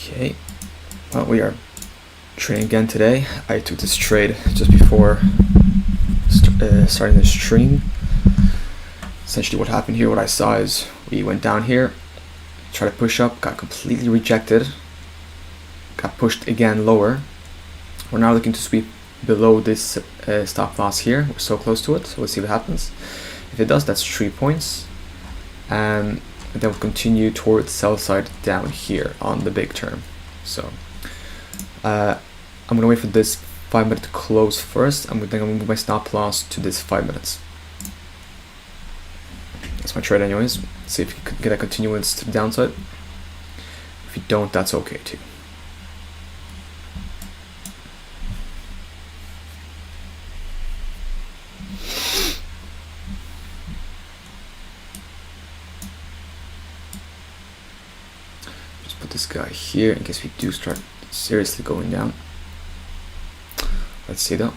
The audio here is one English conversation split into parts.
Okay, well, we are trading again today. I took this trade just before starting the stream. Essentially what happened here, what I saw is we went down here, tried to push up, got completely rejected, got pushed again lower. We're now looking to sweep below this stop loss here. We're so close to it, so let's see what happens. If it does, that's 3 points. And then we'll continue towards sell side down here on the big term. So I'm gonna wait for this 5 minute to close first. I'm gonna move my stop loss to this 5 minutes. That's my trade anyways. See if you can get a continuance to the downside. If you don't, that's okay too. Just put this guy here in case we do start seriously going down. Let's see though.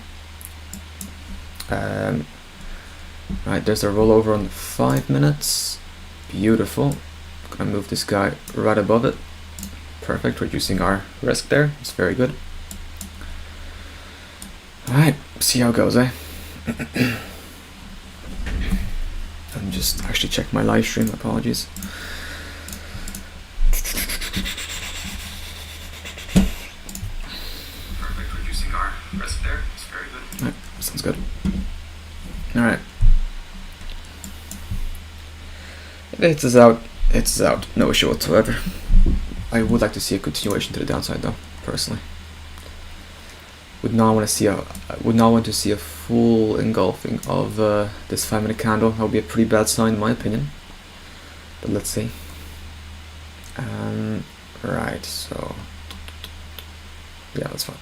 Right, there's a rollover on the 5 minutes. Beautiful. I'm gonna move this guy right above it. Perfect, reducing our risk there. It's very good. Alright, see how it goes, eh? I'm just actually check my live stream, apologies. Perfect, reducing our risk there. It's very good. Alright, sounds good. Alright. It is out. It's out. No issue whatsoever. I would like to see a continuation to the downside, though. Personally, would not want to see a full engulfing of this 5 minute candle. That would be a pretty bad sign, in my opinion. But let's see. Right. So yeah, that's fine.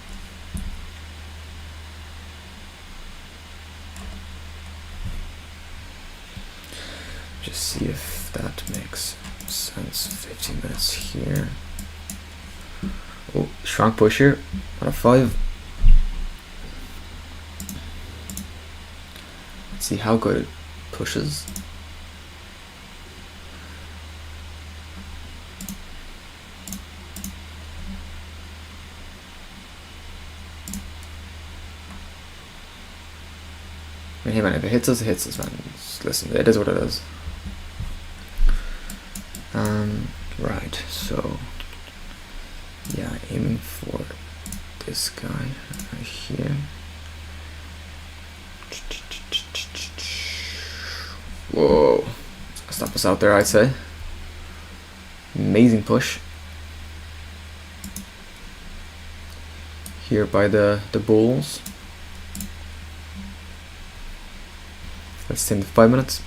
Just see if that makes sense. 15 minutes here. Oh, strong push here on a 5. Let's see how good it pushes. I mean, hey man, if it hits us, man. Just listen, it is what it is. Right, so yeah, aiming for this guy right here. Whoa, stop us out there, I'd say. Amazing push here by the bulls. Let's stay in the 5 minutes.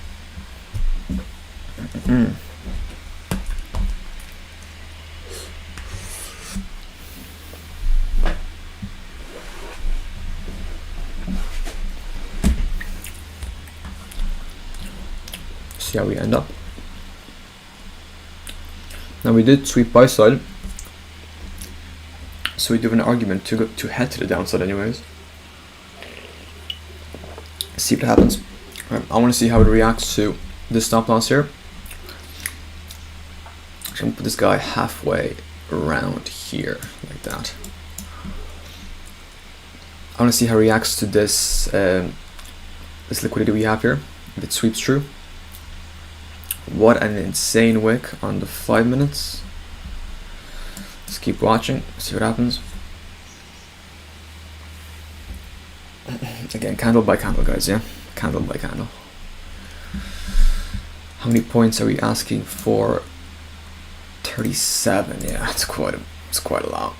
See how we end up. Now we did sweep buy side, so we do have an argument to head to the downside anyways. See what happens. Right, I want to see how it reacts to this stop loss here. I'm gonna put this guy halfway around here like that. I want to see how it reacts to this this liquidity we have here. If it sweeps through. What an insane wick on the 5 minutes. Let's keep watching, see what happens. Again, candle by candle, guys, yeah? Candle by candle. How many points are we asking for? 37, yeah, it's quite a lot.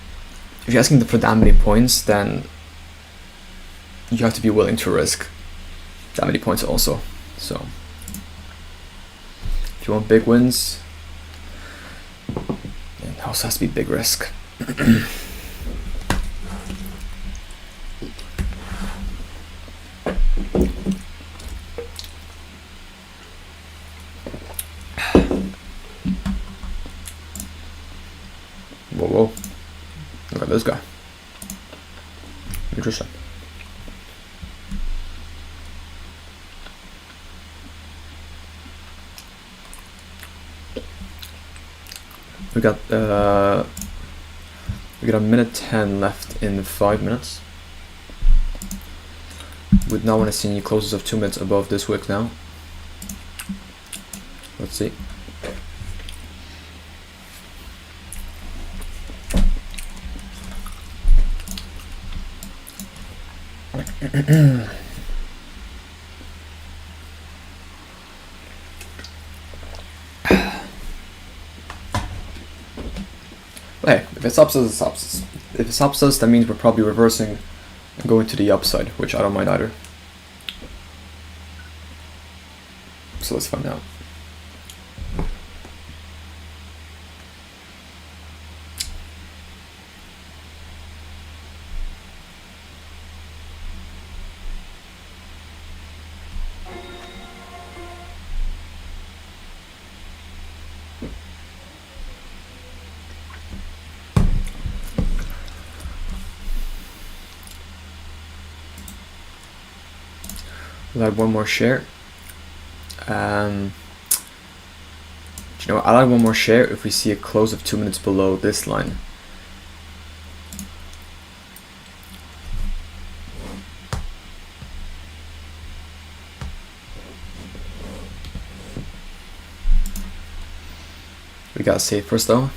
If you're asking for that many points, then you have to be willing to risk that many points also. So if you want big wins, it also has to be big risk. Whoa, look at this guy. Interesting. We got We got a minute 10 left in 5 minutes. Would not want to see any closes of 2 minutes above this wick now. Let's see. Hey, if it stops us, it stops us. If it stops us, that means we're probably reversing and going to the upside, which I don't mind either. So let's find out. We'll add one more share. You know, I'll add one more share if we see a close of 2 minutes below this line. We gotta save first though.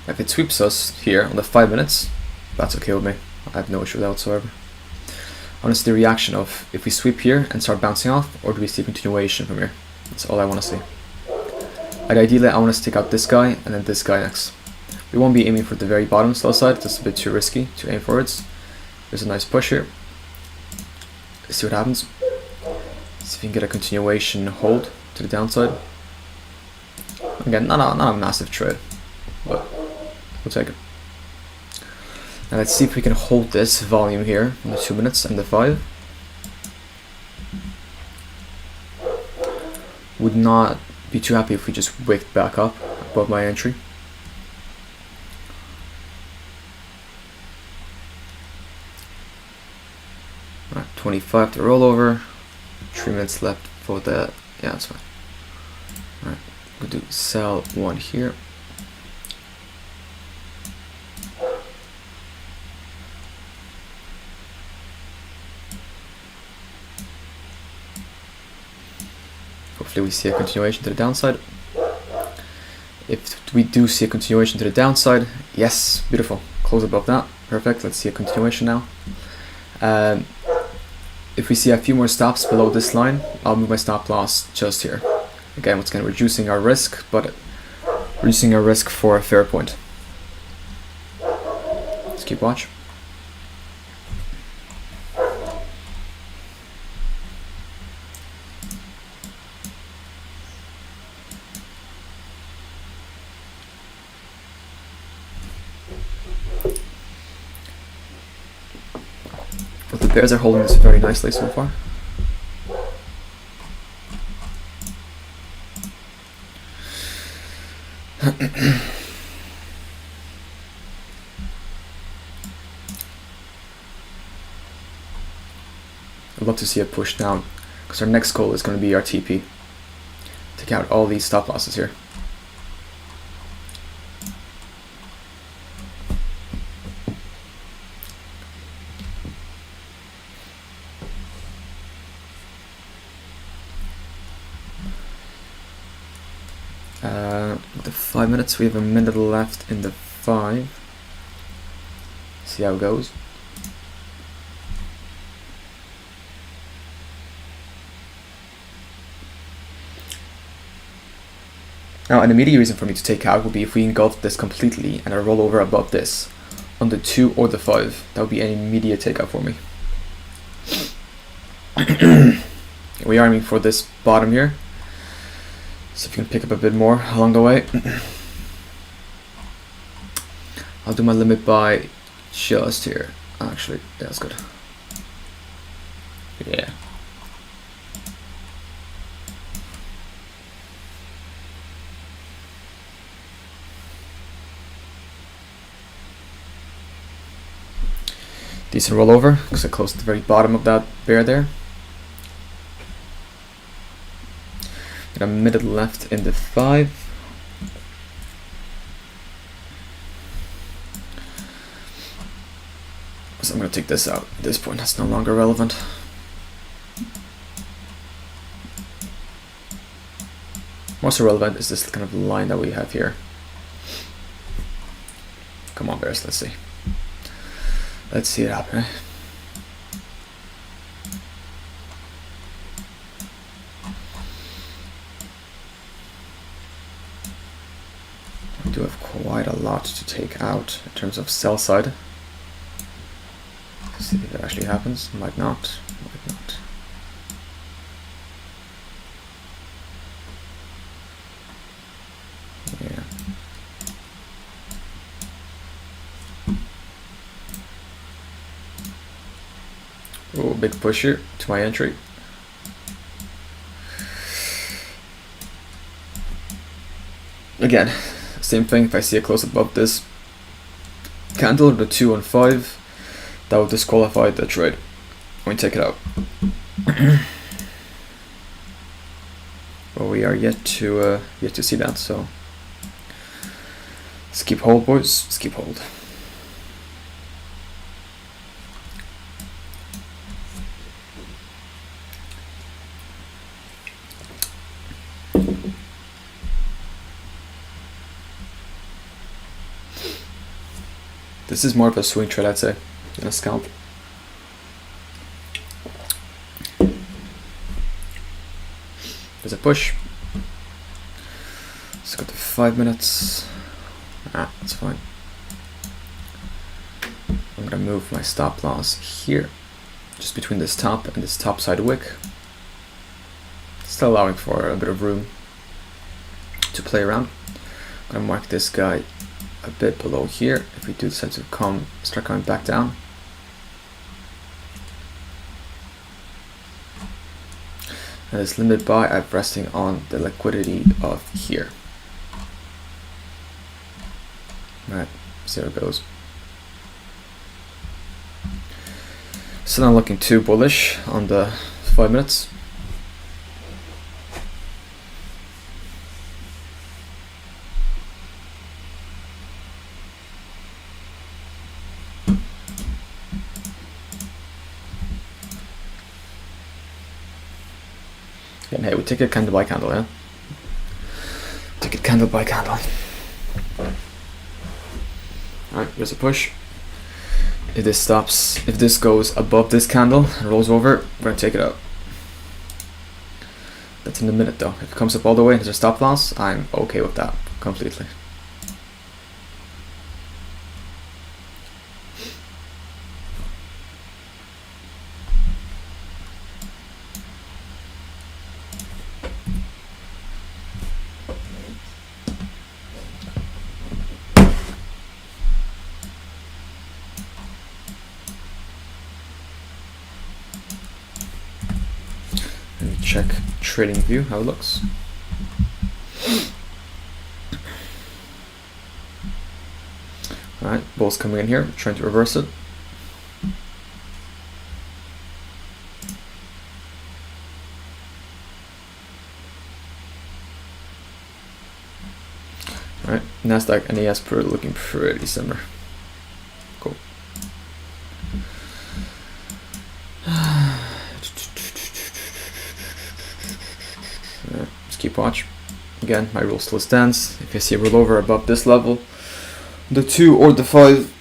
If it sweeps us here on the 5 minutes, that's okay with me. I have no issue with that whatsoever. I want to see the reaction of if we sweep here and start bouncing off, or do we see continuation from here? That's all I want to see. Like ideally, I want to stick out this guy and then this guy next. We won't be aiming for the very bottom slow side, that's a bit too risky to aim forwards. There's a nice push here. Let's see what happens. See if we can get a continuation hold to the downside. Again, not a massive trade, but we'll take it. Now let's see if we can hold this volume here in the 2 minutes and the 5. Would not be too happy if we just wicked back up above my entry. Alright, 25 to roll over. 3 minutes left for the, yeah, that's fine. Alright, we'll do sell 1 here. Hopefully we see a continuation to the downside. If we do see a continuation to the downside, yes, beautiful. Close above that, perfect. Let's see a continuation now. If we see a few more stops below this line, I'll move my stop loss just here. Again, once again, reducing our risk, but reducing our risk for a fair point. Let's keep watch. But the bears are holding this very nicely so far. I'd love to see it push down, because our next goal is going to be our TP. Take out all these stop losses here. The 5 minutes, we have a minute left in the 5. See how it goes. Now, an immediate reason for me to take out would be if we engulf this completely and I roll over above this on the 2 or the 5. That would be an immediate takeout for me. We are aiming for this bottom here. See if we can pick up a bit more along the way. I'll do my limit buy just here. Actually, yeah, that's good. Yeah. Decent rollover, because I closed at the very bottom of that bear there. Got a minute left in the 5. So I'm going to take this out. At this point, that's no longer relevant. Most relevant is this kind of line that we have here. Come on, bears, let's see. Let's see it happen. We do have quite a lot to take out in terms of sell side. Let's see if it actually happens. Might not. Might not. Yeah. Oh, big push here to my entry. Again, same thing. If I see a close above this candle, the 2 and 5, that will disqualify the trade. We take it out. Well, we are yet to see that. So let's keep hold, boys. Let's keep hold. This is more of a swing trade, I'd say, than a scalp. There's a push. Let's go to 5 minutes. Ah, that's fine. I'm gonna move my stop loss here, just between this top and this top side wick. Still allowing for a bit of room to play around. I'm gonna mark this guy a bit below here. If we do decide to start coming back down, and this limit buy, I'm resting on the liquidity of here. Right, see how it goes. Still not looking too bullish on the 5 minutes. And hey, we take it candle by candle, yeah? Take it candle by candle. Alright, here's a push. If this stops, if this goes above this candle and rolls over, we're gonna take it out. That's in a minute though. If it comes up all the way and there's a stop loss, I'm okay with that completely. Check trading view, how it looks. Alright, bulls coming in here, trying to reverse it. Alright, Nasdaq and ES looking pretty similar. Cool. Keep watch. Again, my rule still stands. If you see a rollover above this level, the 2 or the 5,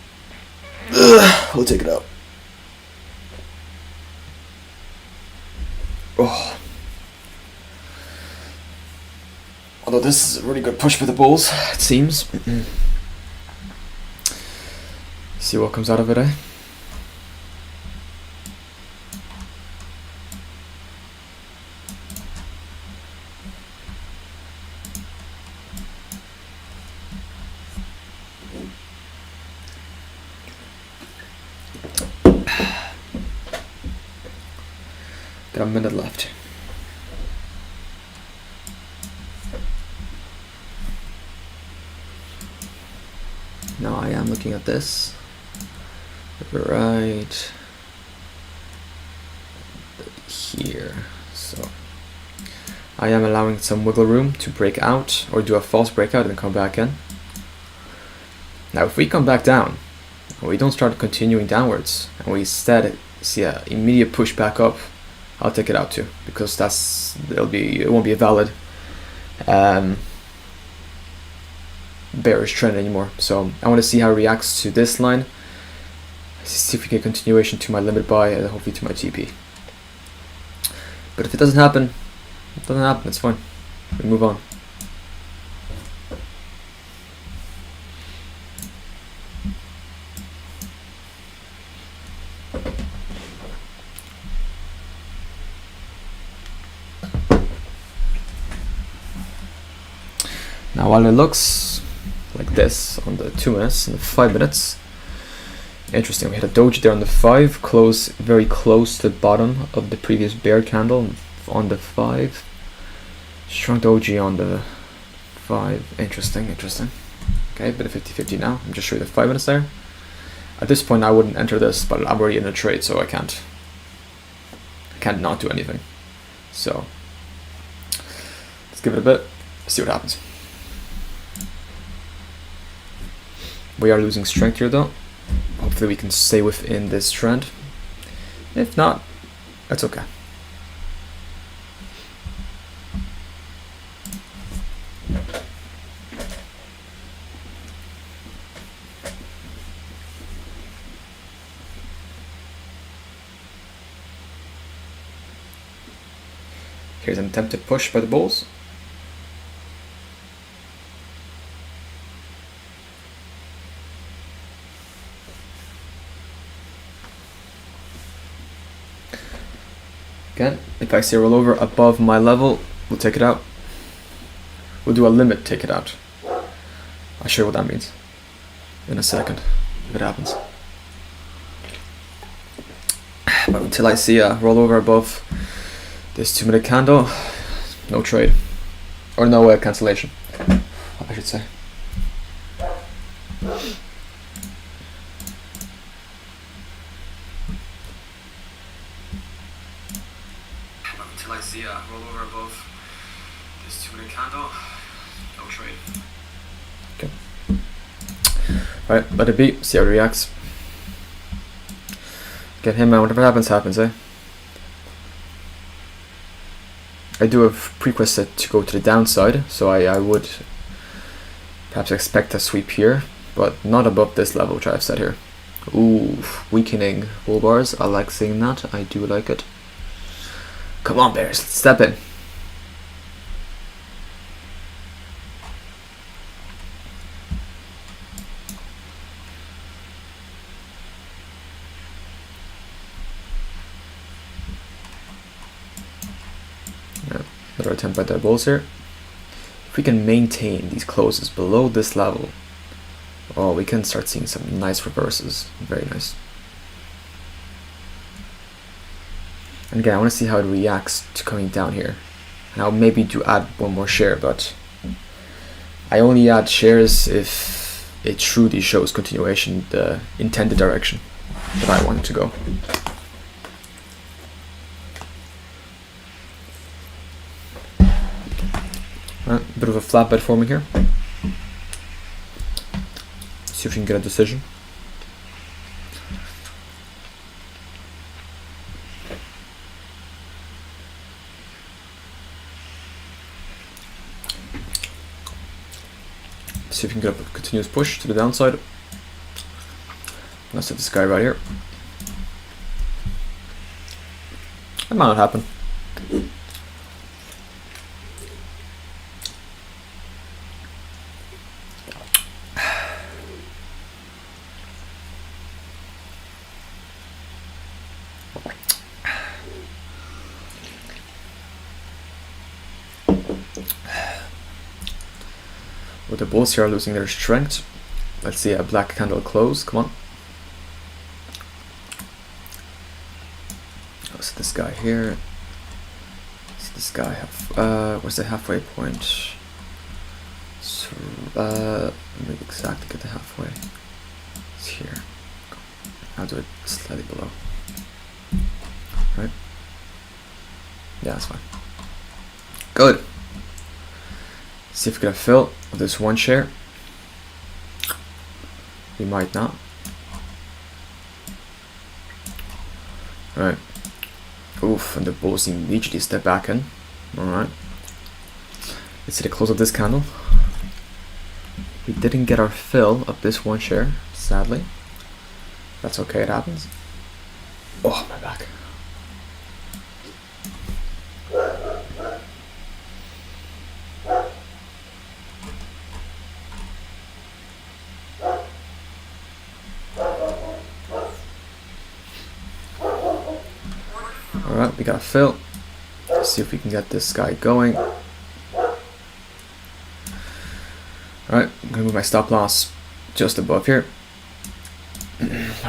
we'll take it out. Oh. Although this is a really good push for the bulls, it seems. See what comes out of it, eh? Got a minute left. Now I am looking at this right here. So I am allowing some wiggle room to break out or do a false breakout and come back in. Now if we come back down and we don't start continuing downwards and we instead see an immediate push back up, I'll take it out too, because it won't be a valid bearish trend anymore. So I want to see how it reacts to this line, see if we get continuation to my limit buy and hopefully to my TP. But if it doesn't happen, it's fine. We move on. Now while it looks like this on the 2 minutes and the 5 minutes, interesting, we had a doji there on the 5, close very close to the bottom of the previous bear candle on the 5. Strong doji on the 5. Interesting. Okay, bit of 50-50 now. I'm just showing the 5 minutes there. At this point I wouldn't enter this, but I'm already in a trade, so I can't not do anything. So let's give it a bit, see what happens. We are losing strength here though. Hopefully we can stay within this trend. If not, that's okay. Here's an attempted push by the bulls. Again, if I see a rollover above my level, we'll take it out. We'll do a limit take it out. I'll show you what that means in a second, if it happens. But until I see a rollover above this 2 minute candle, no trade. Or no cancellation, I should say. Until I see a rollover above this 2 minute candle, no trade. Okay. Alright, let it be, see how it reacts. Get him out, whatever happens, eh? I do have prerequisite to go to the downside, so I would perhaps expect a sweep here, but not above this level which I've set here. Ooh, weakening bull bars, I like seeing that, I do like it. Come on bears, let's step in. Another attempt by the bulls here. If we can maintain these closes below this level, oh, we can start seeing some nice reverses. Very nice. And again, I want to see how it reacts to coming down here. And I'll maybe do add one more share, but I only add shares if it truly shows continuation, the intended direction that I want it to go. A bit of a flatbed forming here. See if we can get a decision. See if we can get a continuous push to the downside. Let's hit this guy right here. That might not happen. With the bulls here are losing their strength. Let's see a black candle close. Come on. Let's hit this guy here. this guy have? Where's the halfway point? So, let me exactly get the halfway. It's here. I'll do it slightly below. Right? Yeah, that's fine. Good. See if we get a fill of this one share. We might not. Alright. Oof, and the bulls immediately step back in. Alright. Let's see the close of this candle. We didn't get our fill of this one share, sadly. That's okay, it happens. Oh, my back. Alright, we got a fill. Let's see if we can get this guy going. Alright, I'm gonna move my stop loss just above here.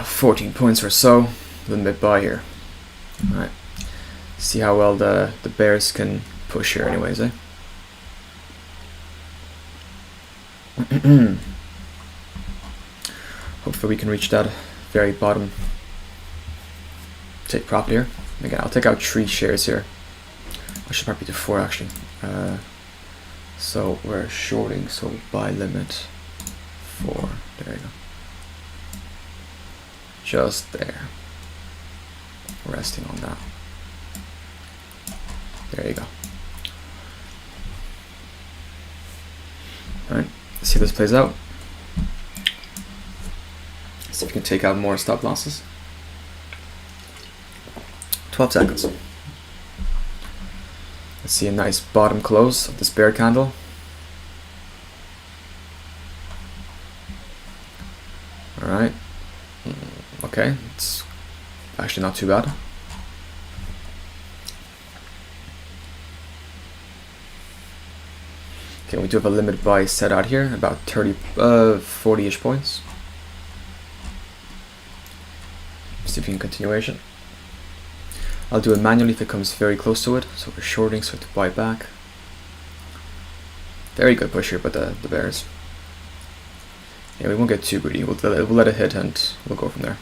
14 points or so. A little bit buy here. Alright. See how well the bears can push here anyways, eh? Hopefully we can reach that very bottom. Take profit here. Again, I'll take out 3 shares here. I should probably do 4 actually. So we're shorting, so buy limit 4. There you go. Just there. Resting on that. There you go. Alright, let's see how this plays out. See if we can take out more stop losses. 12 seconds. Let's see a nice bottom close of this bear candle. Alright. Okay, it's actually not too bad. Okay, we do have a limit buy set out here, about 40-ish points. See if we can continuation. I'll do it manually if it comes very close to it. So we're shorting, so we have to buy back. Very good push here, but the bears. Yeah, we won't get too greedy. We'll let it hit and we'll go from there.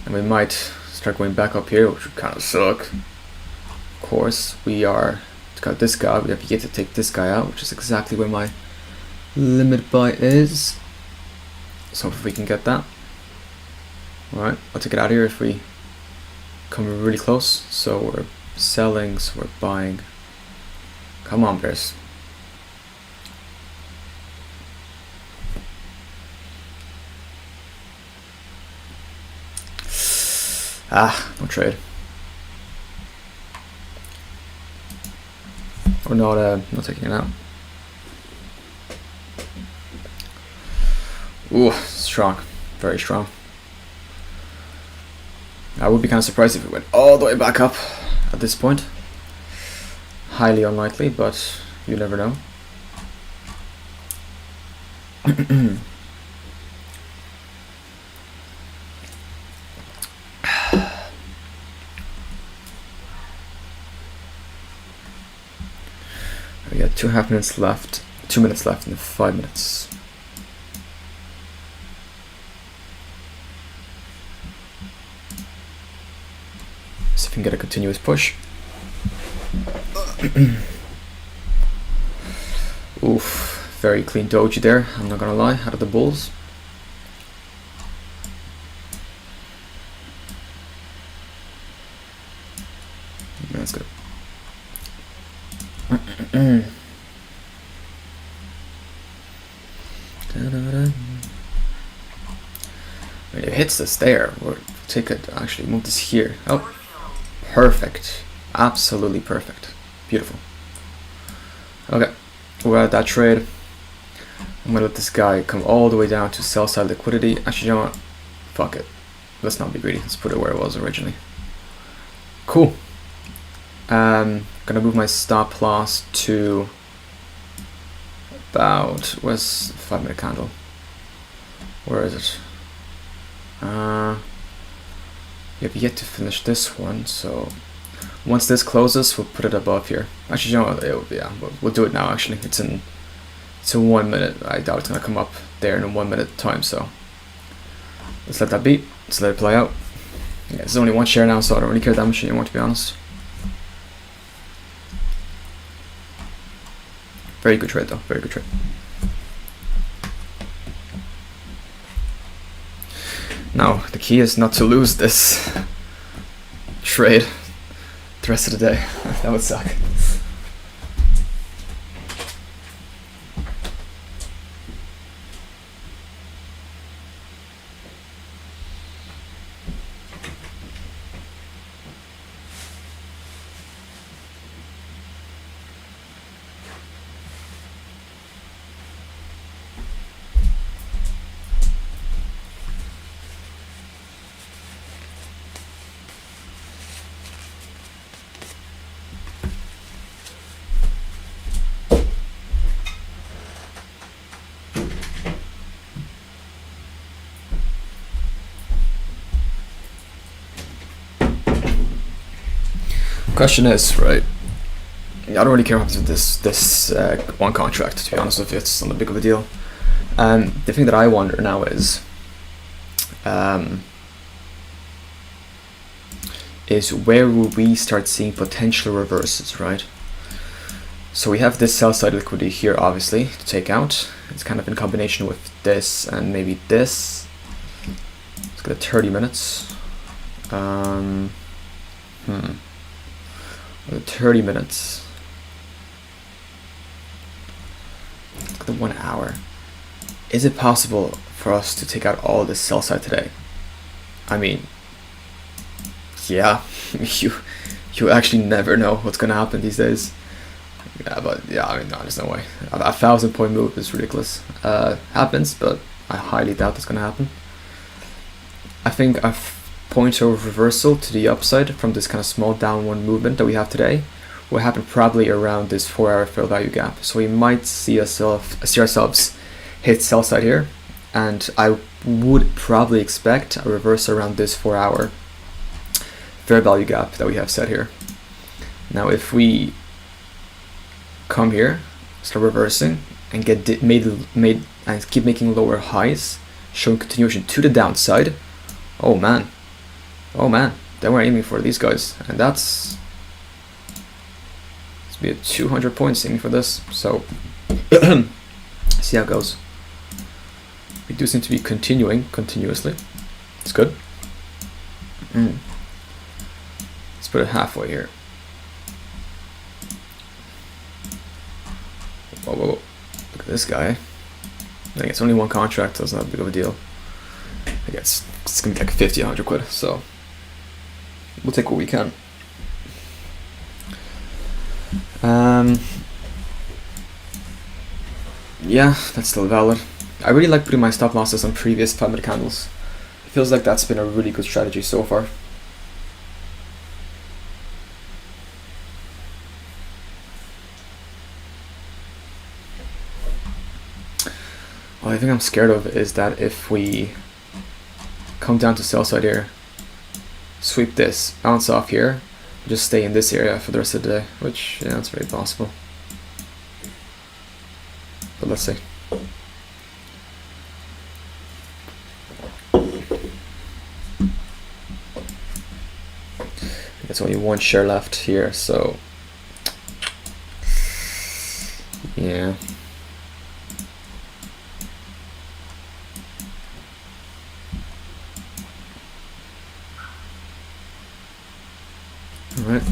And we might start going back up here, which would kind of suck. Of course, we got this guy. We have yet to take this guy out, which is exactly where my limit buy is. So if we can get that. Alright, I'll take it out here if we come really close. So we're selling, so we're buying. Come on, bears. No trade. We're not taking it out. Ooh, strong. Very strong. I would be kind of surprised if it went all the way back up at this point. Highly unlikely, but you never know. We got 2.5 minutes left. 2 minutes left in the 5 minutes. See if we can get a continuous push. Oof, very clean doji there, I'm not gonna lie, out of the bulls. That's good. When it hits us there, we'll take it, actually move this here. Oh, perfect. Absolutely perfect. Beautiful. Okay, we're at that trade. I'm gonna let this guy come all the way down to sell side liquidity. Actually, you know what? Fuck it. Let's not be greedy. Let's put it where it was originally. Cool. Gonna move my stop loss to about, where's the 5 minute candle? Where is it? We have yet to finish this one, so once this closes, we'll put it above here. Actually, you know what? Yeah, we'll do it now. Actually, it's in 1 minute. I doubt it's gonna come up there in a 1 minute time. So let's let that be. Let's let it play out. Yeah, there's only one share now, so I don't really care that much anymore, to be honest. Very good trade, though. Very good trade. Now, the key is not to lose this trade the rest of the day. That would suck. Question is, right, I don't really care what happens with this one contract, to be honest with you. It's not a big of a deal. The thing that I wonder now is where will we start seeing potential reverses, right? So we have this sell side liquidity here, obviously, to take out. It's kind of in combination with this and maybe this. Let's get 30 minutes. The 30 minutes. Look at the 1 hour. Is it possible for us to take out all this sell side today? I mean, yeah, you actually never know what's gonna happen these days. Yeah, but yeah, I mean, no, there's no way. A 1,000-point move is ridiculous. Happens, but I highly doubt it's gonna happen. I think a point of reversal to the upside from this kind of small downward movement that we have today will happen probably around this 4-hour fair value gap. So we might see ourselves hit sell side here, and I would probably expect a reverse around this 4-hour fair value gap that we have set here. Now if we come here, start reversing and get made and keep making lower highs, showing continuation to the downside, oh man, then we're aiming for these guys, and that's be a 200 points aiming for this. So see how it goes. We do seem to be continuing continuously. It's good. Let's put it halfway here. Whoa, whoa, whoa. Look at this guy. I think it's only one contract, so it's not a big of a deal. I guess it's gonna be like 50, 100 quid, so we'll take what we can. Yeah, that's still valid. I really like putting my stop losses on previous 5-minute candles. It feels like that's been a really good strategy so far. What I think I'm scared of is that if we come down to sell side here, sweep this, bounce off here, just stay in this area for the rest of the day, which, yeah, that's very possible. But let's see. There's only one share left here, so yeah. All right.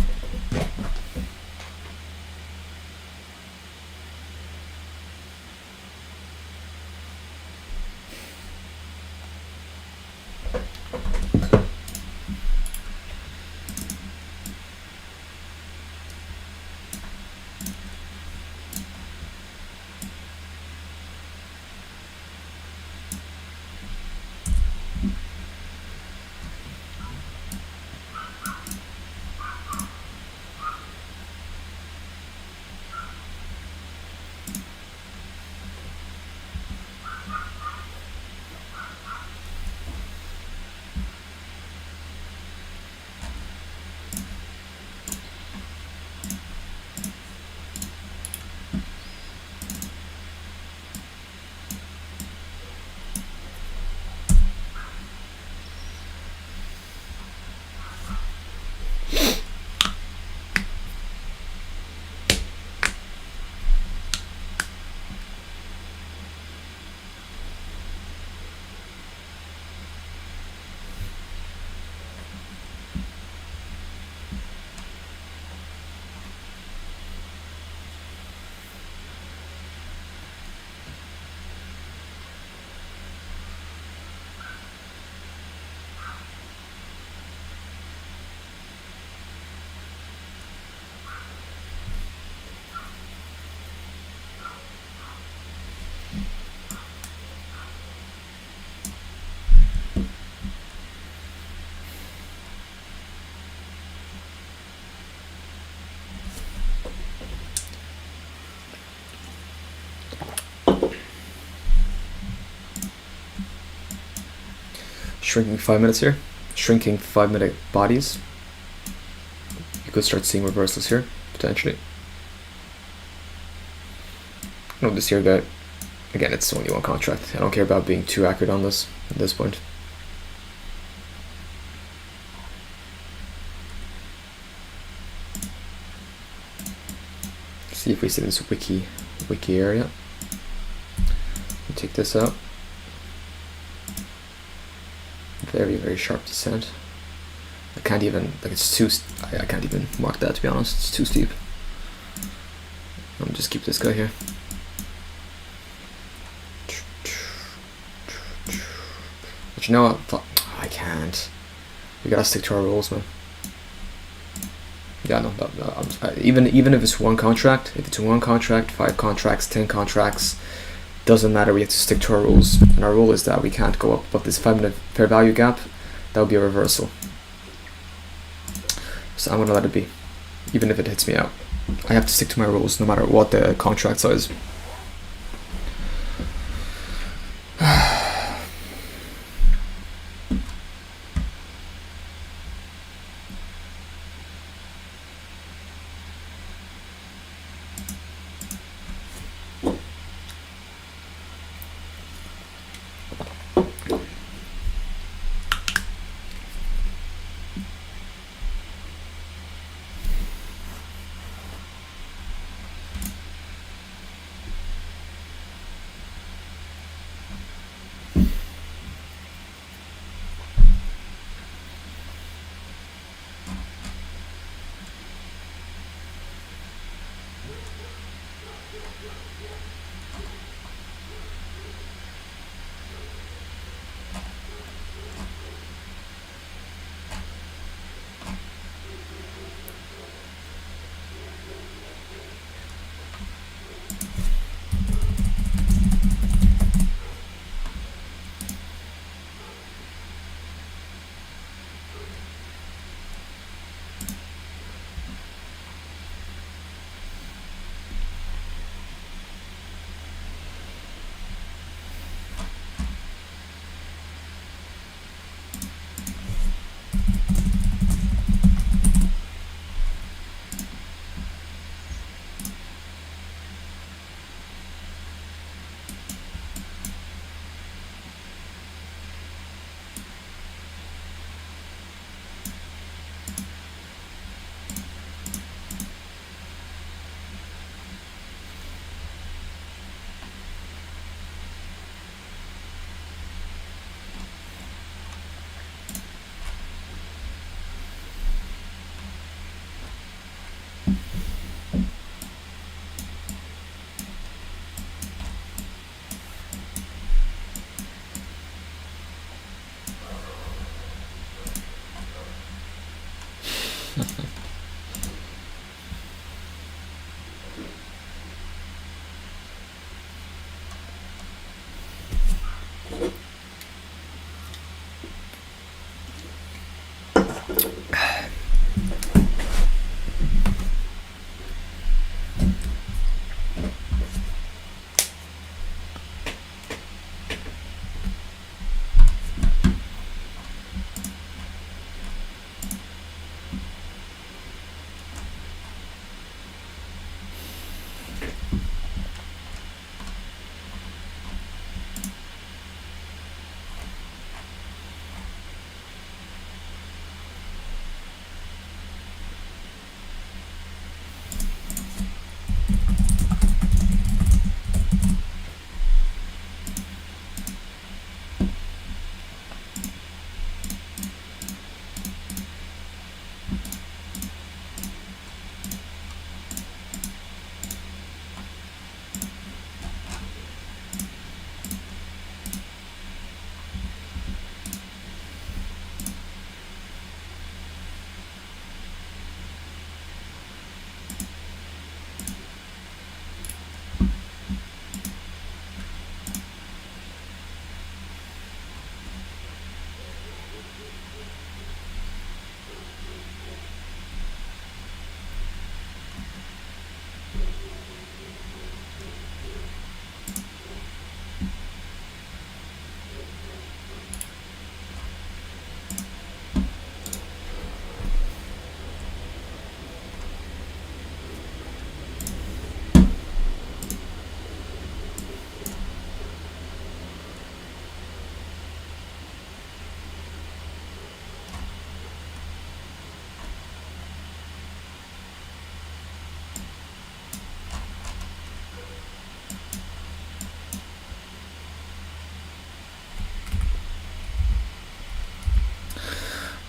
shrinking 5 minutes here, shrinking 5-minute bodies. You could start seeing reversals here, potentially. No, this here guy, again, it's only one contract. I don't care about being too accurate on this at this point. See if we see this wiki area. Take this out. Very, very sharp descent. I can't even, like, it's too, I can't even mark that, to be honest. It's too steep. I'll just keep this guy here. But you know what? I can't. We gotta stick to our rules, man. Yeah, no, even if it's one contract, if it's one contract, 5 contracts, 10 contracts, doesn't matter. We have to stick to our rules, and our rule is that we can't go up above this 5-minute fair value gap. That would be a reversal. So I'm gonna let it be, even if it hits me out. I have to stick to my rules no matter what the contract size.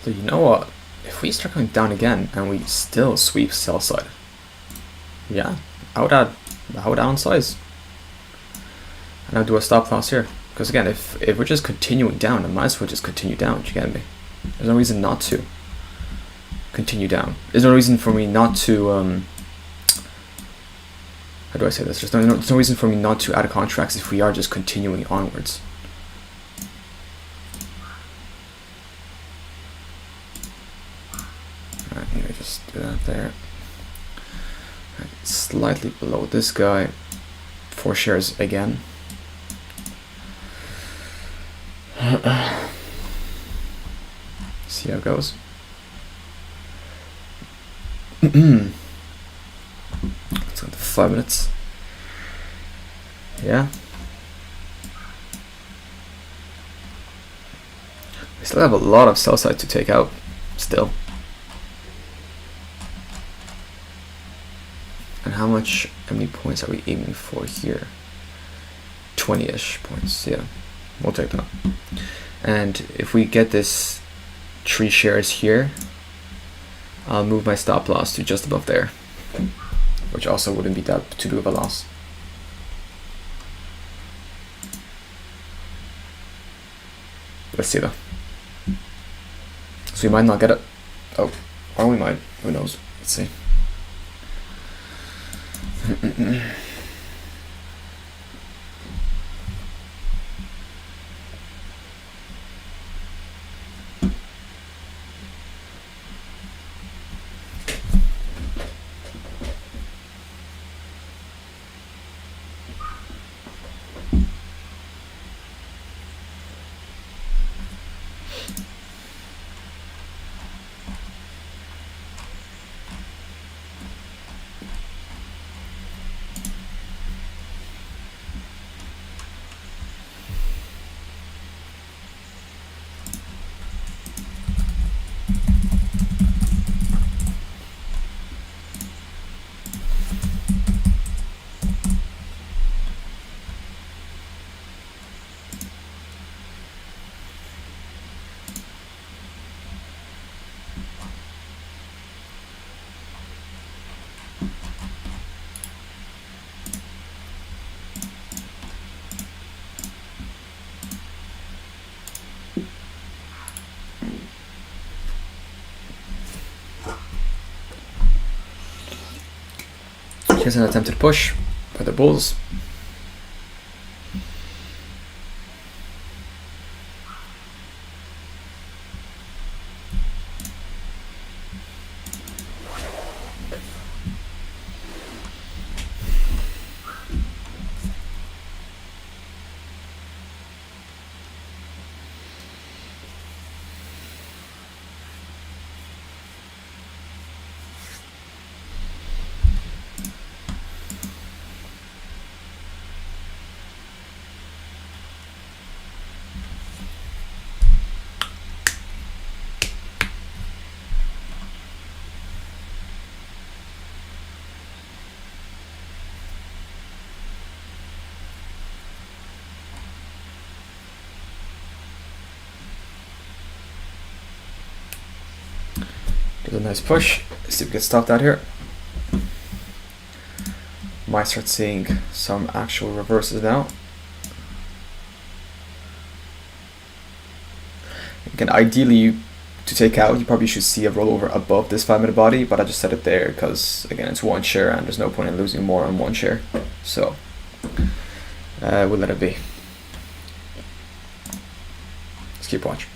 So you know what? If we start going down again and we still sweep sell side, yeah, I would add on size. And I'll do a stop loss here. Because again, if we're just continuing down, I might as well just continue down, do you get me? There's no reason not to continue down. There's no reason for me not to, how do I say this? There's no reason for me not to add contracts if we are just continuing onwards. Alright, let me just do that there. Right, slightly below this guy. 4 shares again. See how it goes. Let's go to 5 minutes. Yeah. We still have a lot of sell side to take out still. And how many points are we aiming for here? 20-ish points, yeah. We'll take that. And if we get this 3 shares here, I'll move my stop loss to just above there, which also wouldn't be that too big of a loss. Let's see though. So we might not get it. Oh, or we might. Who knows? Let's see. Here's an attempted push by the bulls. Give it a nice push. Let's see if we get stopped out here. Might start seeing some actual reverses now. Again, ideally, to take out, you probably should see a rollover above this 5-minute body, but I just set it there because, again, it's 1 share and there's no point in losing more on 1 share. So, we'll let it be. Let's keep watching.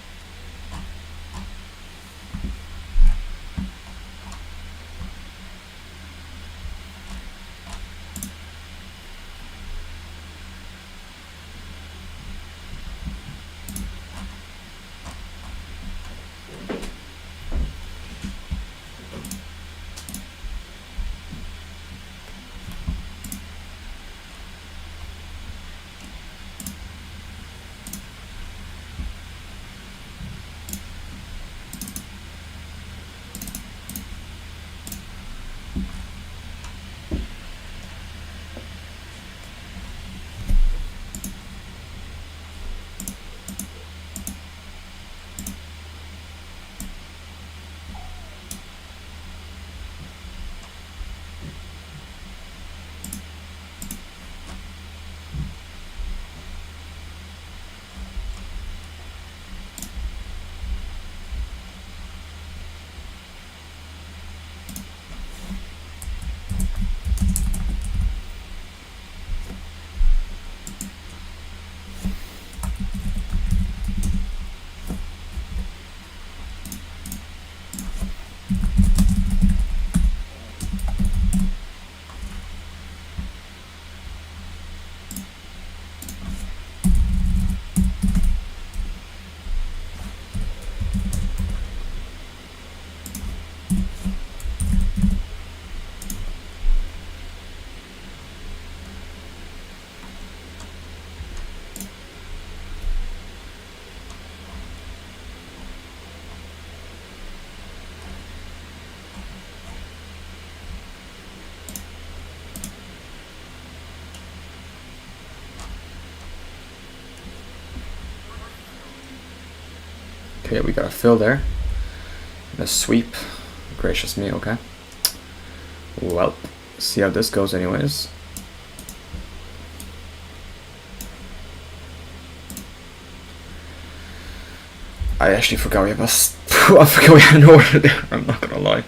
Okay, we got a fill there. And a sweep. Gracious me, okay. Well, see how this goes anyways. I actually forgot we have I forgot we had an order there, I'm not gonna lie.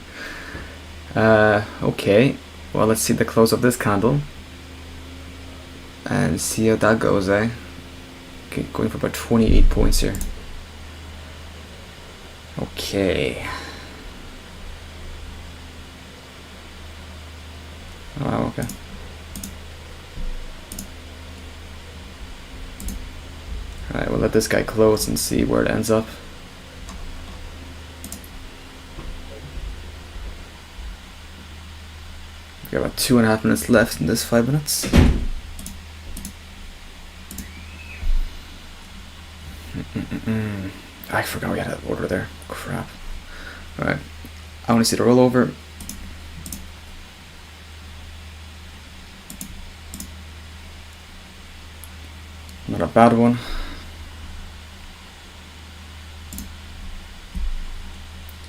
Okay, well let's see the close of this candle. And see how that goes, eh? Okay, going for about 28 points here. Okay. Oh, okay. Alright, we'll let this guy close and see where it ends up. We got about 2.5 minutes left in this 5 minutes. I forgot we had an order there. Crap. Alright. I want to see the rollover. Not a bad one.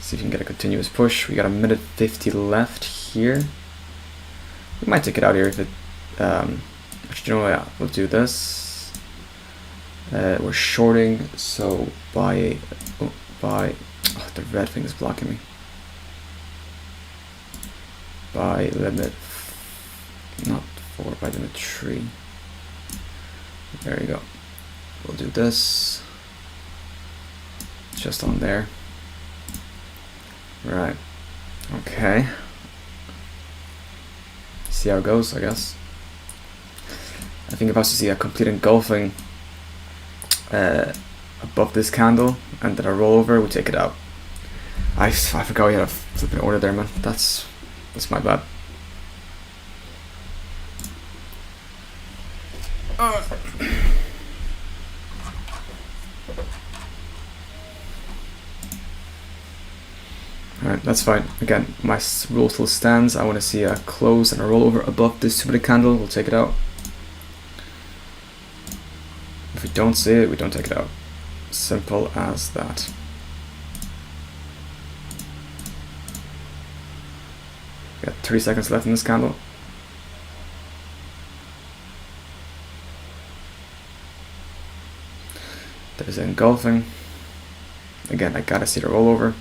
See if you can get a continuous push. We got 1:50 left here. We might take it out here if it. Actually, you know what? Yeah, we'll do this. We're shorting, so buy. Oh, the red thing is blocking me. Buy limit. Not 4, buy limit 3. There you go. We'll do this. Just on there. Right. Okay. See how it goes, I guess. I think if I was to see a complete engulfing above this candle and then a rollover, we take it out. I forgot we had a flipping order there, man. That's my bad. Alright, that's fine. Again, my rule still stands. I want to see a close and a rollover above this 2-minute candle. We'll take it out. If we don't see it, we don't take it out. Simple as that. We got 3 seconds left in this candle. There's engulfing. Again, I gotta see the rollover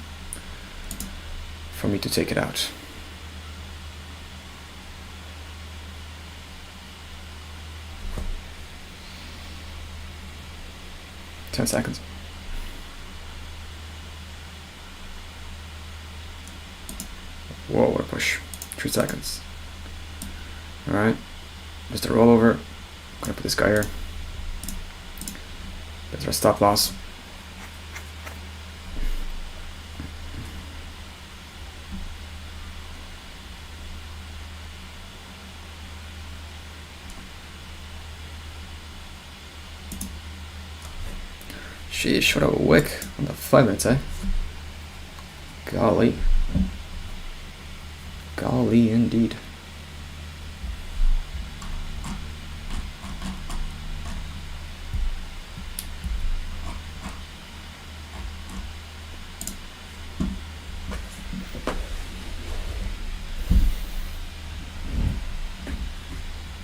for me to take it out. Ten seconds. Whoa, what a push. 3 seconds. Alright. Just a rollover. I'm gonna put this guy here. There's our stop loss. Sheesh, what a wick on the 5 minutes, eh? Golly. Golly indeed.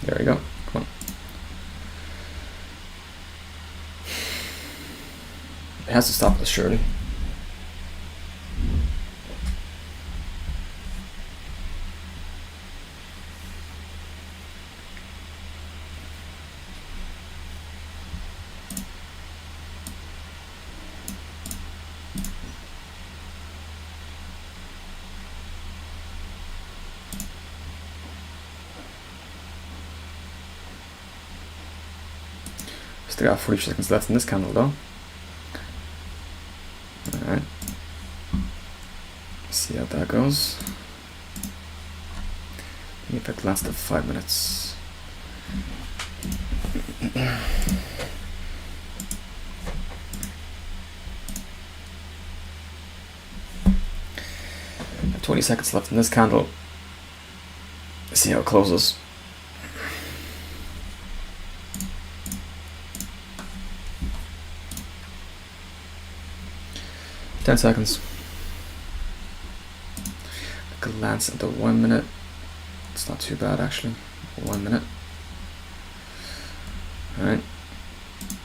There we go. Come on. It has to stop this surely. Still got 40 seconds left in this candle though. Alright. See how that goes. If it lasts 5 minutes. Got 20 seconds left in this candle. See how it closes. 10 seconds. Glance at the 1 minute. It's not too bad actually. 1 minute. Alright.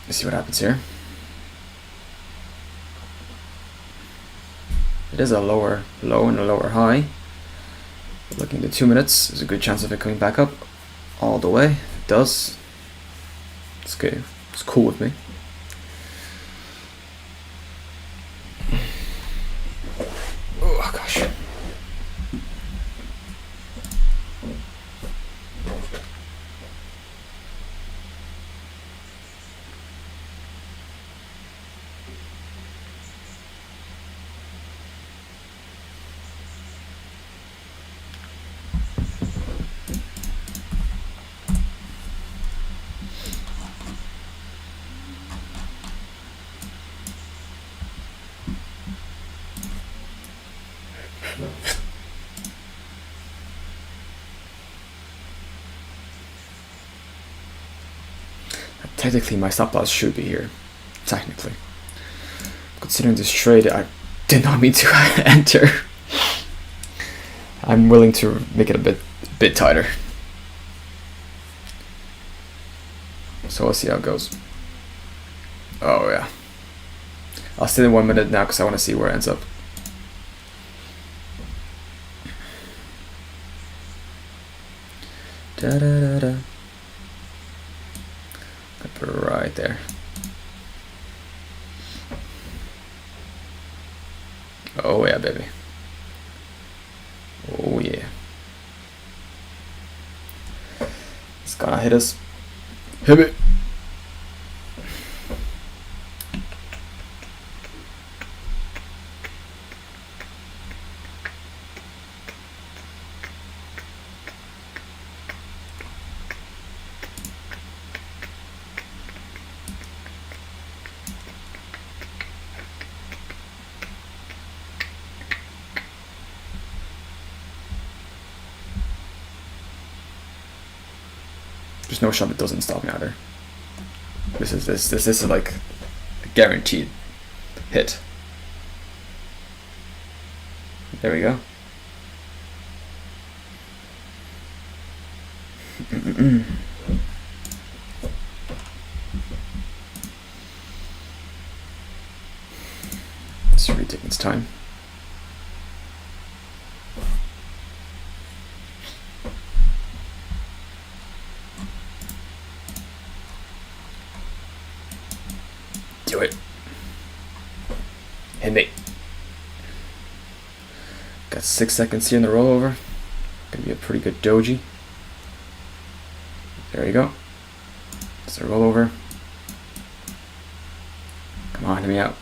Let's see what happens here. It is a lower low and a lower high. Looking at 2 minutes, there's a good chance of it coming back up all the way. It does. It's good. It's cool with me. Oh gosh. Technically, my stop loss should be here. Technically. Considering this trade, I did not mean to enter. I'm willing to make it a bit tighter. So we'll see how it goes. Oh yeah. I'll stay in 1 minute now because I want to see where it ends up. Da da da da. Put it right there. Oh yeah, baby. Oh yeah. It's gonna hit us. Hit it. There's no shot it doesn't stop me either. This is like a guaranteed hit. There we go. It's really taking its time. Do it. Hit me. Got 6 seconds here in the rollover. Gonna be a pretty good doji. There you go. It's a rollover. Come on, hit me out.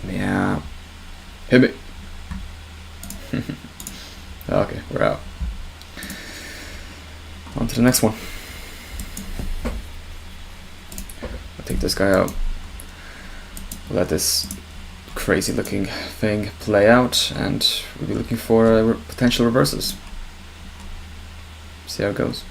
Hit me out. Hit me. Okay, we're out. On to the next one. I'll take this guy out. Let this crazy looking thing play out, and we'll be looking for potential reverses. See how it goes.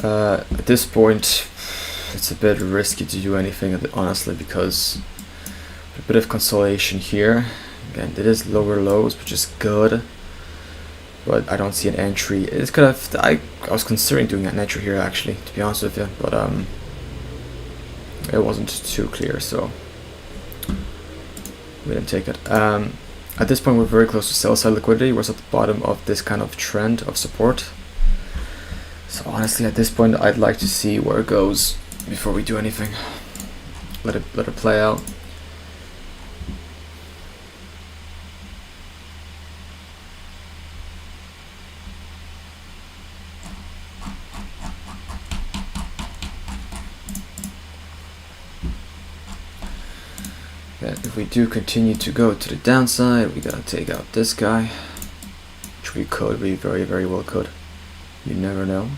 At this point, it's a bit risky to do anything, honestly, because a bit of consolation here. Again, it is lower lows, which is good, but I don't see an entry. It's kind of I was considering doing an entry here, actually, to be honest with you, but it wasn't too clear, so we didn't take it. At this point, we're very close to sell side liquidity. We're at the bottom of this kind of trend of support. So honestly, at this point, I'd like to see where it goes before we do anything. Let it play out. Yeah, if we do continue to go to the downside, we gotta take out this guy, which we could, we very, very well could. You never know.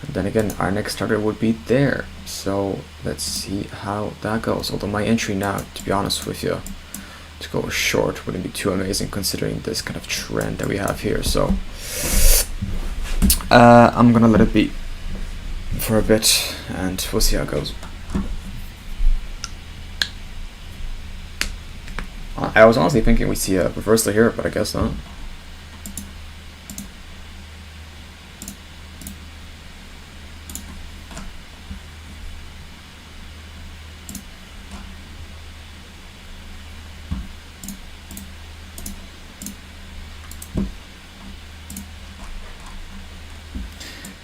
And then again, our next target would be there. So let's see how that goes. Although my entry now, to be honest with you, to go short wouldn't be too amazing considering this kind of trend that we have here. So I'm gonna let it be for a bit and we'll see how it goes. I was honestly thinking we see a reversal here, but I guess not.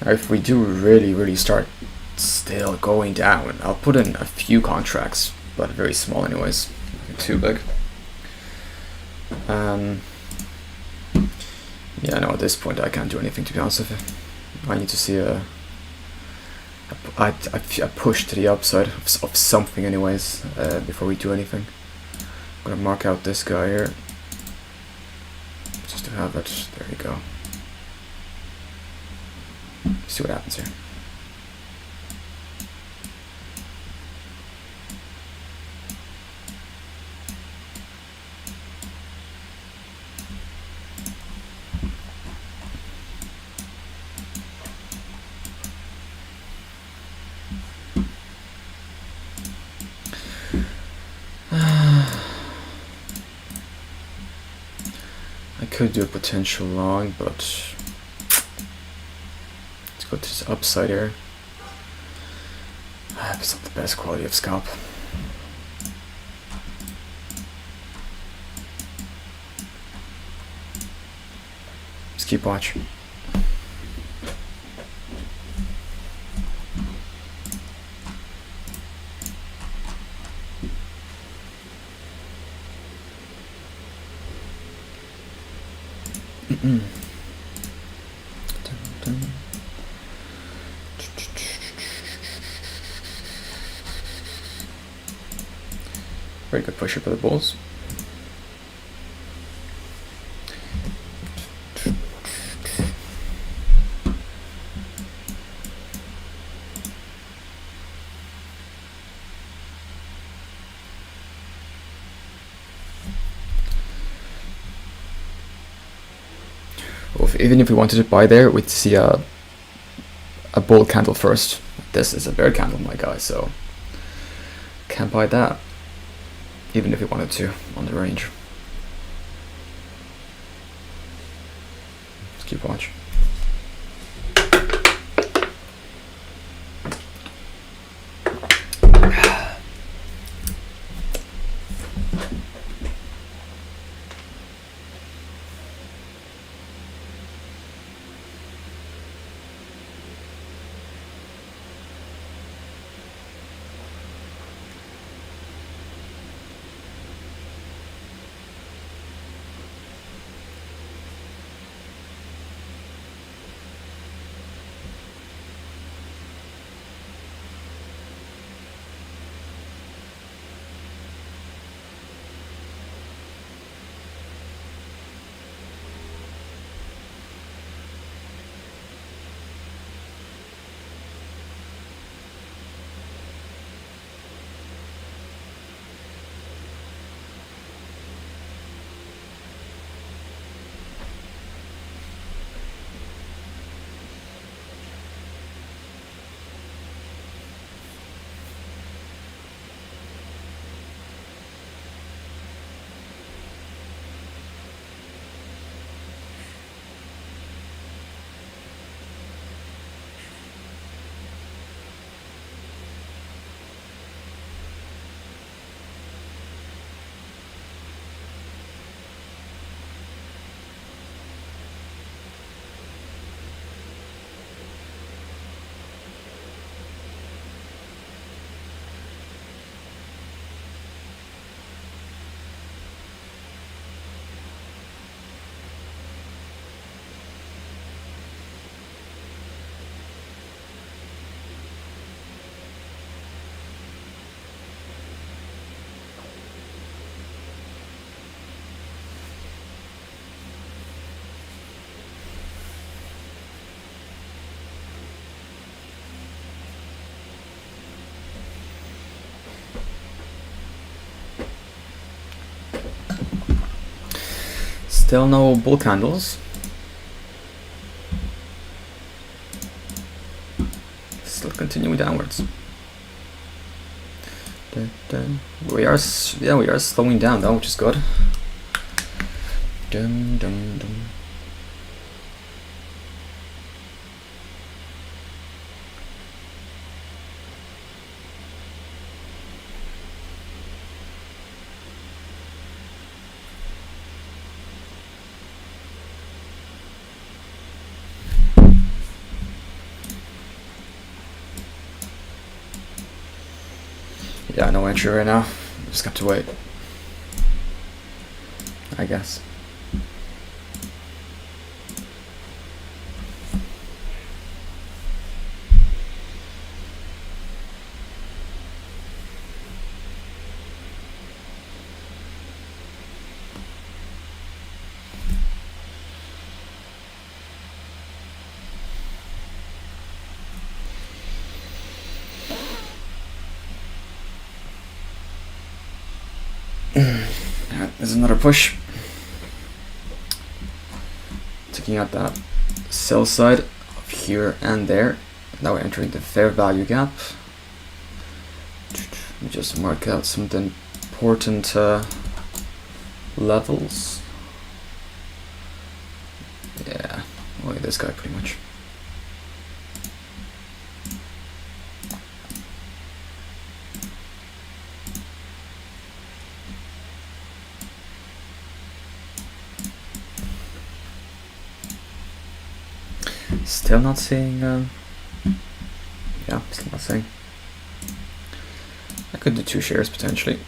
Now, if we do really start still going down, I'll put in a few contracts, but very small anyways, nothing too big. Yeah, no, at this point I can't do anything, to be honest with you. I need to see a push to the upside of something anyways, before we do anything. I'm gonna mark out this guy here, just to have it. There you go. See what happens here. I could do a potential long, but let's go to this upside here. It's not the best quality of scalp. Just keep watching. Very good pusher for the bulls. Even if we wanted to buy there, we'd see a bull candle first. This is a bear candle, my guy, so can't buy that. Even if we wanted to on the range. Let's keep watching. Still no bull candles. Still continuing downwards. We are slowing down though, which is good. Dum, dum, dum. Yeah, no entry right now. Just got to wait, I guess. There's another push. Taking out that sell side of here and there. Now we're entering the fair value gap. Let me just mark out some of the important levels. Yeah, look at this guy pretty much. Still not seeing, yeah, still not seeing. I could do 2 shares potentially.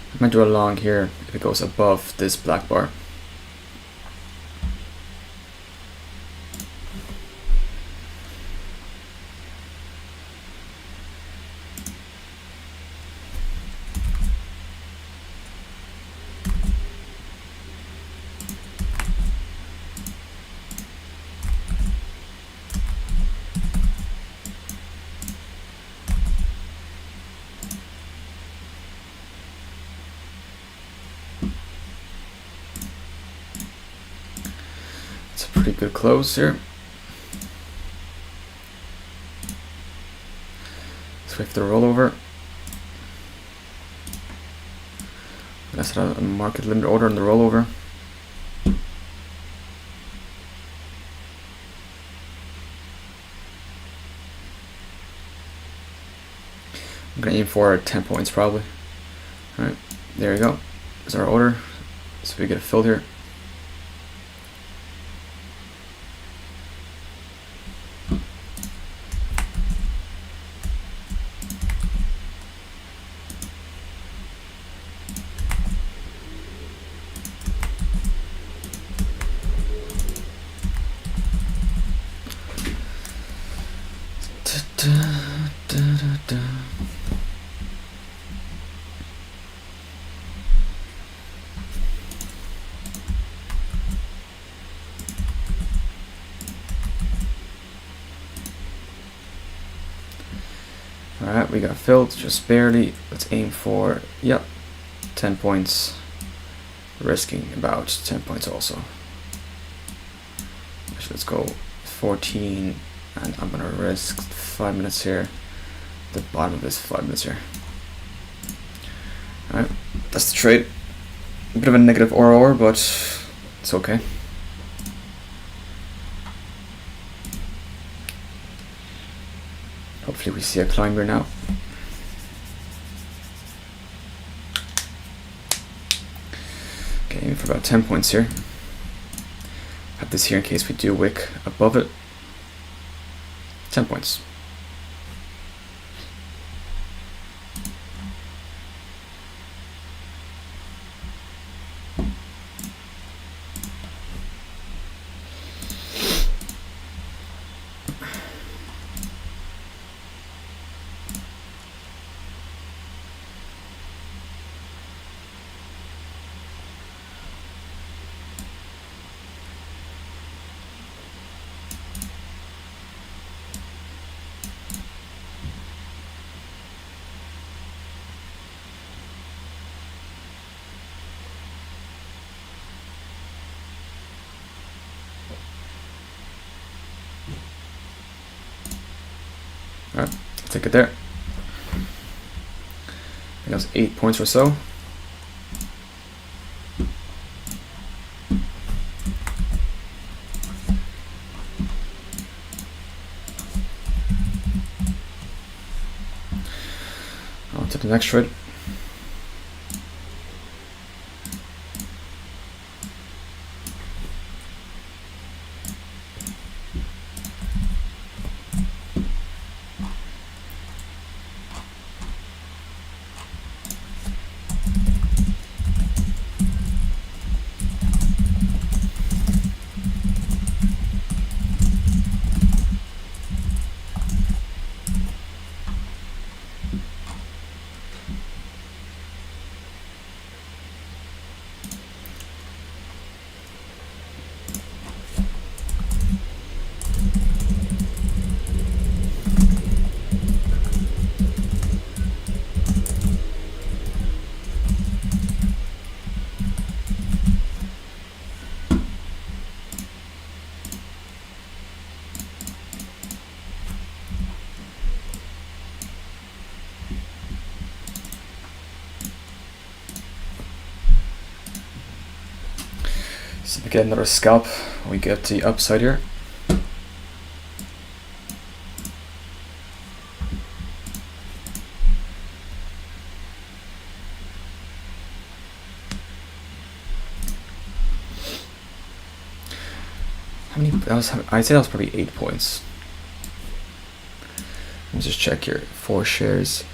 I might do a long here if it goes above this black bar. pretty good close here. Let's wait for the rollover. That's a market limit order on the rollover. I'm gonna aim for 10 points probably. Alright, there we go. There's our order. So we get it filled here. Alright, we got filled just barely. Let's aim for, yep, 10 points. Risking about 10 points also. Actually, let's go 14, and I'm gonna risk 5 minutes here. The bottom of this 5 minutes here. Alright, that's the trade. A bit of a negative ROR, but it's okay. Hopefully we see a climb here now. Okay, aiming for about 10 points here. Have this here in case we do wick above it. 10 points. Alright, I'll take it there. I think that was 8 points or so. On to the next trade. So we get another scalp, we get the upside here. How many? I'd say that was probably 8 points. Let me just check here. 4 shares.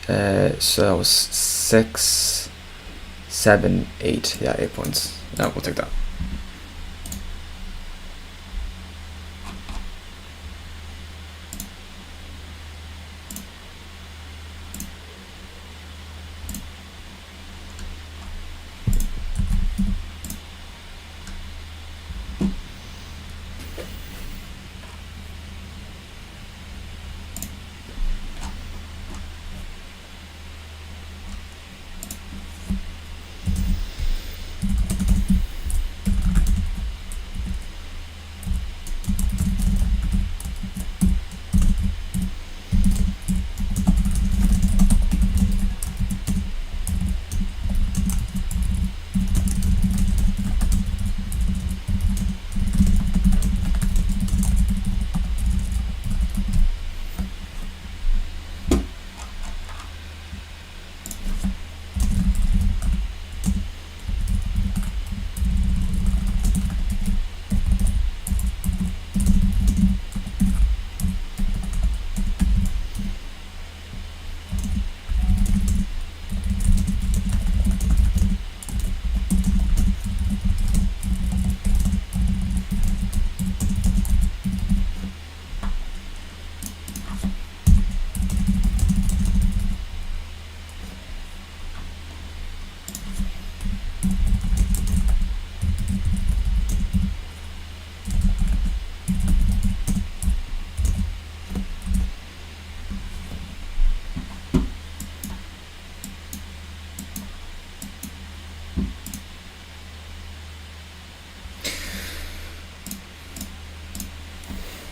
So that was 6, 7, 8. Yeah, 8 points. No, we'll take that.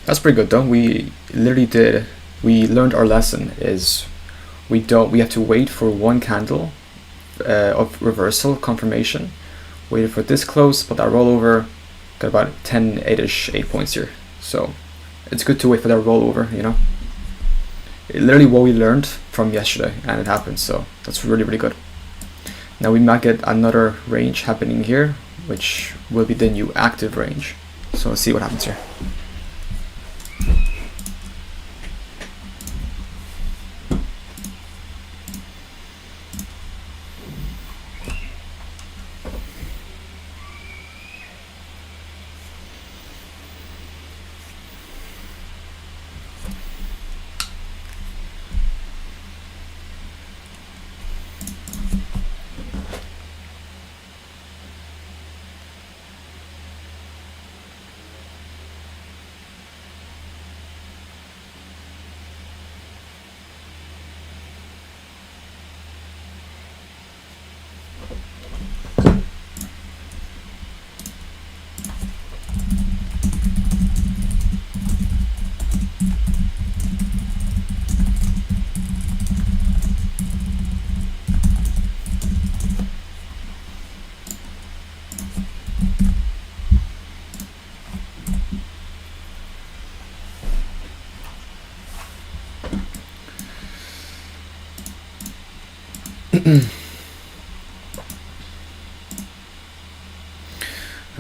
That's pretty good though. We learned our lesson is we have to wait for one candle of reversal confirmation. Waited for this close, but that rollover got about 10, 8-ish, 8 points here. So it's good to wait for that rollover, you know. Literally what we learned from yesterday, and it happened, so that's really, really good. Now we might get another range happening here, which will be the new active range. So let's see what happens here.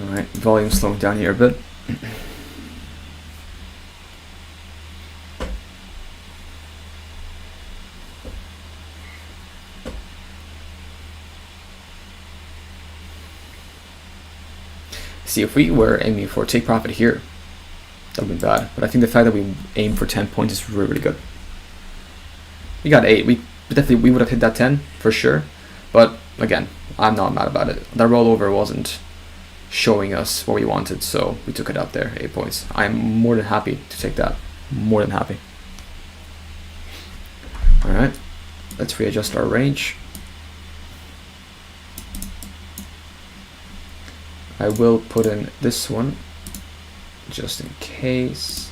Alright, volume slowing down here a bit. See, if we were aiming for take profit here, that would be bad. But I think the fact that we aim for 10 points is really, really good. We got 8. We would have hit that 10 for sure. But again, I'm not mad about it. That rollover wasn't showing us what we wanted, so we took it up there, 8 points. I'm more than happy to take that. More than happy. Alright, let's readjust our range. I will put in this one just in case.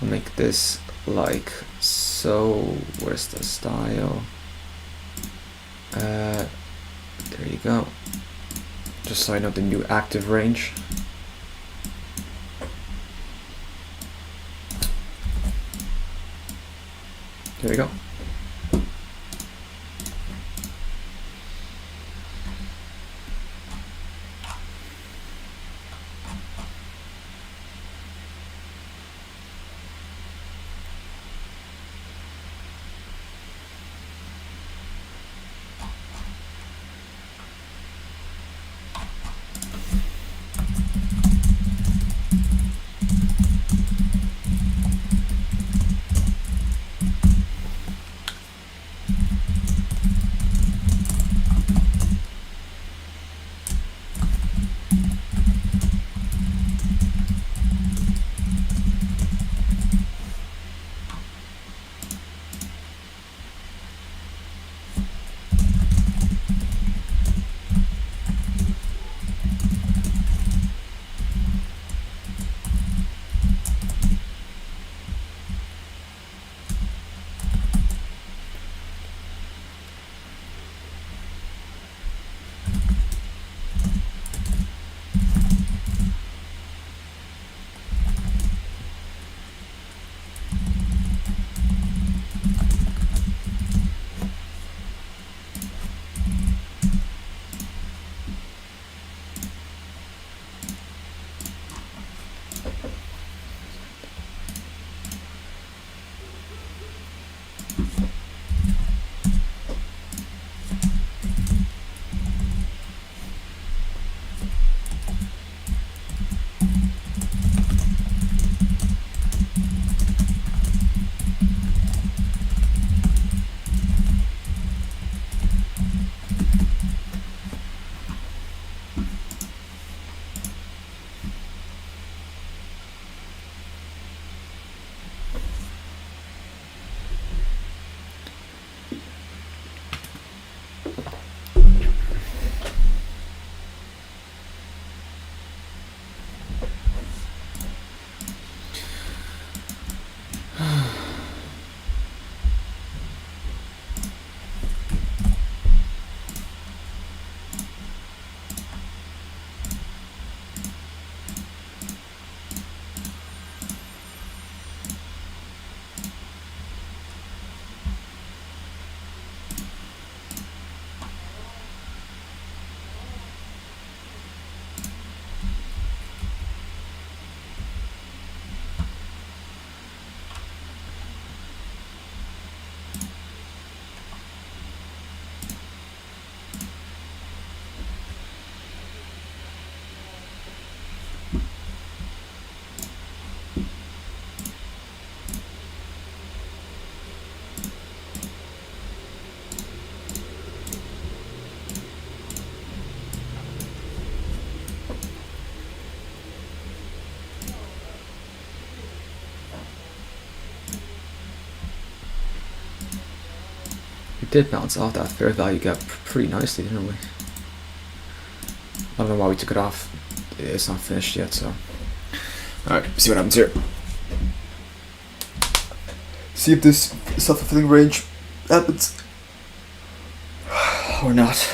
I'll make this like so. Where's the style? There you go. Just so I know the new active range. There we go. did bounce off that fair value gap pretty nicely, didn't we? I don't know why we took it off. It's not finished yet, so. Alright, see what happens here. See if this self-fulfilling range happens or not.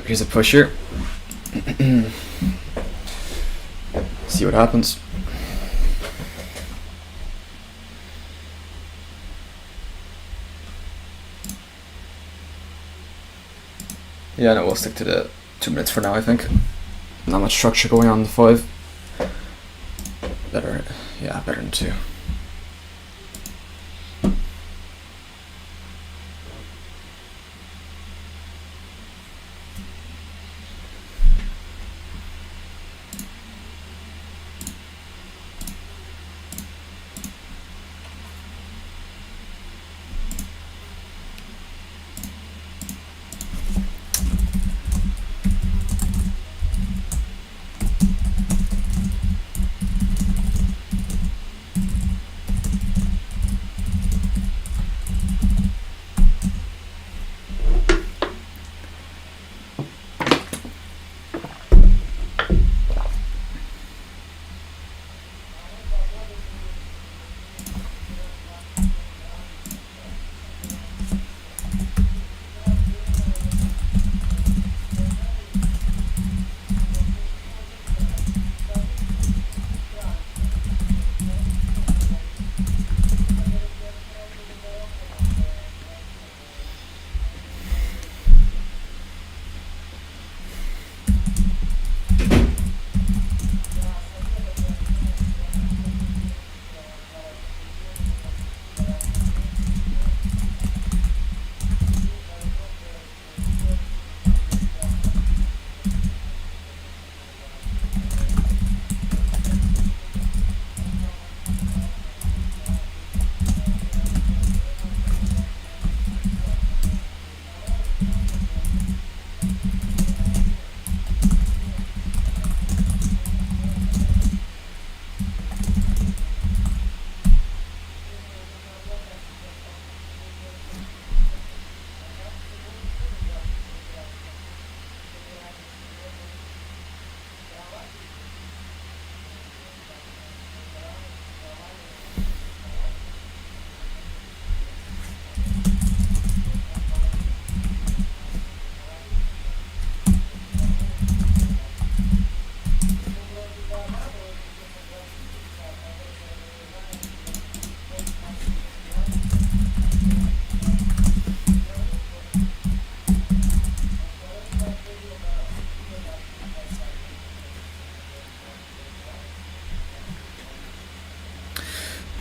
Here's a push here. See what happens. Yeah, no, we'll stick to the 2 minutes for now, I think. Not much structure going on in the 5. Better, yeah, better than 2.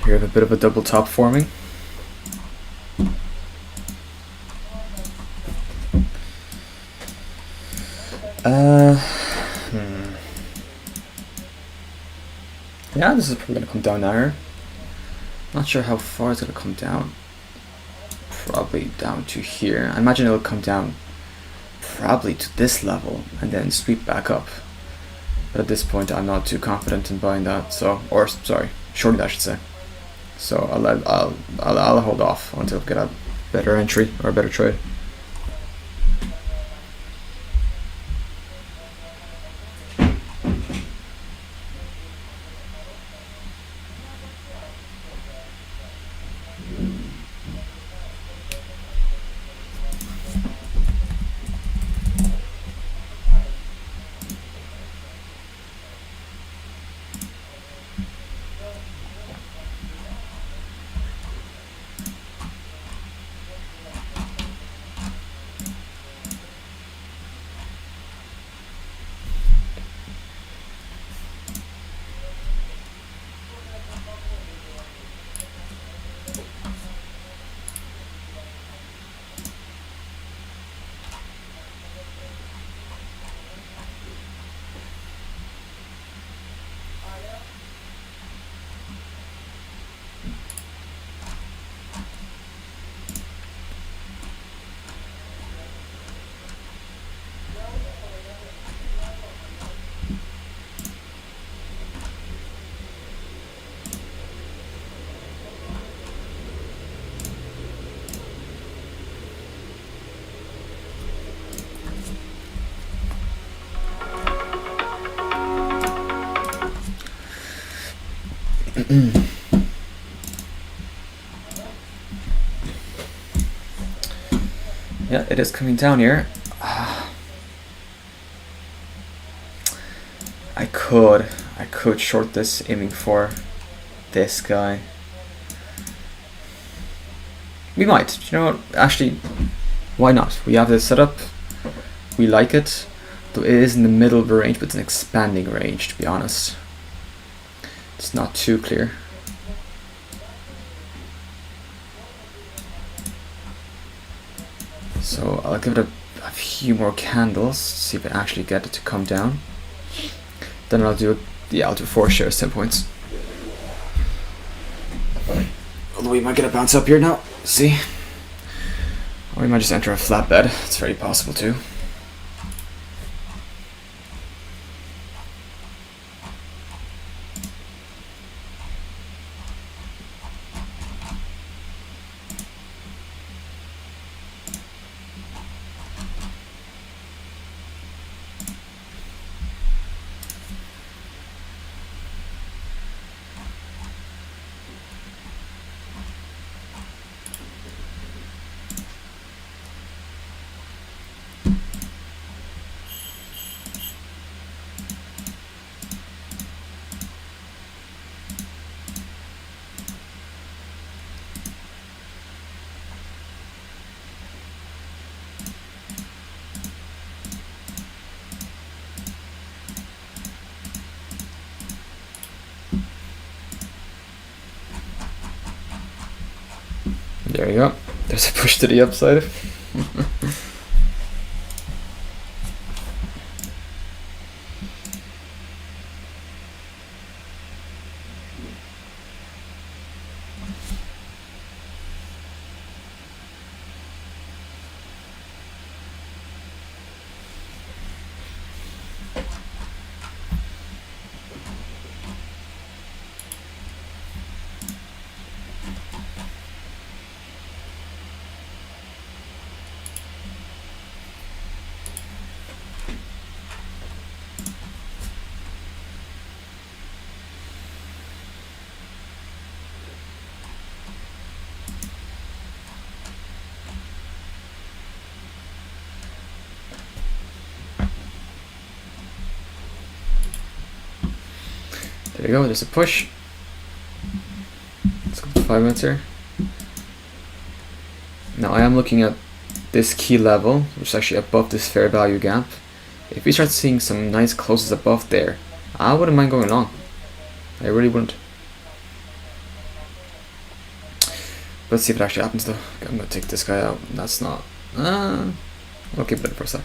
We have a bit of a double top forming. Yeah, this is probably going to come down now. Not sure how far it's going to come down. Probably down to here. I imagine it'll come down probably to this level and then sweep back up. But at this point, I'm not too confident in buying that. So, or sorry, shorting that, I should say. So I'll hold off until I get a better entry or a better trade. Yeah, it is coming down here. I could short this, aiming for this guy. We might, you know what, actually, why not? We have this set up, we like it, though it is in the middle of the range, but it's an expanding range, to be honest. It's not too clear. So I'll give it a few more candles, see if I actually get it to come down. Then I'll do, I'll do 4 shares, 10 points. Although we might get a bounce up here now, see? Or we might just enter a flat bed, it's very possible too. There you go. There's a push to the upside. There you go, there's a push. Let's go to 5 minutes here. Now I am looking at this key level, which is actually above this fair value gap. If we start seeing some nice closes above there, I wouldn't mind going long. I really wouldn't. Let's see if it actually happens though. I'm gonna take this guy out. That's not. I'll keep it in for a sec.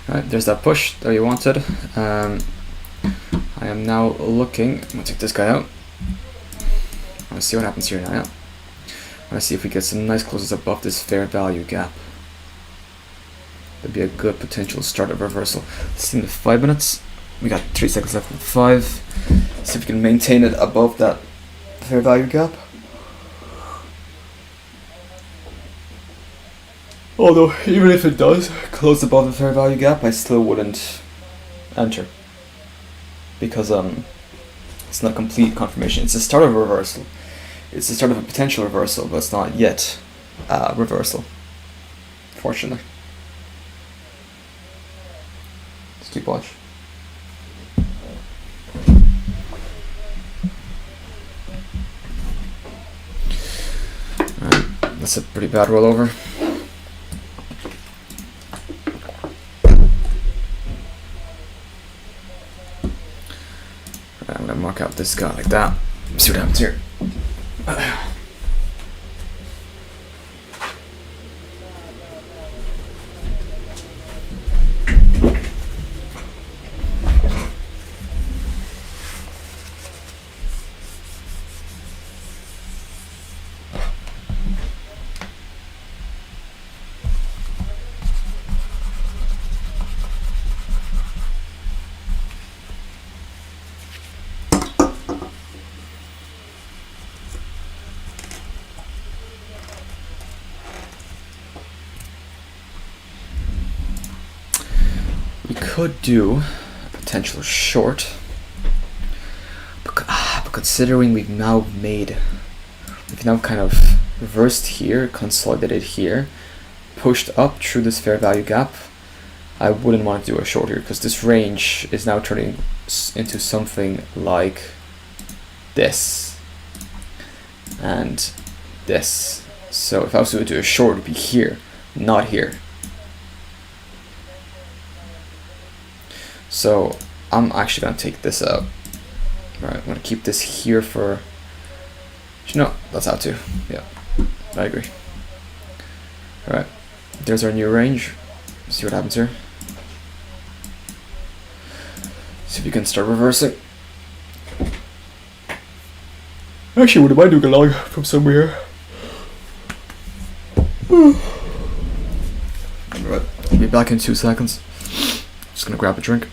Alright, there's that push that you wanted. I am now looking. I'm gonna take this guy out. I want to see what happens here now. Yeah. I want to see if we get some nice closes above this fair value gap. That'd be a good potential start of reversal. Let's see in the 5 minutes. We got 3 seconds left in 5. See if we can maintain it above that fair value gap. Although, even if it does close above the fair value gap, I still wouldn't enter. Because it's not a complete confirmation. It's the start of a reversal. It's the start of a potential reversal, but it's not yet reversal. Fortunately. Let's keep watch. Alright, that's a pretty bad rollover. I'm gonna mark out this guy like that. See what happens here. Could do a potential short, but considering we've now kind of reversed here, consolidated here, pushed up through this fair value gap, I wouldn't want to do a short here because this range is now turning into something like this and this. So if I was to do a short, it would be here, not here. So I'm actually gonna take this out. Alright, I'm gonna keep this here for. No, that's out too. Yeah, I agree. Alright, there's our new range. See what happens here. See if you can start reversing. Actually, wouldn't mind doing a log from somewhere here. Alright, I'll be back in 2 seconds. Just gonna grab a drink.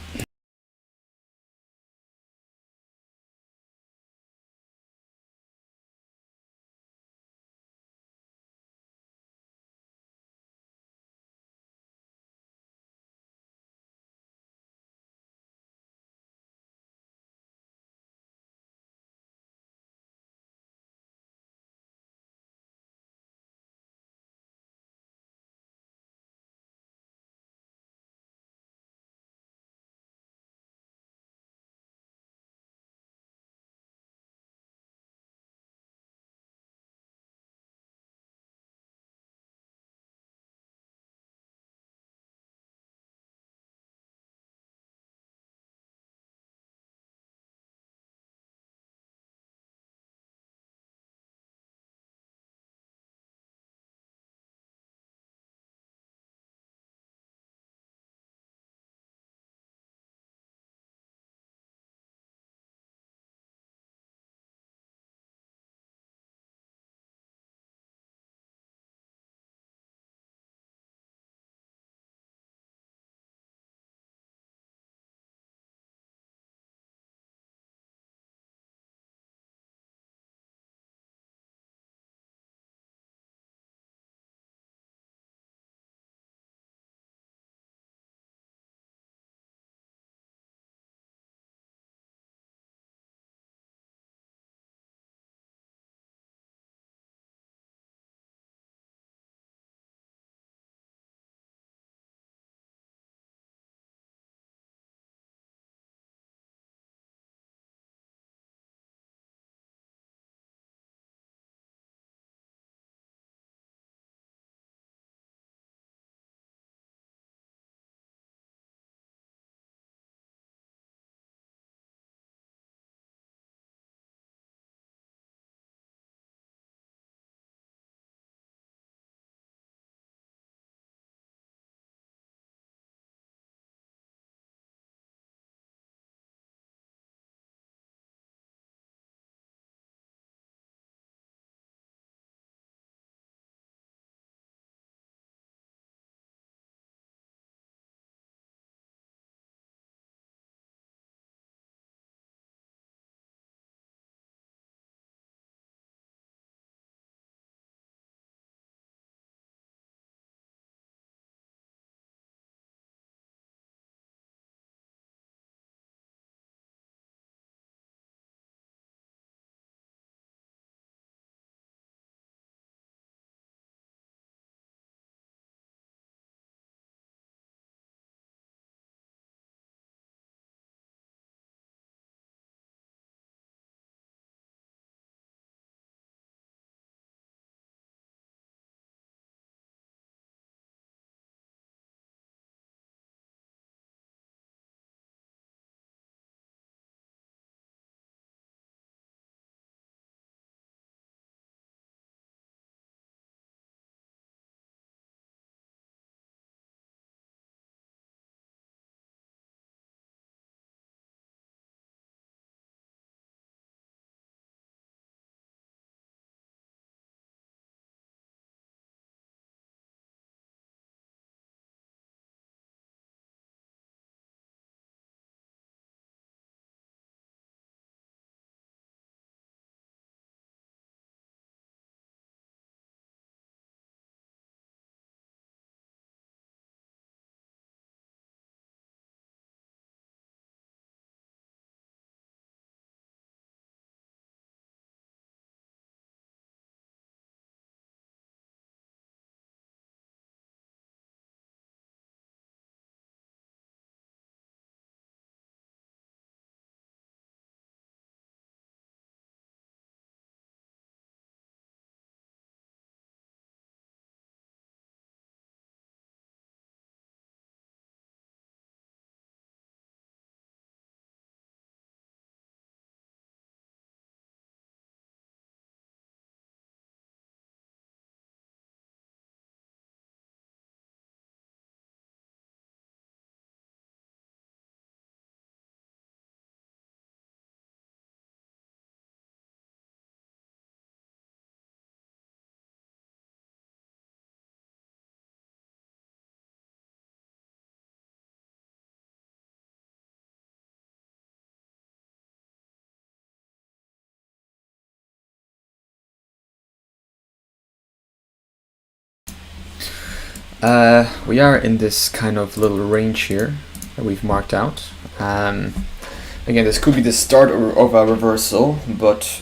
We are in this kind of little range here that we've marked out. Again, this could be the start of a reversal, but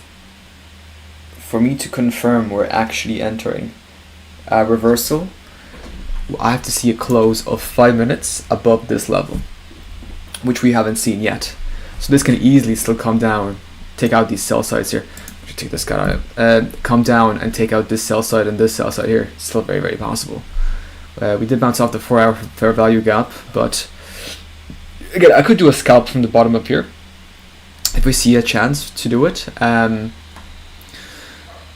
for me to confirm we're actually entering a reversal, I have to see a close of 5 minutes above this level, which we haven't seen yet. So this can easily still come down, take out these sell sides here. Take this guy out, come down and take out this sell side and this sell side here. It's still very, very possible. We did bounce off the 4-hour fair value gap, but again, I could do a scalp from the bottom up here if we see a chance to do it.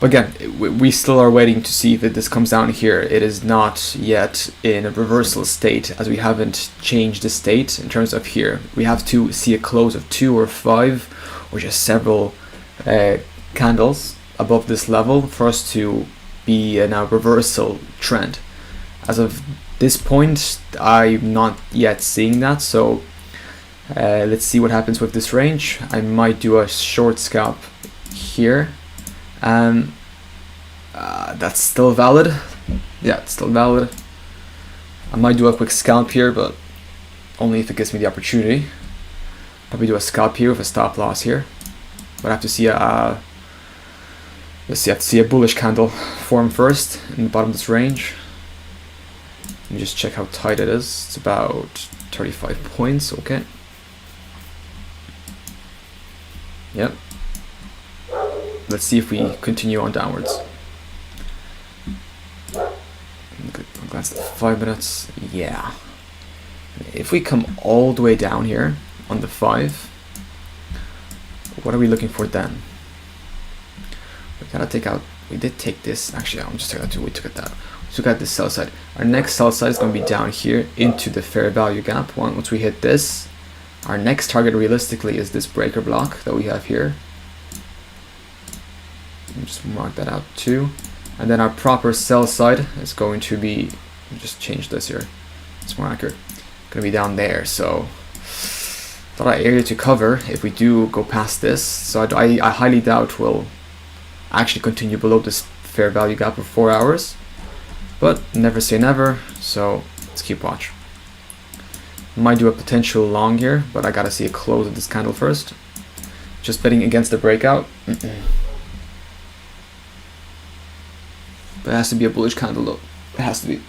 But again, we still are waiting to see if this comes down here. It is not yet in a reversal state, as we haven't changed the state in terms of here. We have to see a close of 2 or 5 or just several candles above this level for us to be in a reversal trend. As of this point, I'm not yet seeing that, so let's see what happens with this range. I might do a short scalp here. That's still valid. Yeah, it's still valid. I might do a quick scalp here, but only if it gives me the opportunity. Probably do a scalp here with a stop loss here, but I have to see a let's see, I have to see a bullish candle form first in the bottom of this range. Let me just check how tight it is. It's about 35 points. Okay. Yep. Let's see if we continue on downwards. Glance at 5 minutes. Yeah. If we come all the way down here on the 5, what are we looking for then? We gotta take out. We did take this. Actually, I'm just taking that too. We took it that. We took out this sell side. Our next sell side is going to be down here into the fair value gap. Once we hit this, our next target realistically is this breaker block that we have here. Just mark that out too. And then our proper sell side is going to be, just change this here, it's more accurate, going to be down there. So thought I area to cover if we do go past this. So I highly doubt we'll actually continue below this fair value gap of 4 hours, but never say never, so let's keep watch. Might do a potential long here, but I gotta see a close of this candle first. Just betting against the breakout. But it has to be a bullish candle though. It has to be.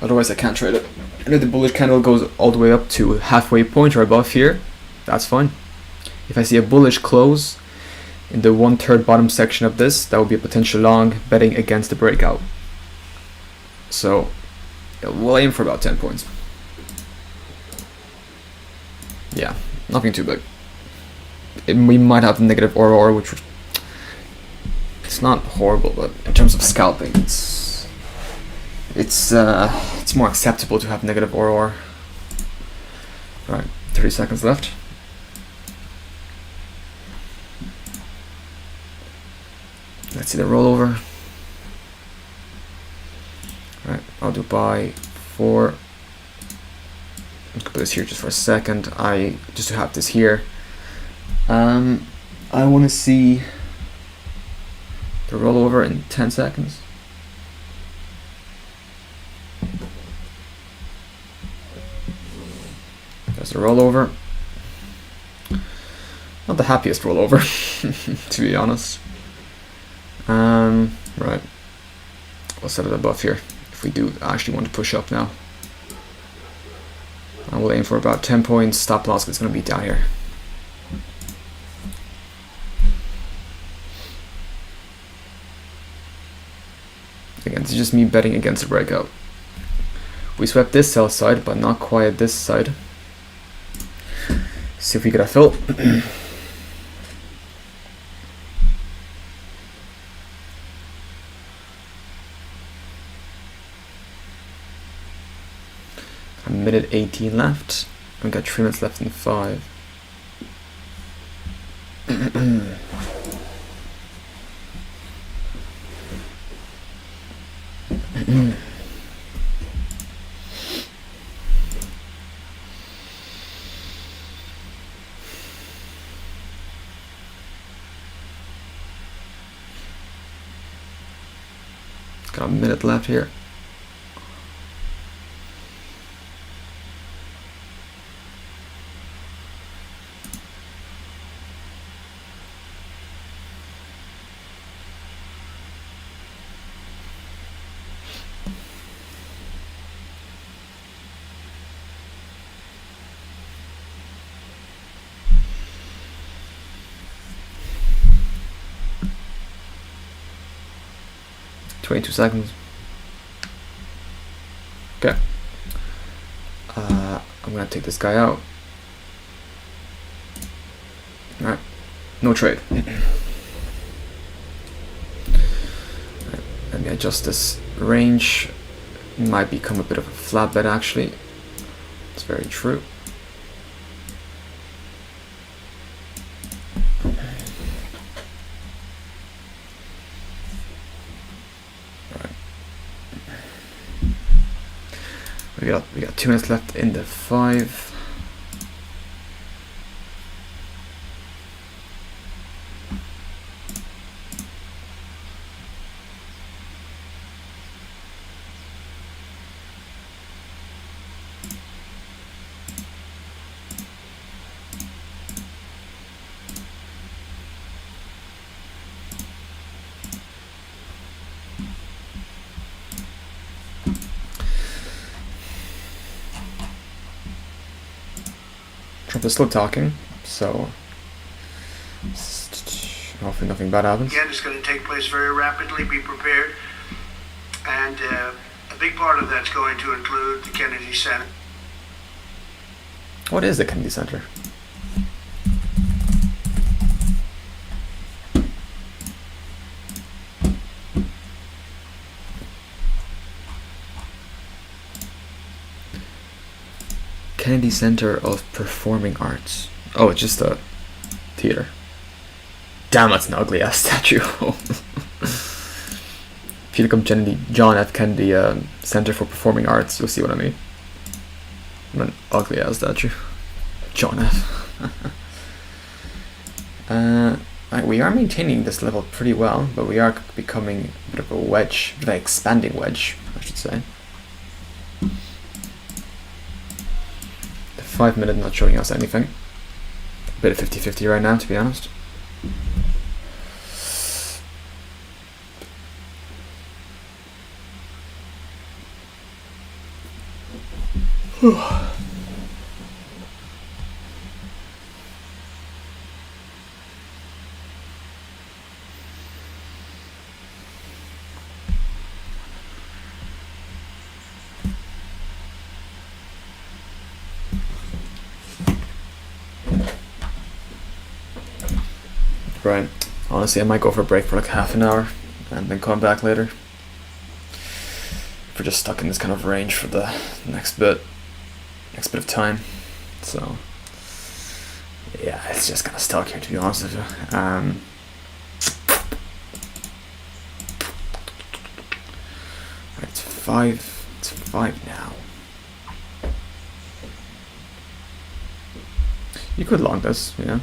Otherwise I can't trade it. And if the bullish candle goes all the way up to halfway point or above here, that's fine. If I see a bullish close in the 1/3 bottom section of this, that would be a potential long betting against the breakout. So we'll aim for about 10 points. Yeah, nothing too big. We might have negative or which would, it's not horrible, but in terms of scalping, it's more acceptable to have negative or. Right, 30 seconds left. Let's see the rollover. Right, I'll do buy 4. Let's put this here just for a second. Just to have this here. I want to see the rollover in 10 seconds. There's the rollover. Not the happiest rollover, to be honest. Right. We'll set it above here if we do actually want to push up now. I will aim for about 10 points. Stop loss is going to be down here. Again, it's just me betting against the breakout. We swept this sell side, but not quite this side. See if we get a fill. A minute 18 left. We've got 3 minutes left in 5. Got a minute left here. 22 seconds. Okay. I'm gonna take this guy out. Alright, no trade. Right, let me adjust this range. Might become a bit of a flat bet actually. It's very true. We got 2 minutes left in the 5. Trump is still talking, so hopefully nothing bad happens. Again, it's going to take place very rapidly. Be prepared. And a big part of that's going to include the Kennedy Center. What is the Kennedy Center? Kennedy Center of Performing Arts. Oh, it's just a theater. Damn, that's an ugly ass statue. If you look up John F. Kennedy Center for Performing Arts, you'll see what I mean. An ugly ass statue. John F. We are maintaining this level pretty well, but we are becoming a bit of a wedge, an expanding wedge, I should say. The 5 minute not showing us anything. A bit of 50-50 right now, to be honest. Right. Honestly, I might go for a break for like half an hour and then come back later. If we're just stuck in this kind of range for the next bit of time. So yeah, it's just kind of stuck here, to be honest with you. It's 5. It's 5 now. You could long this, yeah.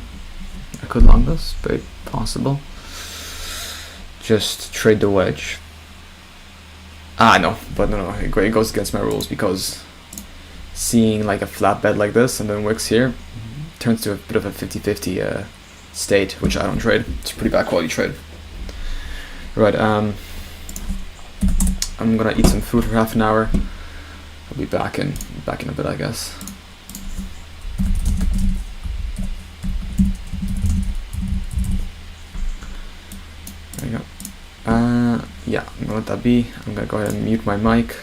I could long this, very possible. Just trade the wedge. No, but no, it goes against my rules because seeing like a flat bet like this and then wicks here turns to a bit of a 50-50 state, which I don't trade. It's a pretty bad quality trade. Right, I'm gonna eat some food for half an hour. I'll be back in a bit, I guess. There you go. Yeah, I'm gonna let that be. I'm gonna go ahead and mute my mic.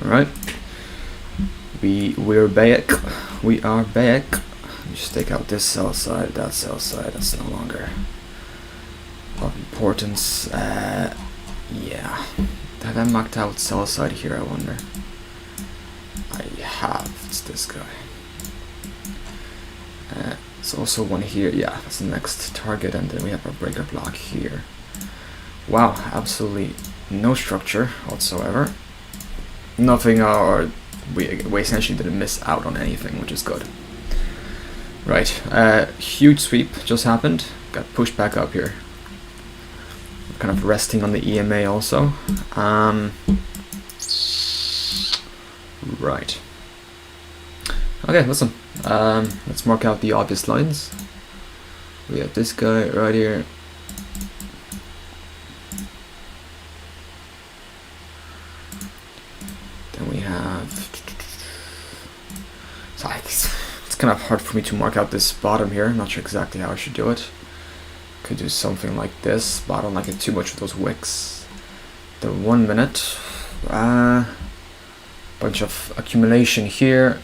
All right. We're back. We are back. Just take out this sell side, that sell side. That's no longer of importance. Yeah. Have I marked out sell side here? I wonder. I have. It's this guy. There's also one here. Yeah, that's the next target, and then we have our breaker block here. Wow, absolutely no structure whatsoever. Nothing, or we essentially didn't miss out on anything, which is good. Right, huge sweep just happened. Got pushed back up here. Kind of resting on the EMA also. Right. Okay, listen. Let's mark out the obvious lines. We have this guy right here. Then we have. It's kind of hard for me to mark out this bottom here. I'm not sure exactly how I should do it. Could do something like this, but I don't like it too much with those wicks. The 1 minute. Bunch of accumulation here.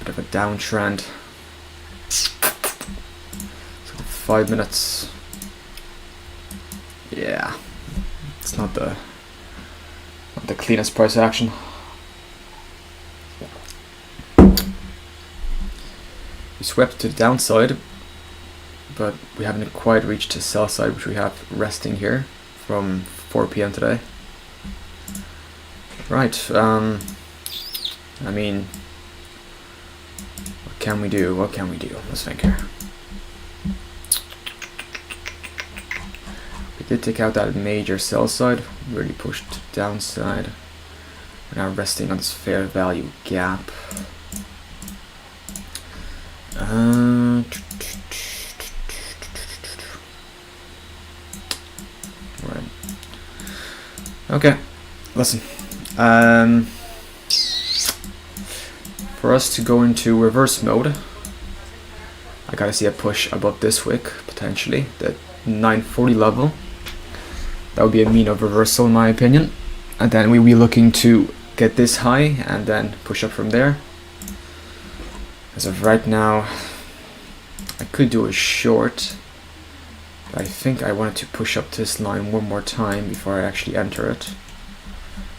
Bit of a downtrend. So 5 minutes. Yeah, it's not the cleanest price action. We swept to the downside, but we haven't quite reached the sell side, which we have resting here from 4 p.m. today. Right. I mean, what can we do? What can we do? Let's think here. We did take out that major sell side, really pushed to the downside. We're now resting on this fair value gap. Right. Okay. Listen. For us to go into reverse mode, I gotta see a push above this wick, potentially, the 940 level. That would be a mean of reversal in my opinion. And then we'll be looking to get this high and then push up from there. As of right now, I could do a short. But I think I wanted to push up this line one more time before I actually enter it.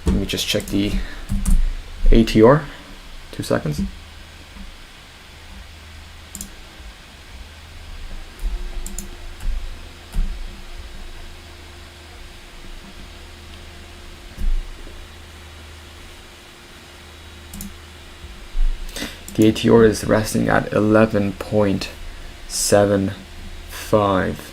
Let me just check the ATR. 2 seconds. The ATR is resting at 11.75.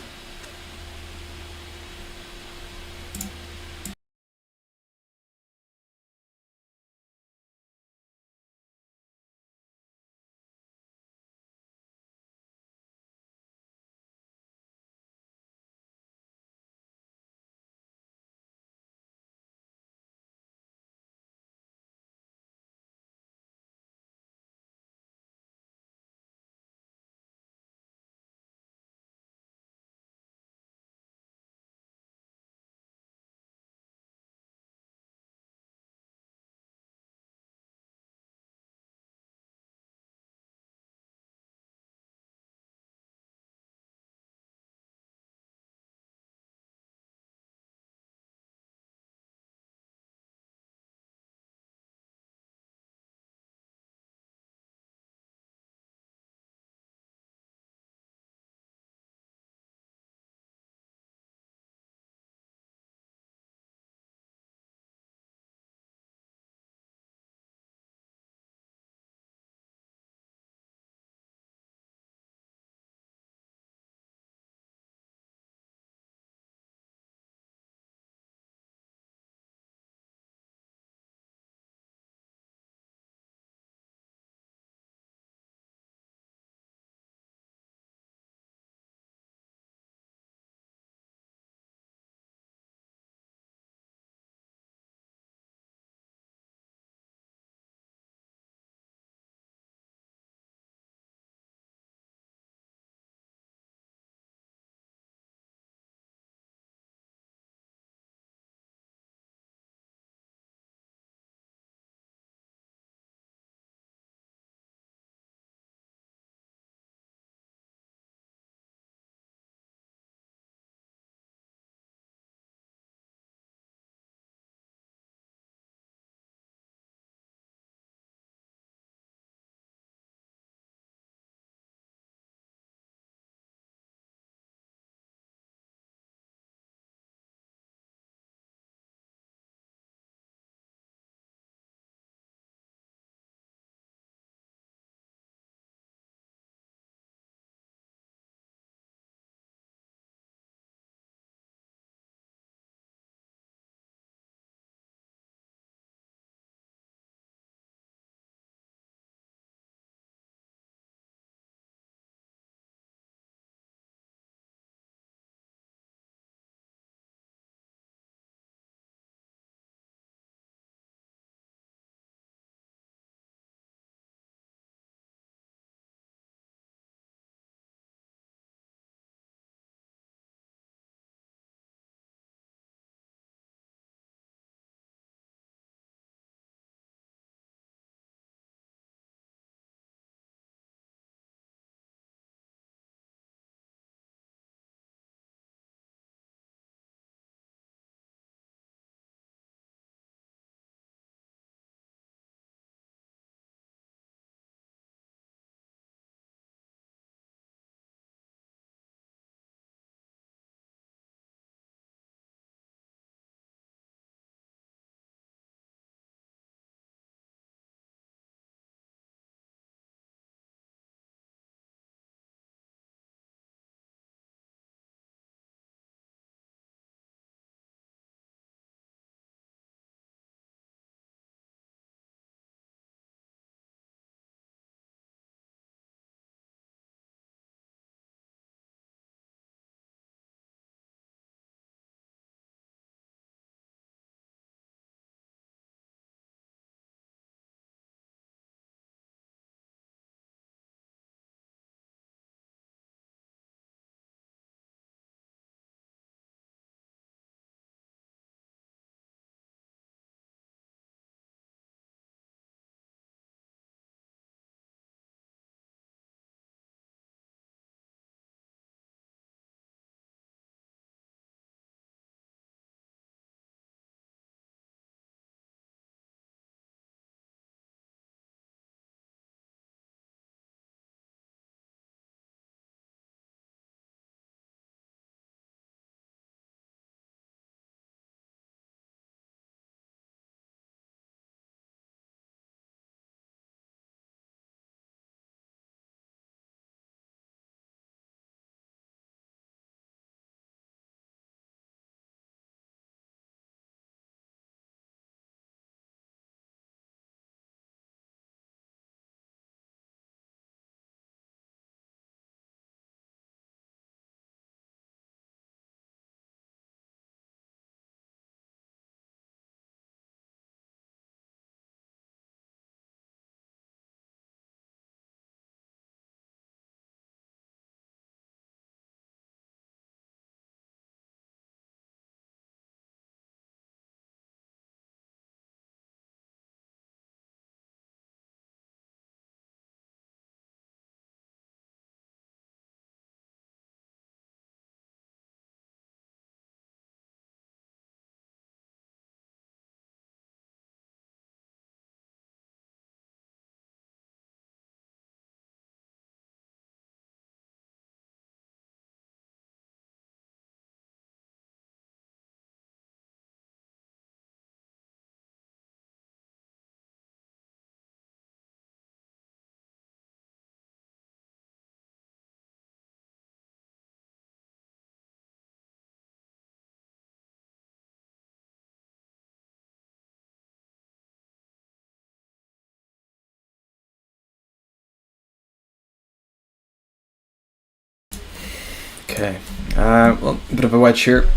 Okay, well, a bit of a wedge here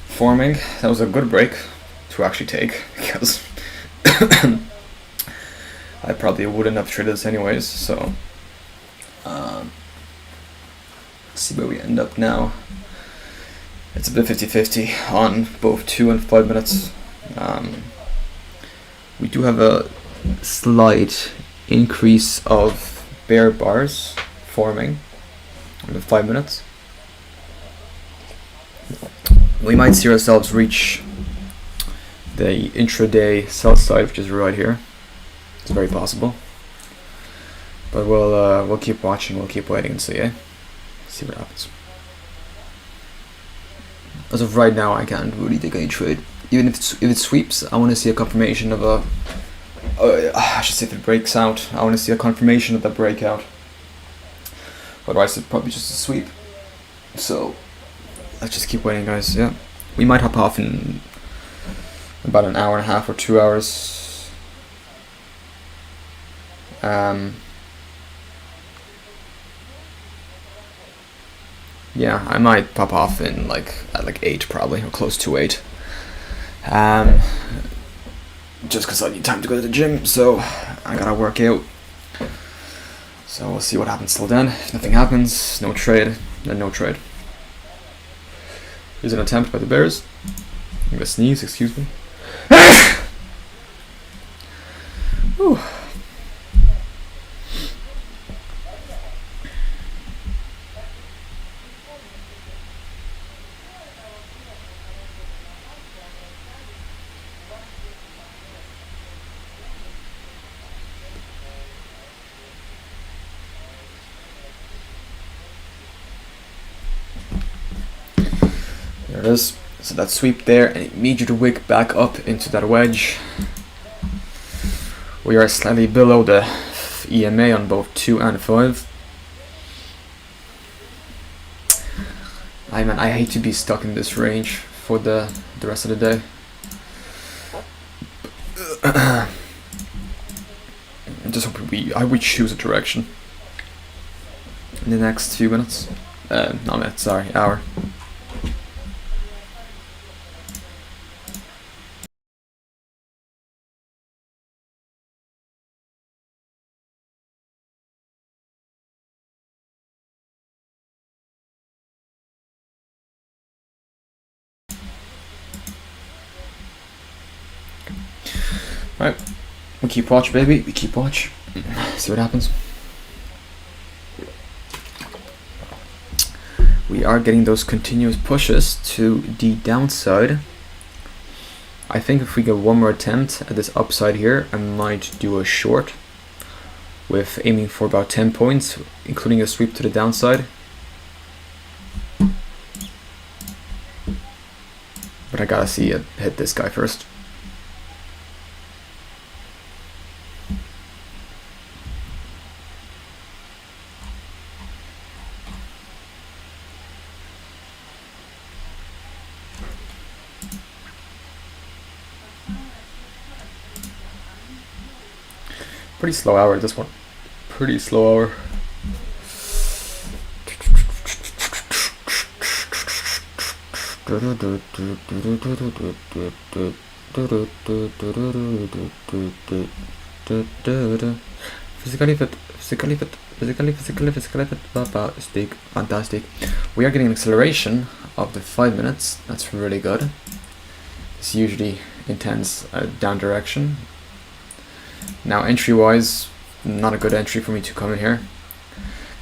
forming. That was a good break to actually take because I probably wouldn't have traded this anyways. So let's see where we end up now. It's a bit 50-50 on both 2 and 5 minutes. We do have a slight increase of bear bars forming in the 5 minutes. We might see ourselves reach the intraday sell side, which is right here. It's very possible, but we'll keep watching. We'll keep waiting and see. See what happens. As of right now, I can't really take any trade. Even if it sweeps, I want to see a confirmation of a. I should say if it breaks out, I want to see a confirmation of the breakout. Otherwise, it's probably just a sweep. So let's just keep waiting, guys. Yeah, we might hop off in about an hour and a half or 2 hours. Yeah, I might pop off in at 8 probably, or close to 8. Just because I need time to go to the gym, so I gotta work out. So we'll see what happens till then. If nothing happens, no trade, then no trade. Here's an attempt by the Bears. I'm gonna sneeze, excuse me. Whew. There it is. So that sweep there, and it made you to wick back up into that wedge. We are slightly below the EMA on both 2 and 5. I hate to be stuck in this range for the rest of the day. Just hope I would choose a direction in the next few minutes. Not minutes, sorry, hour. Right, we keep watch, baby. We keep watch. See what happens. We are getting those continuous pushes to the downside. I think if we get one more attempt at this upside here, I might do a short with aiming for about 10 points, including a sweep to the downside. But I gotta see it hit this guy first. Pretty slow hour, this one. Pretty slow hour. Physically fit, fantastic. We are getting an acceleration of the 5 minutes. That's really good. This usually intends a down direction. Now entry wise, not a good entry for me to come in here.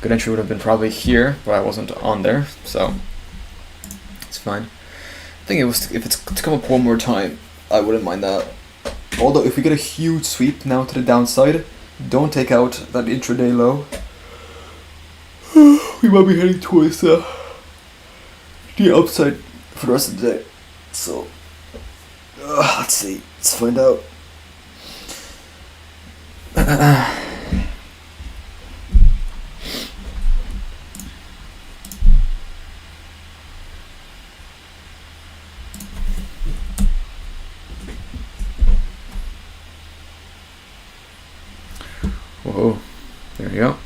Good entry would have been probably here, but I wasn't on there, so it's fine. I think if it's to come up one more time, I wouldn't mind that. Although if we get a huge sweep now to the downside, don't take out that intraday low. We might be heading towards the upside for the rest of the day. So let's see. Let's find out. Whoa, there we go.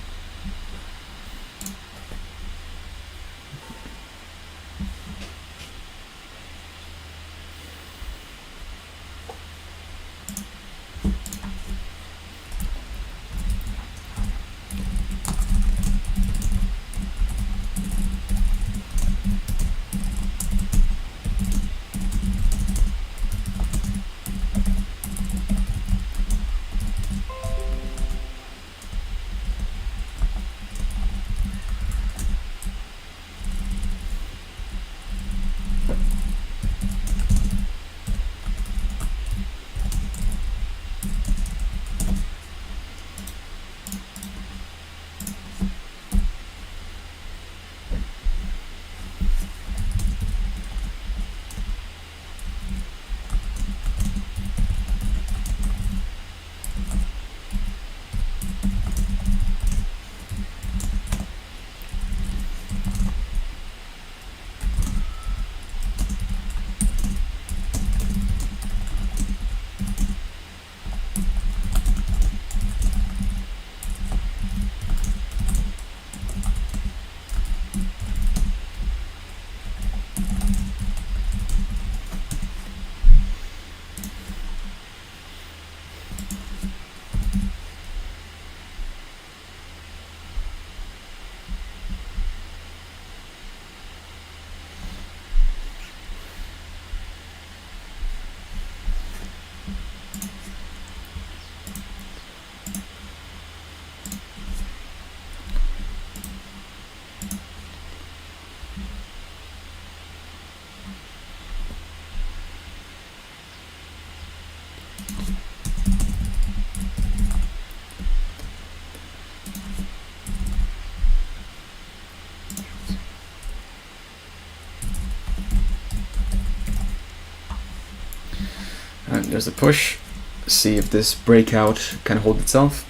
There's a push. See if this breakout can hold itself.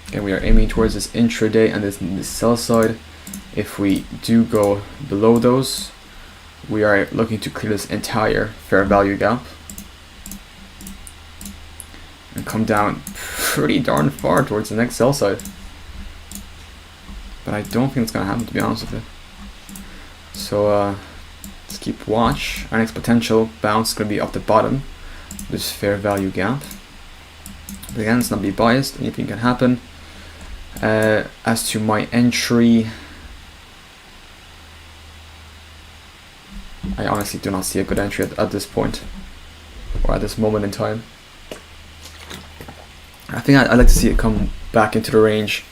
Okay, we are aiming towards this intraday and this sell side. If we do go below those, we are looking to clear this entire fair value gap and come down pretty darn far towards the next sell side. But I don't think it's gonna happen, to be honest with you. So let's keep watch. Our next potential bounce is gonna be off the bottom, this fair value gap. But again, let's not be biased. Anything can happen. As to my entry, I honestly do not see a good entry at this point, or at this moment in time. I think I'd like to see it come back into the range,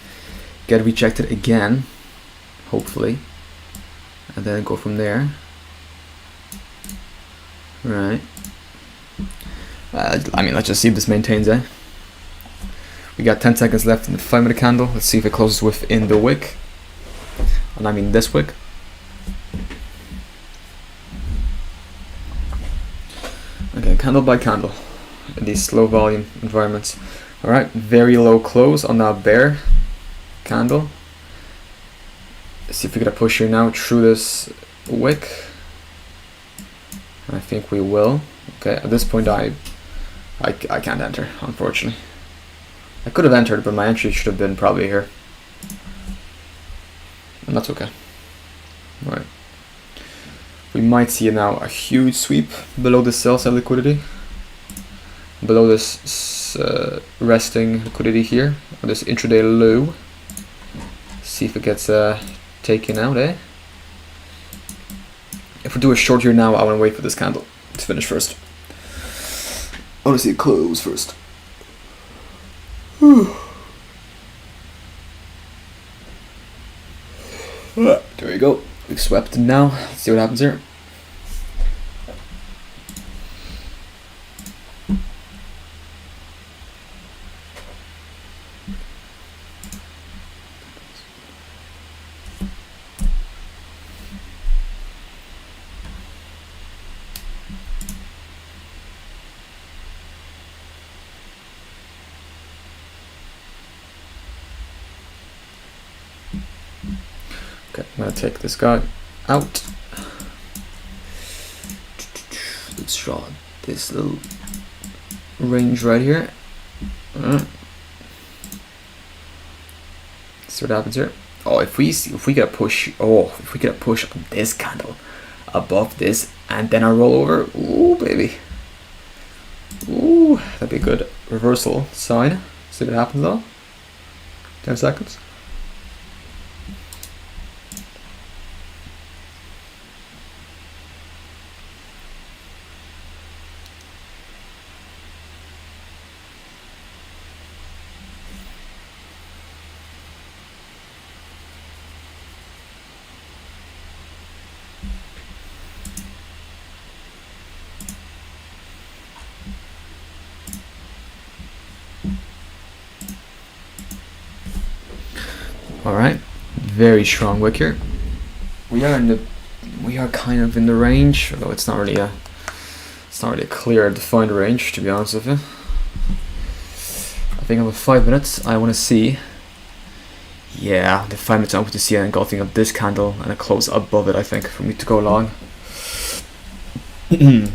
get rejected again, hopefully, and then go from there. Right. I mean, let's just see if this maintains, eh? We got 10 seconds left in the 5-minute candle. Let's see if it closes within the wick. And I mean this wick. Okay, candle by candle in these slow volume environments. Alright, very low close on that bear candle. Let's see if we get a push here now through this wick. I think we will. Okay, at this point I can't enter, unfortunately. I could have entered, but my entry should have been probably here. And that's okay. Right. We might see now a huge sweep below this sell side liquidity. Below this resting liquidity here, on this intraday low. See if it gets taken out, eh? If we do a short here now, I want to wait for this candle to finish first. I want to see it close first. There we go. We've swept now. Let's see what happens here. Okay, I'm gonna take this guy out. Let's draw this little range right here. See what happens here. Oh, if we get a push, if we get a push on this candle above this and then a rollover, ooh baby, ooh, that'd be a good reversal sign. See what happens though. 10 seconds. All right, very strong wick here. We are kind of in the range, although it's not really a clear defined range, to be honest with you. I think on the 5 minutes, I want to see. Yeah, the 5 minutes I want to see an engulfing of this candle and a close above it. I think for me to go long,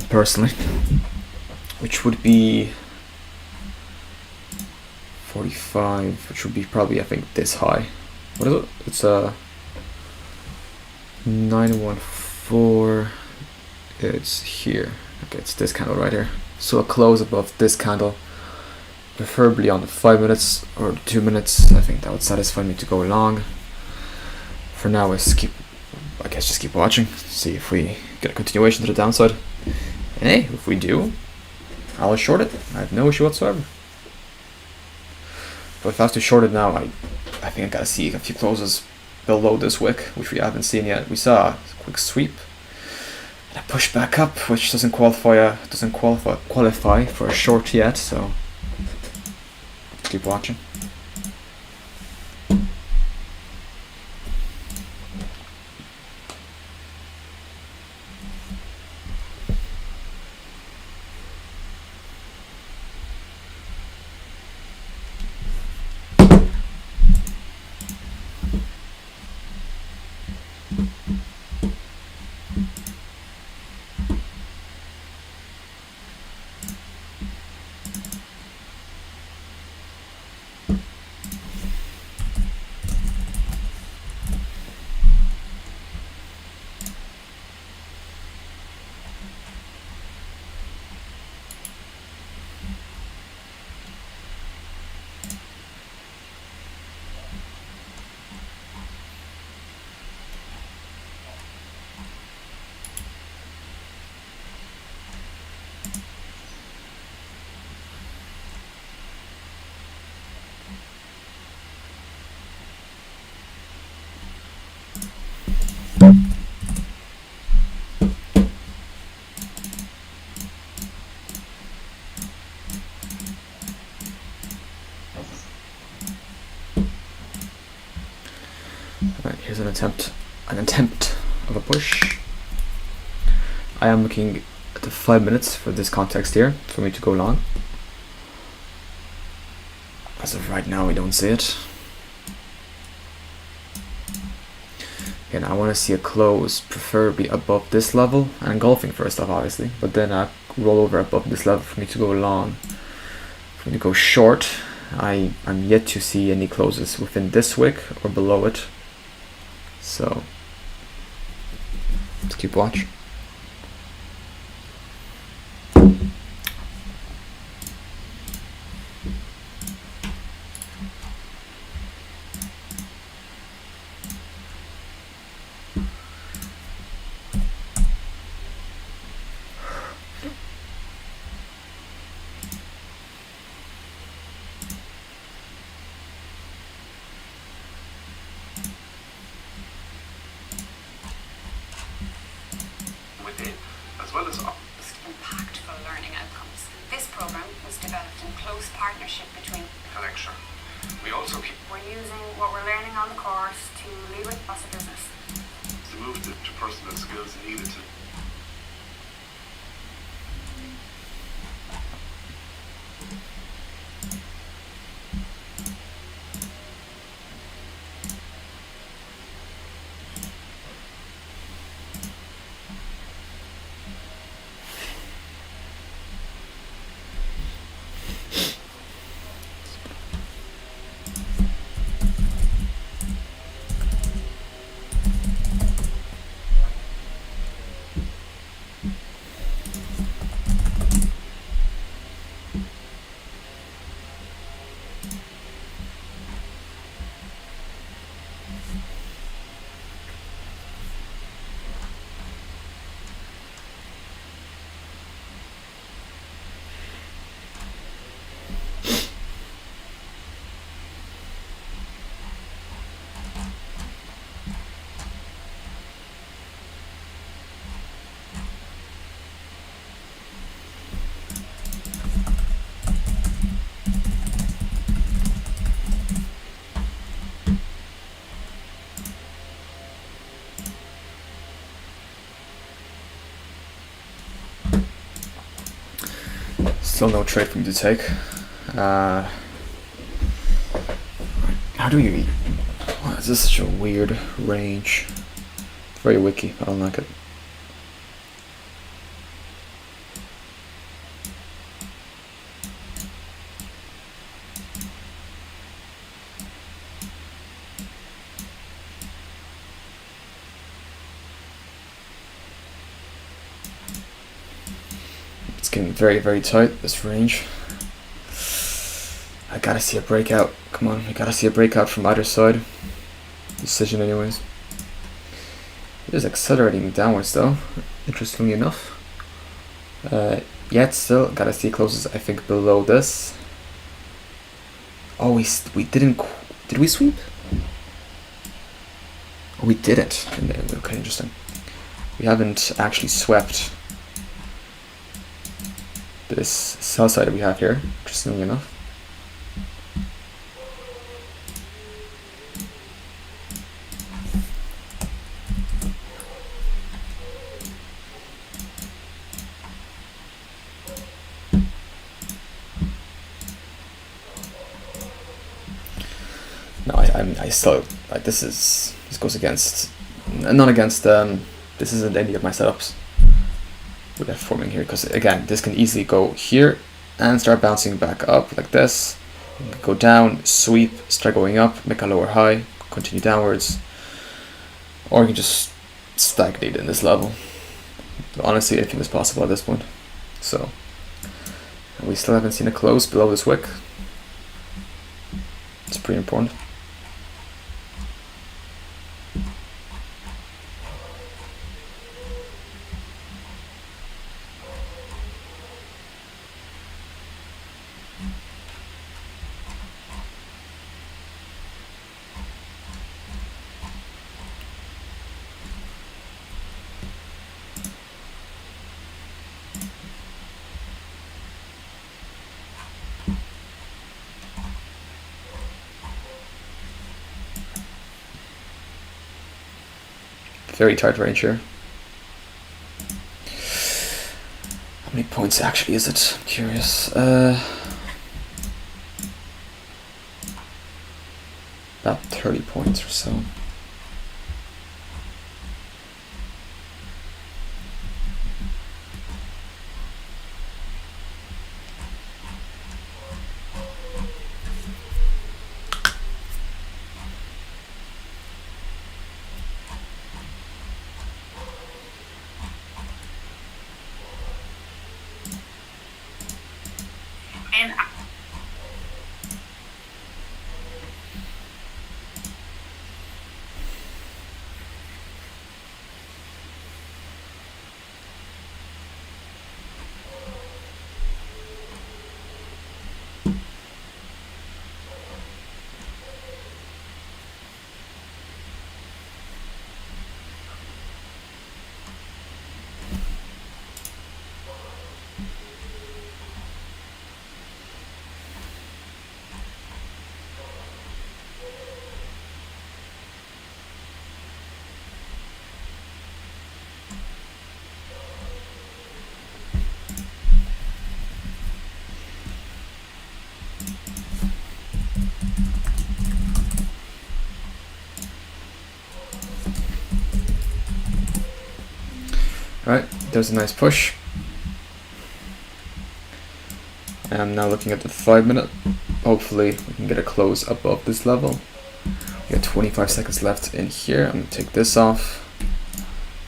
personally, which would be 45, which would be probably I think this high. What is it? It's a 914. It's here. Okay, it's this candle right here. So a close above this candle, preferably on the 5 minutes or 2 minutes. I think that would satisfy me to go long. For now, let's just keep watching. See if we get a continuation to the downside. And hey, if we do, I'll short it. I have no issue whatsoever. But if I have to short it now, I think I gotta see a few closes below this wick, which we haven't seen yet. We saw a quick sweep and a push back up, which doesn't qualify for a short yet. So keep watching. here's an attempt of a push. I am looking at the 5 minutes for this context here for me to go long. As of right now, we don't see it. Again, I want to see a close, preferably above this level, and engulfing first off, obviously, but then a roll over above this level for me to go long. For me to go short, I'm yet to see any closes within this wick or below it. So, let's keep watch. As well as impactful learning outcomes. This program was developed in close partnership between the lecture. We're using what we're learning on the course to lead with us a business. To move to personal skills needed to. Still no trade for me to take. How do you eat? Why is this such a weird range? Very wiki, I don't like it. It's getting very, very tight, this range. I gotta see a breakout. Come on, I gotta see a breakout from either side. Decision anyways. It is accelerating downwards though, interestingly enough. Yet still, gotta see closes, I think, below this. Oh, we didn't, did we sweep? Oh, we didn't. Okay, interesting. We haven't actually swept this sell side that we have here, interestingly enough. No, I still, like, this goes against, not against, this isn't any of my setups with that forming here, because again, this can easily go here and start bouncing back up like this, go down, sweep, start going up, make a lower high, continue downwards, or you can just stagnate in this level. But honestly, anything is possible at this point. So, we still haven't seen a close below this wick. It's pretty important. very tight range here. How many points actually is it? I'm curious. About 30 points or so. And Alright, there's a nice push. I'm now looking at the 5 minute. Hopefully we can get a close above this level. We got 25 seconds left in here. I'm gonna take this off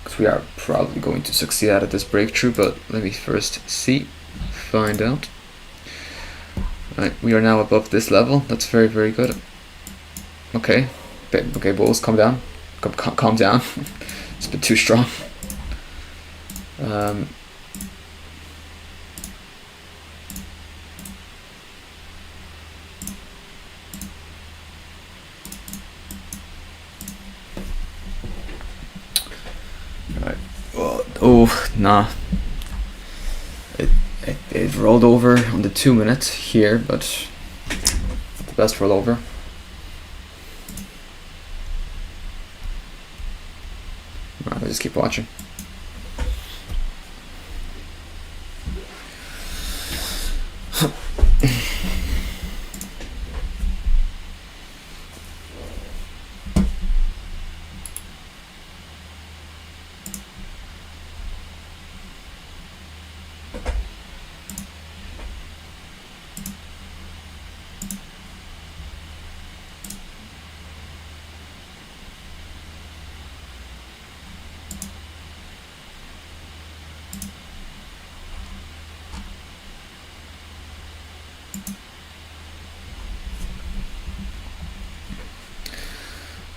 because we are probably going to succeed out of this breakthrough, but let me first find out. Right, we are now above this level. That's very, very good. Okay, okay, bulls, calm down. Calm down. It's a bit too strong. Right. Well, oh, nah. It rolled over on the 2 minute here, but not the best rollover. Right, I'll just keep watching.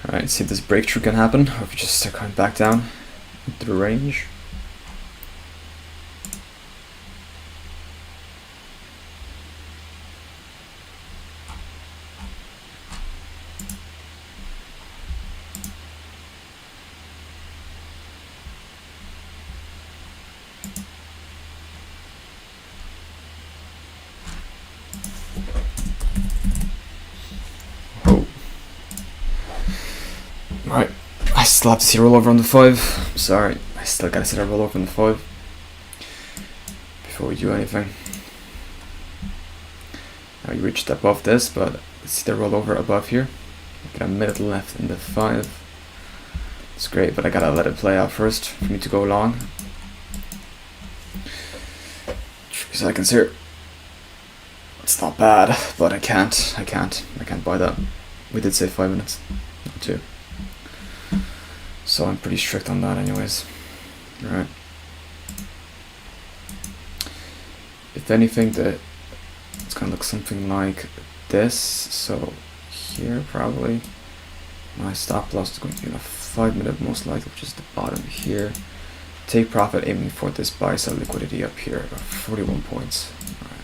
Alright, see if this breakthrough can happen, or if we just start coming back down into the range. Right, I still have to see a rollover on the 5. I'm sorry, I still gotta see that rollover on the 5 before we do anything. Now we reached above this, but let's see the rollover above here. Got a minute left in the 5. It's great, but I gotta let it play out first for me to go long. 3 seconds here. It's not bad, but I can't buy that. We did say 5 minutes, not 2. So I'm pretty strict on that anyways. Alright. If anything, it's gonna look something like this. So here probably my stop loss is going to be in a 5 minute most likely, which is the bottom here. Take profit aiming for this buy sell liquidity up here, about 41 points. Alright.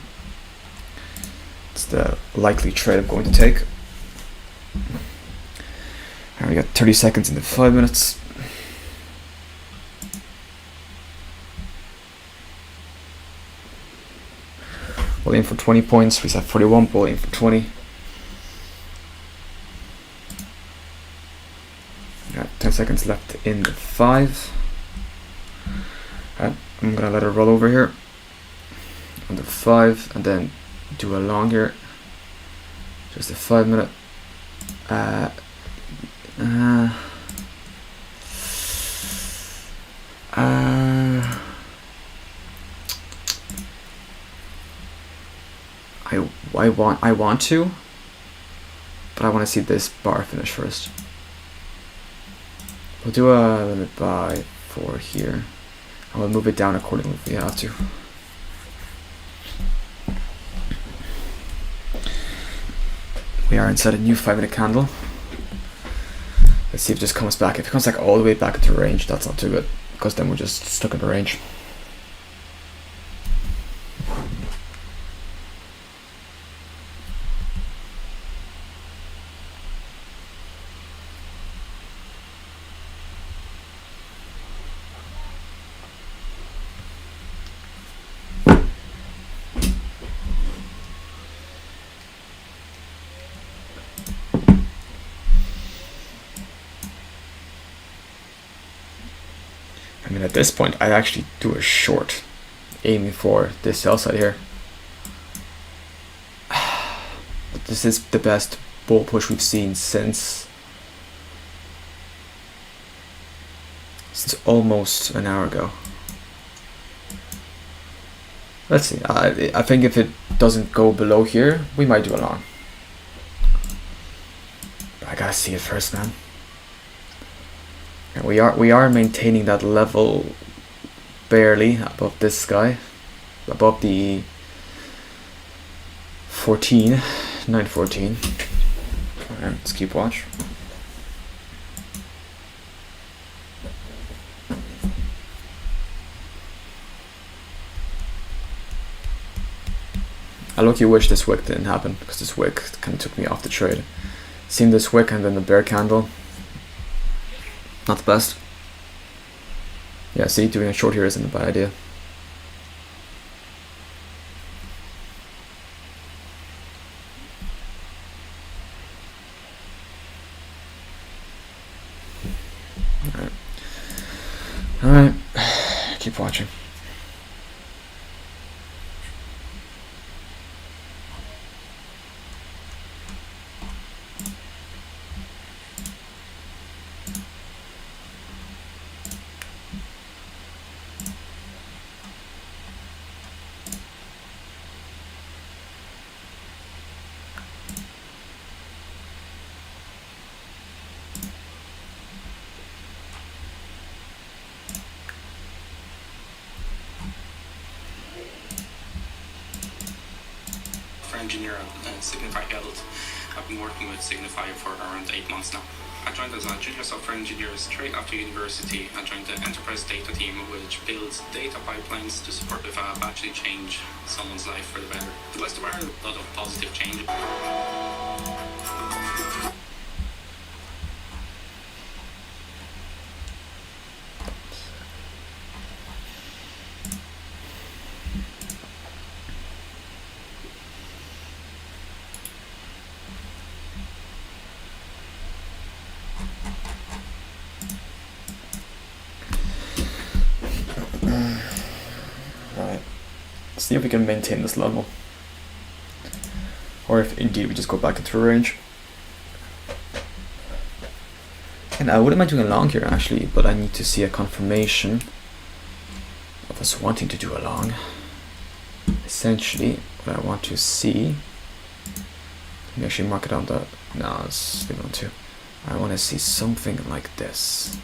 It's the likely trade I'm going to take. Alright, we got 30 seconds into 5 minutes. We'll aim for 20 points. We set 41, we'll aim for 20. Alright, 10 5 seconds left in the 5. And I'm gonna let it roll over here on the 5 and then do a long here. Just a 5 minute. I want to, but I want to see this bar finish first. We'll do a limit by 4 here, and we'll move it down accordingly if we have to. We are inside a new 5-minute candle. Let's see if this comes back. If it comes back all the way back into range, that's not too good, because then we're just stuck in the range. I mean, at this point, I'd actually do a short, aiming for this sell side here. But this is the best bull push we've seen since almost an hour ago. Let's see. I think if it doesn't go below here, we might do a long. But I gotta see it first, man. And we are maintaining that level barely above this guy, above the 914. Alright, let's keep watch. I low-key wish this wick didn't happen, because this wick kind of took me off the trade. Seeing this wick and then the bear candle, not the best. Yeah, see, doing a short here isn't a bad idea. Alright, keep watching. Engineer at Signify Health. I've been working with Signify for around 8 months now. I joined as a junior software engineer straight after university. I joined the enterprise data team, which builds data pipelines to support if actually change someone's life for the better. There's a lot of positive change. See if we can maintain this level, or if indeed we just go back into range. And I wouldn't mind doing a long here actually, but I need to see a confirmation of us wanting to do a long. Essentially, what I want to see, let me actually mark it on the, no, let's leave it on 2. I want to see something like this.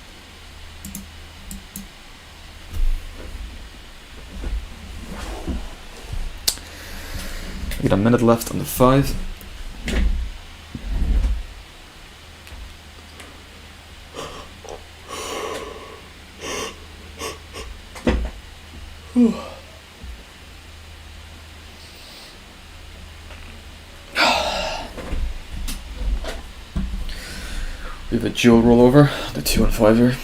We got a minute left on the 5. We have a dual rollover, the 2 and 5 here.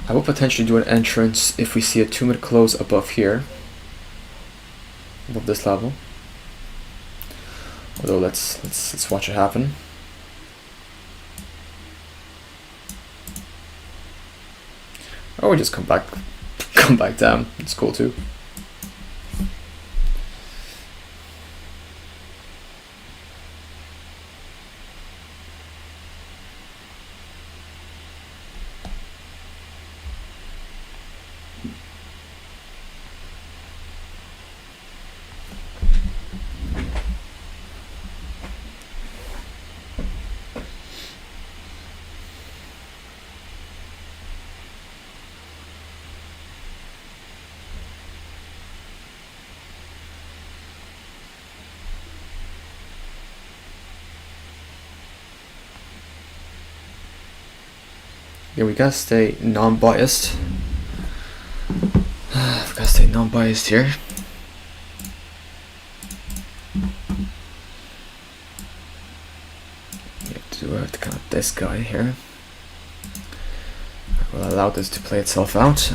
I will potentially do an entrance if we see a 2-minute close above here, above this level. Although let's watch it happen. Or we just come back down. It's cool too. Yeah, we gotta stay non-biased. We gotta stay non-biased here. We have to do kind of this guy here. We'll allow this to play itself out.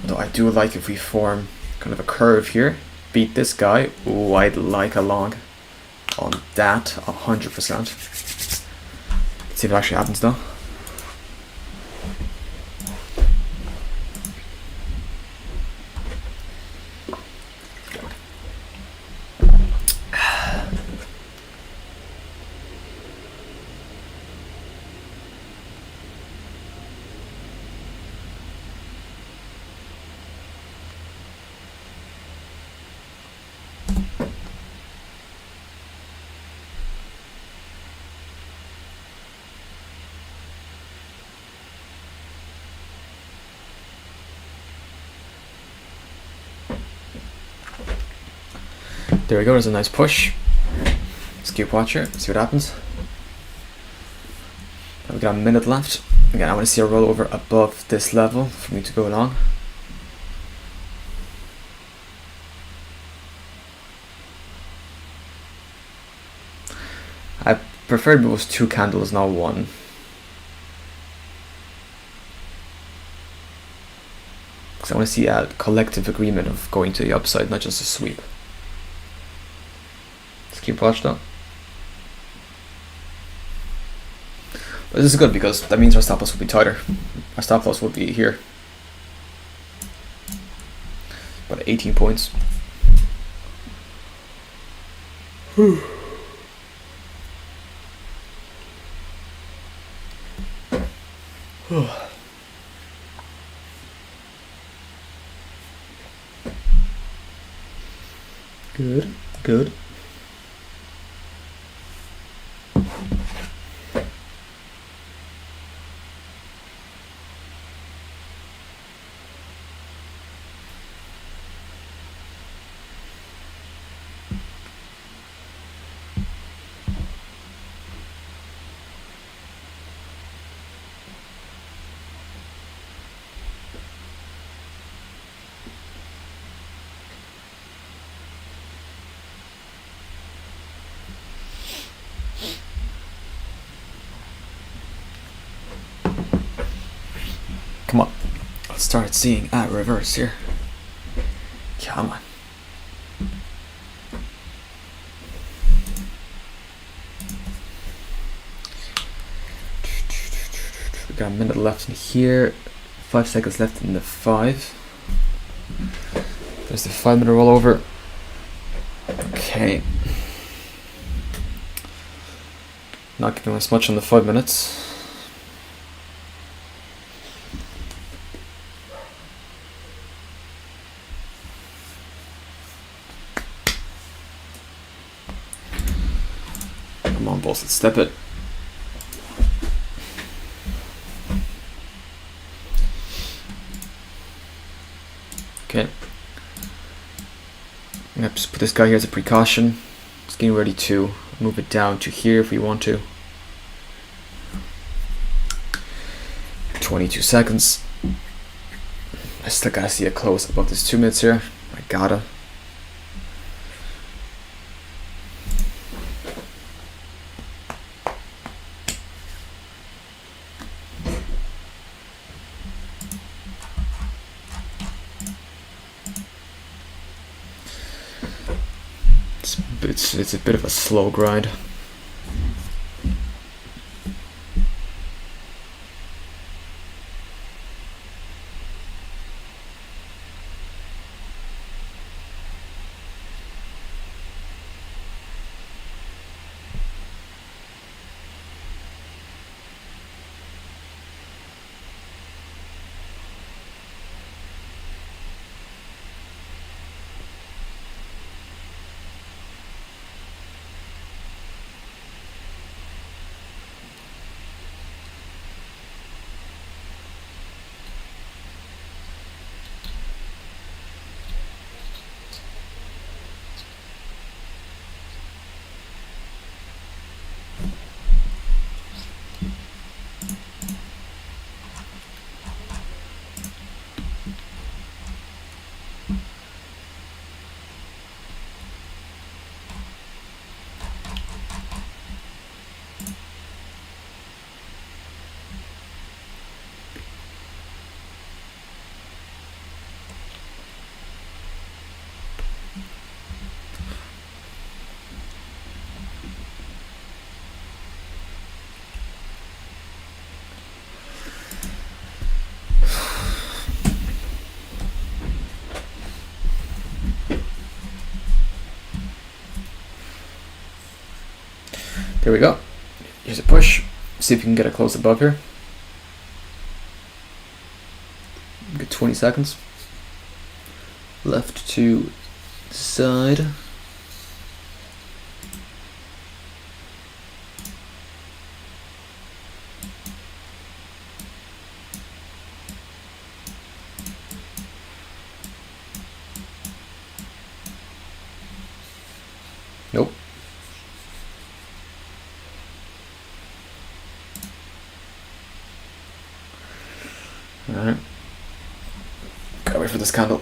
Although I do like if we form kind of a curve here. Beat this guy. Ooh, I'd like a log on that 100%. Let's see if it actually happens though. There we go, there's a nice push. Let's keep watching, see what happens. We've got a minute left. Again, I want to see a rollover above this level for me to go along. I preferred it was 2 candles, not 1. Because I want to see a collective agreement of going to the upside, not just a sweep. Keep watch though. But this is good because that means our stop loss will be tighter. Our stop loss will be here. About 18 points. Good, good. Come on, let's start seeing a reverse here. Come on. We got a minute left in here, 5 seconds left in the 5. There's the 5-minute rollover. Okay. Not giving us much on the 5 minutes. Come on, boss, let's step it. Okay. I'm gonna just put this guy here as a precaution. Just getting ready to move it down to here if we want to. 22 seconds. I still gotta see a close above this 2 minutes here. I gotta. It's a bit of a slow grind. There we go. Here's a push. See if you can get a close above here. Get 20 seconds. Left to the side. Nope. Alright. Gotta wait for this candle.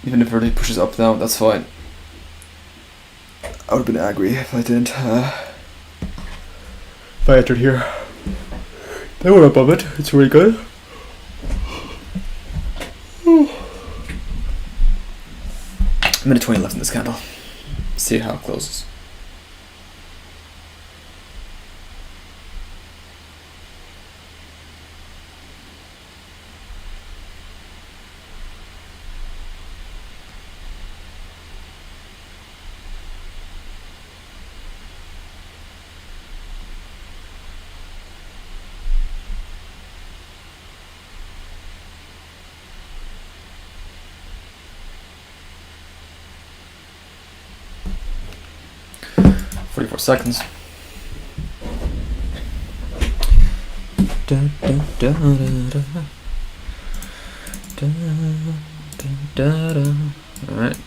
Even if it really pushes up now, that's fine. I would have been angry if I didn't. If I entered here. They were above it. It's really good. Minute 20 left in this candle. See how it closes. Seconds. Alright.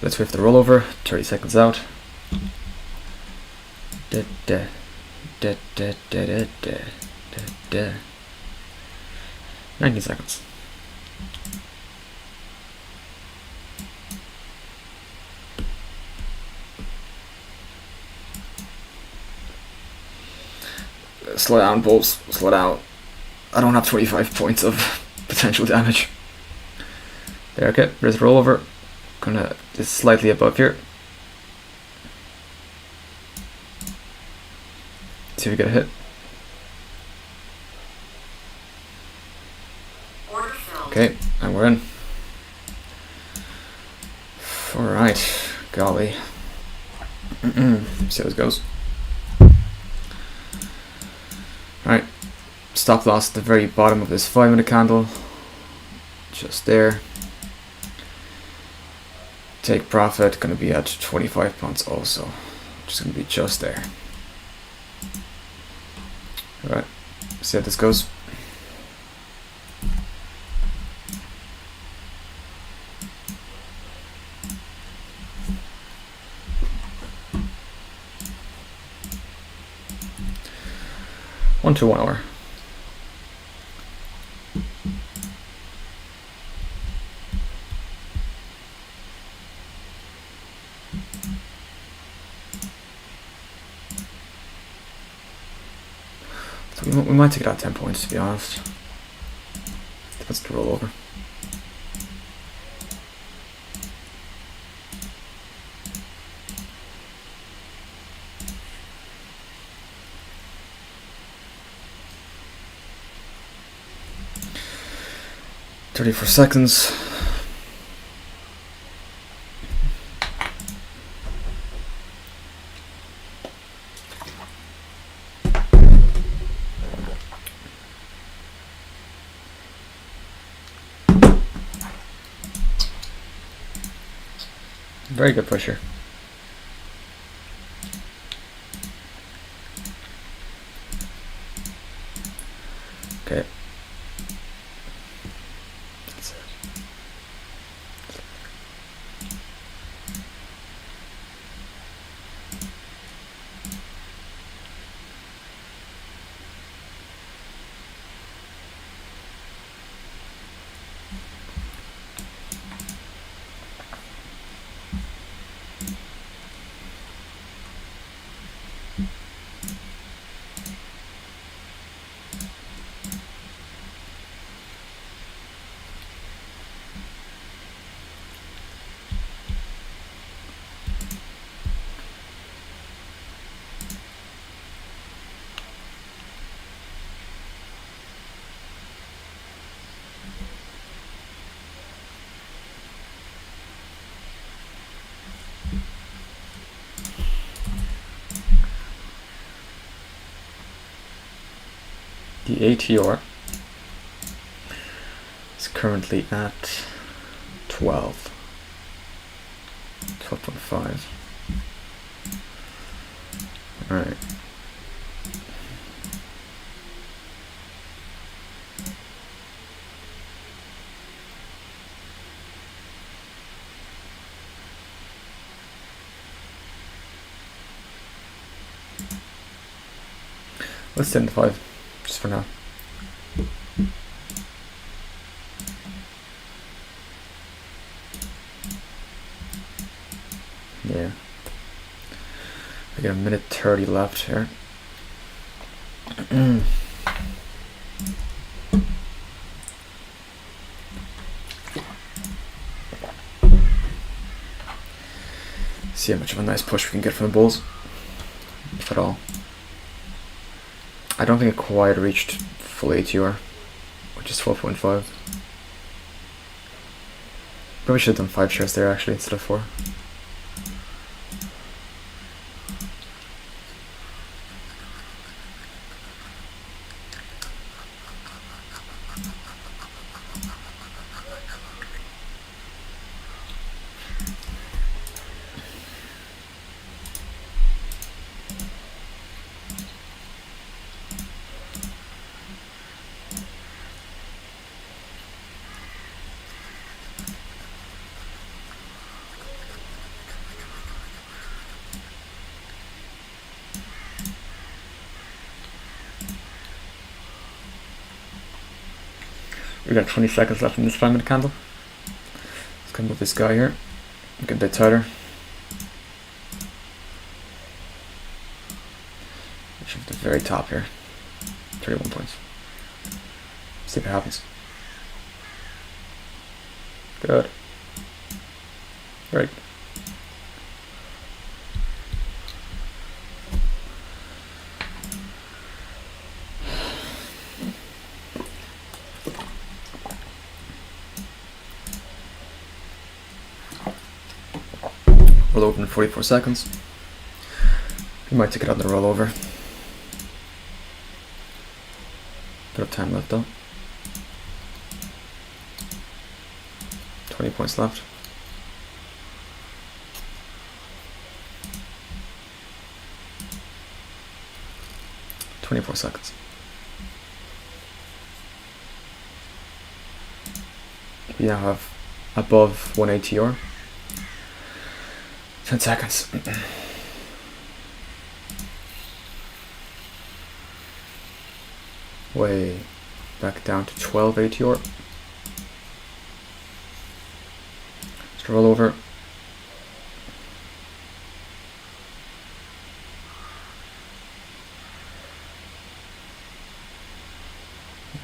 Let's wait for the rollover. 30 seconds out. 90 seconds. Slow down, bulls. Slow down. I don't have 25 points of potential damage. There, okay. There's a rollover. Gonna just slightly above here. See if we get a hit. Okay, and we're in. Alright. Golly. See how this goes. Alright, stop loss at the very bottom of this 5-minute candle, just there. Take profit, going to be at 25 points also, just going to be just there. Alright, see how this goes. One to 1 hour. We might take it out 10 points, to be honest. That's the rollover. For seconds. Very good pusher. Okay. That's it. The ATR is currently at 12.5. All right. Let's 10 to 5, just for now. Yeah. I got a minute 30 left here. See how much of a nice push we can get from the bulls, if at all. I don't think it quite reached full ATR, which is 12.5. Probably should have done 5 shares there actually instead of 4. We got 20 seconds left in this 5-minute candle. Let's come with this guy here. Get a bit tighter. At the very top here. 31 points. See if it happens. Good. Right. Roll over in 44 seconds. We might take it out in the rollover. Bit of time left though. 20 points left. "24 seconds. We now have above 1 ATR. 10 seconds. Way back down to 12 ATR. Let's roll over.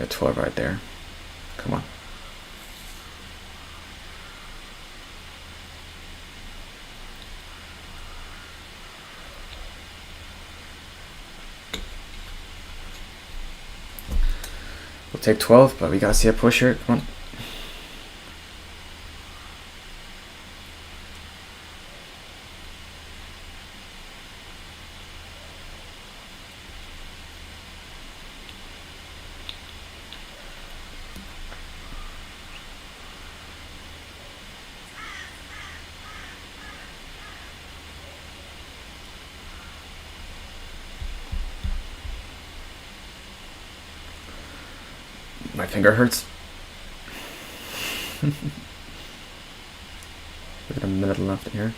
got 12 right there. Come on. We'll take 12, but we gotta see a push here. Come on. My finger hurts. We got a minute left here.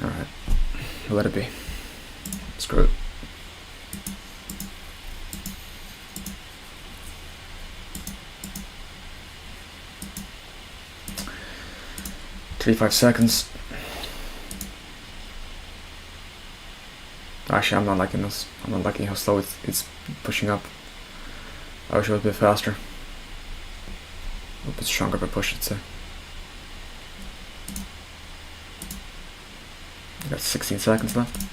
Alright, we'll let it be. Screw it. 35 seconds. Actually, I'm not liking this. I'm not liking how slow it's pushing up. I wish it was a bit faster. A bit stronger of a push, I'd say. I got 16 seconds left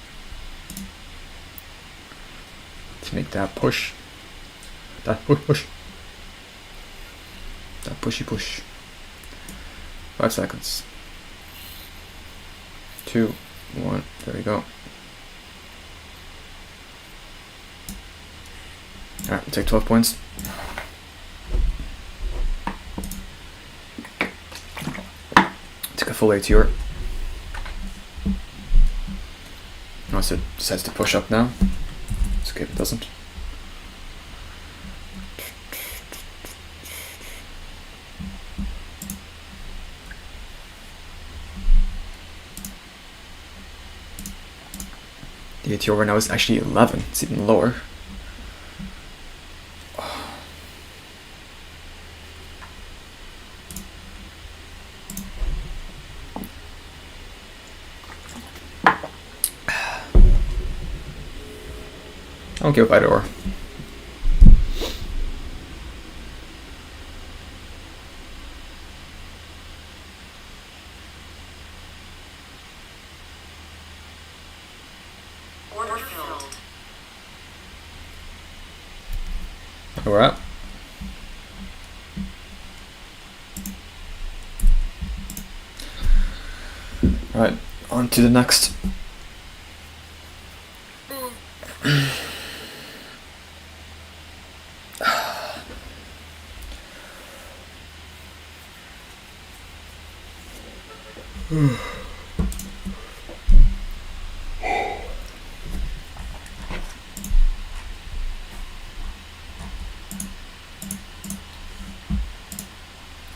to make that push. That push. That pushy push. 5 seconds. 2, 1, there we go. Alright, we'll take 12 points. Take a full ATR. Unless it decides to push up now. It's okay if it doesn't. The ATR right now is actually 11. It's even lower. I don't give up either or. Order filled. We're up. Alright, on to the next.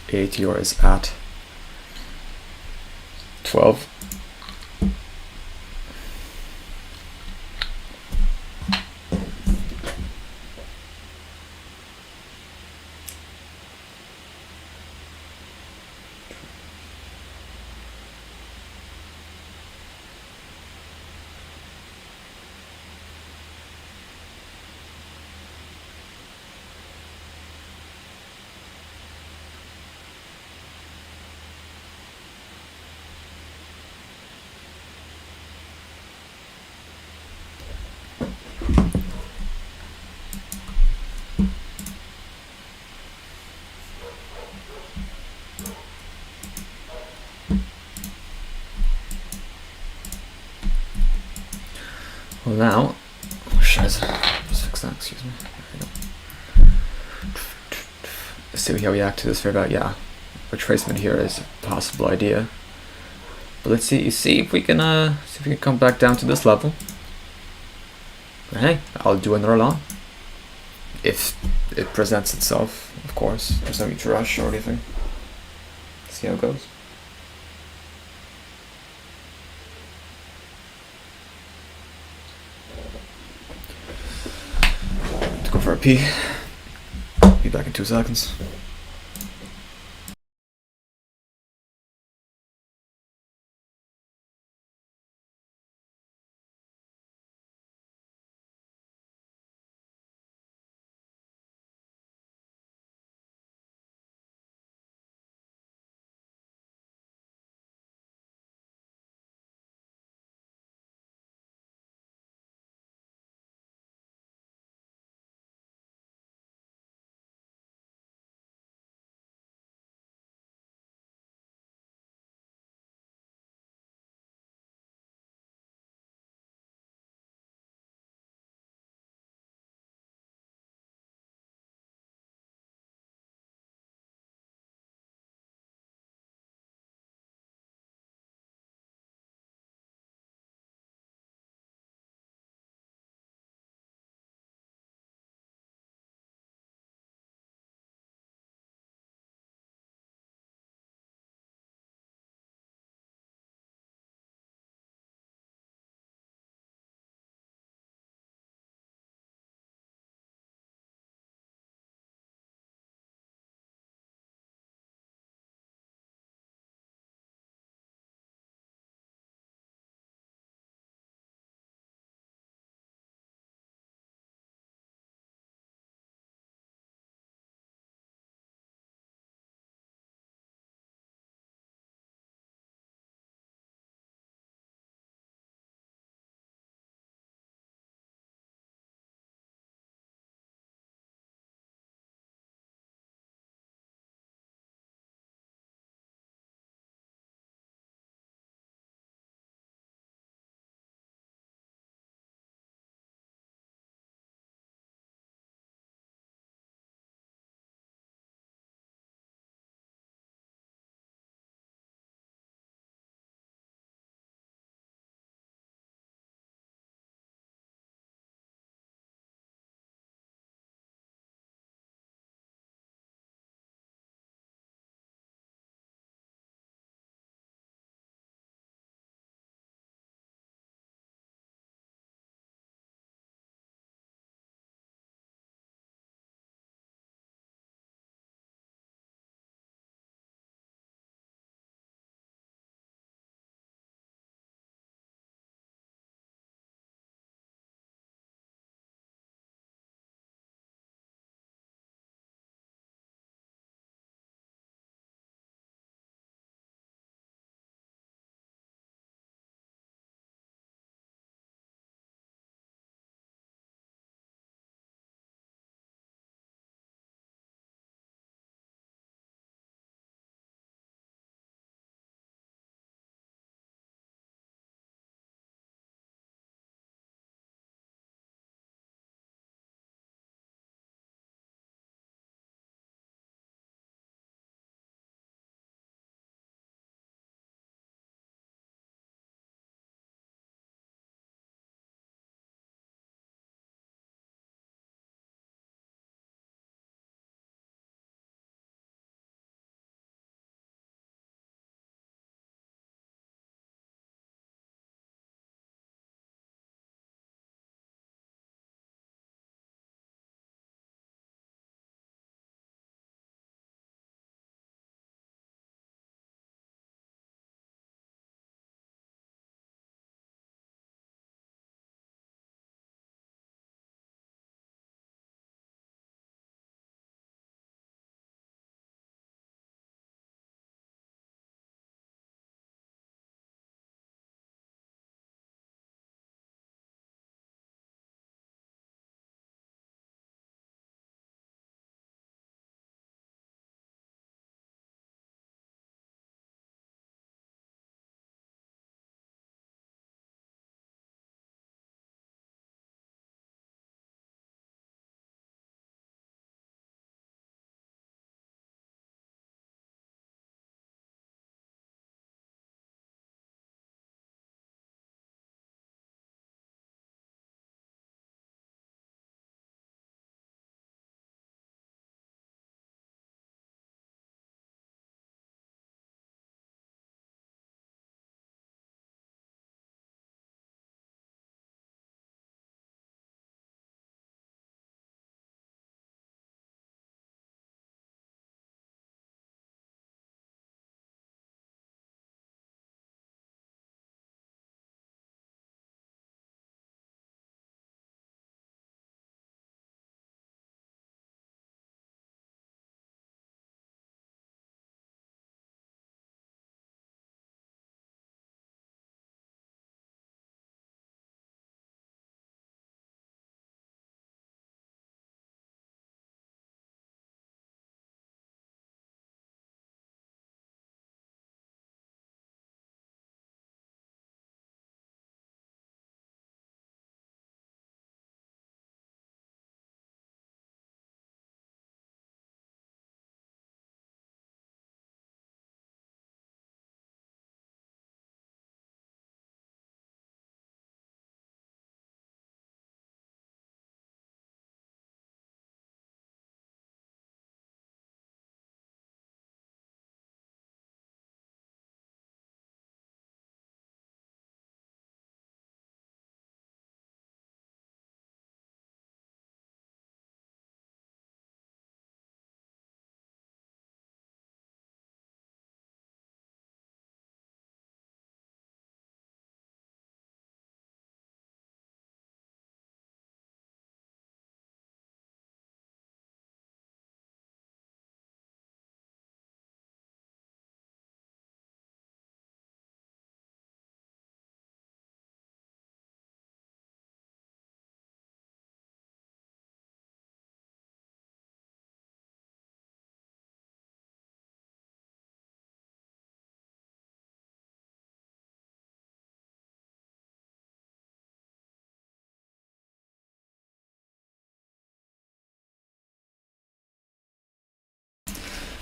ATR is at 12. Well now, just fix that, excuse me. There we go. Let's see how we react to this fair value. Yeah, retracement here is a possible idea. But let's see if we can come back down to this level. But hey, I'll do another long. If it presents itself, of course. There's no need to rush or anything. See how it goes. Let's go for a pee. Be back in 2 seconds.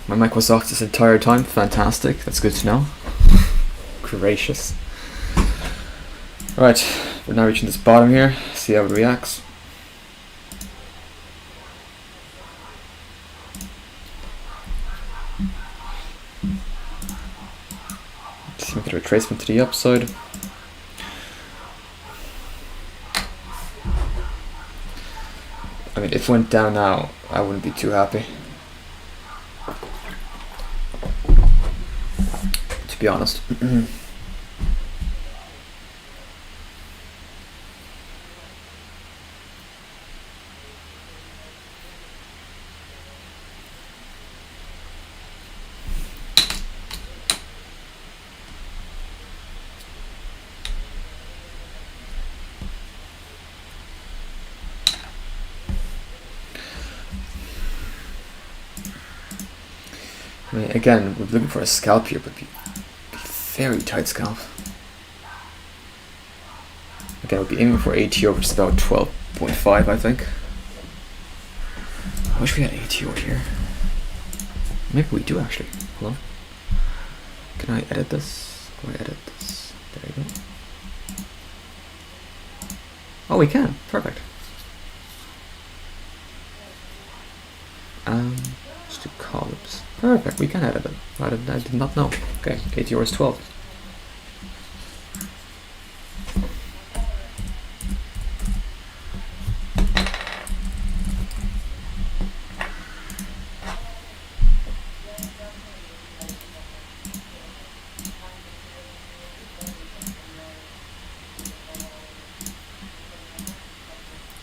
My mic was off this entire time. Fantastic. That's good to know. Gracious. Right, we're now reaching this bottom here. See how it reacts. Just make a retracement to the upside. I mean, if it went down now, I wouldn't be too happy, to be honest. I mean, again, we're looking for a scalp here, but be very tight scalp. Again, we'll be aiming for ATO, which is about 12.5, I think. I wish we had ATO here. Maybe we do actually. Hold on. Can I edit this? Can I edit this? There you go. Oh, we can. Perfect. Just do columns. Perfect. We can edit it. I did not know. Okay, ATO is 12.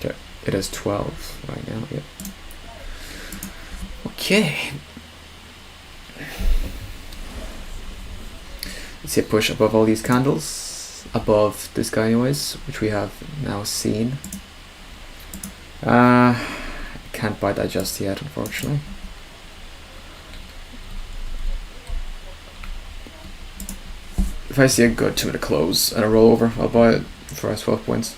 Okay, it is 12 right now. Yep. Okay. Let's see a push above all these candles, above this guy anyways, which we have now seen. Can't buy that just yet, unfortunately. If I see a good 2 minute close and a rollover, I'll buy it for 12 points.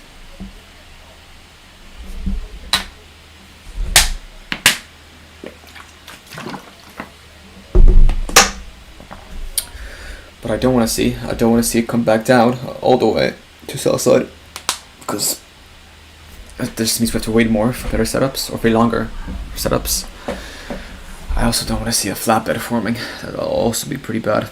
But I don't want to see it come back down all the way to sell side, because this means we have to wait more for better setups, or for longer setups. I also don't want to see a flatbed forming. That'll also be pretty bad.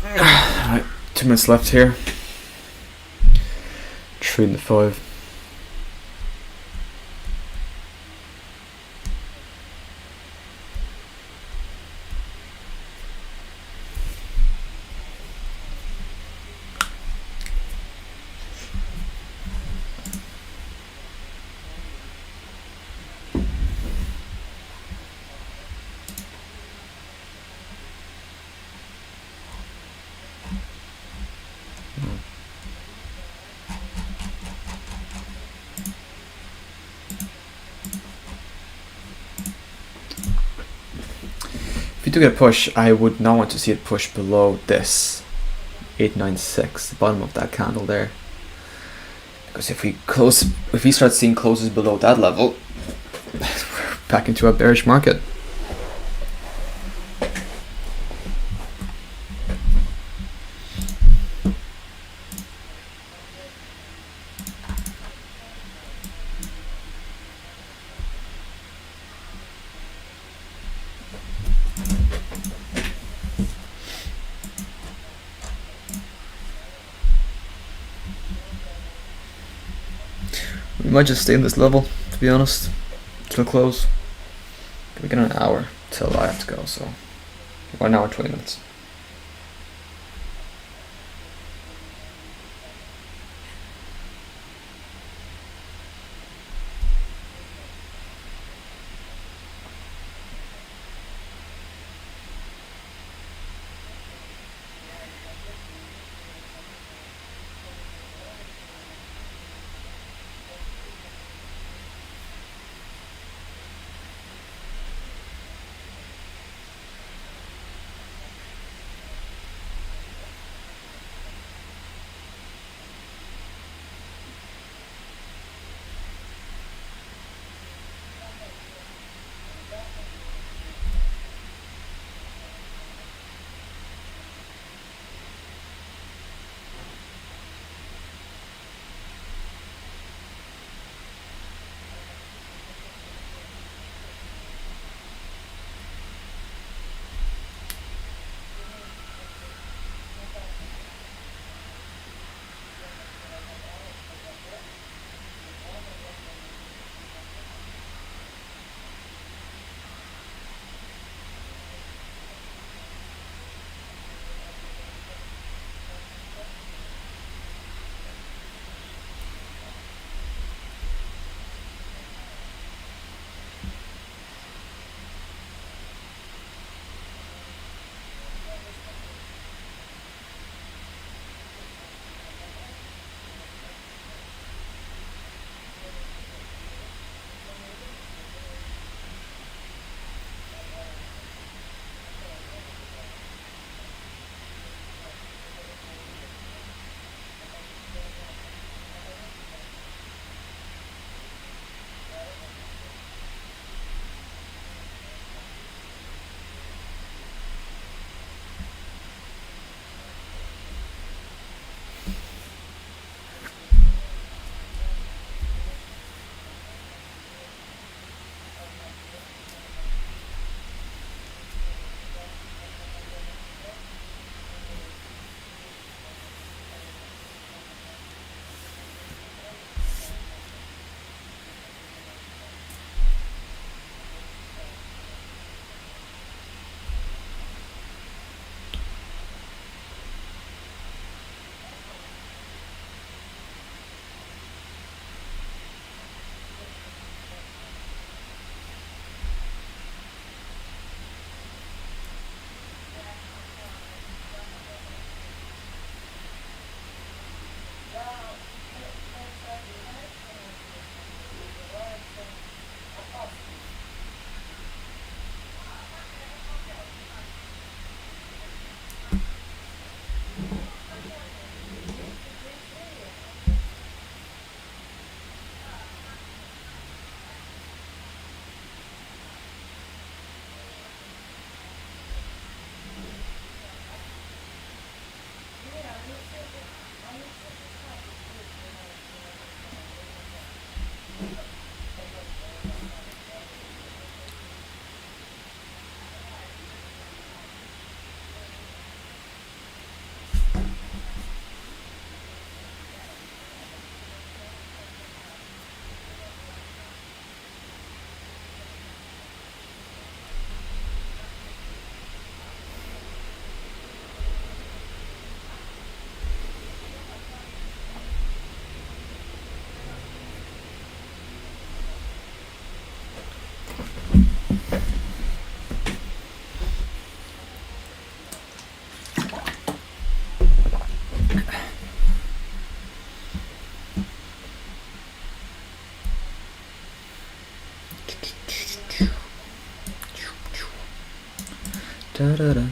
Alright, 2 minutes left here. Trading the 5. If you do get a push, I would not want to see it push below this 896, the bottom of that candle there, because if we start seeing closes below that level, we're back into a bearish market. might just stay in this level, to be honest, till close. We get an hour till I have to go, so 1 hour 20 minutes. Da-da-da.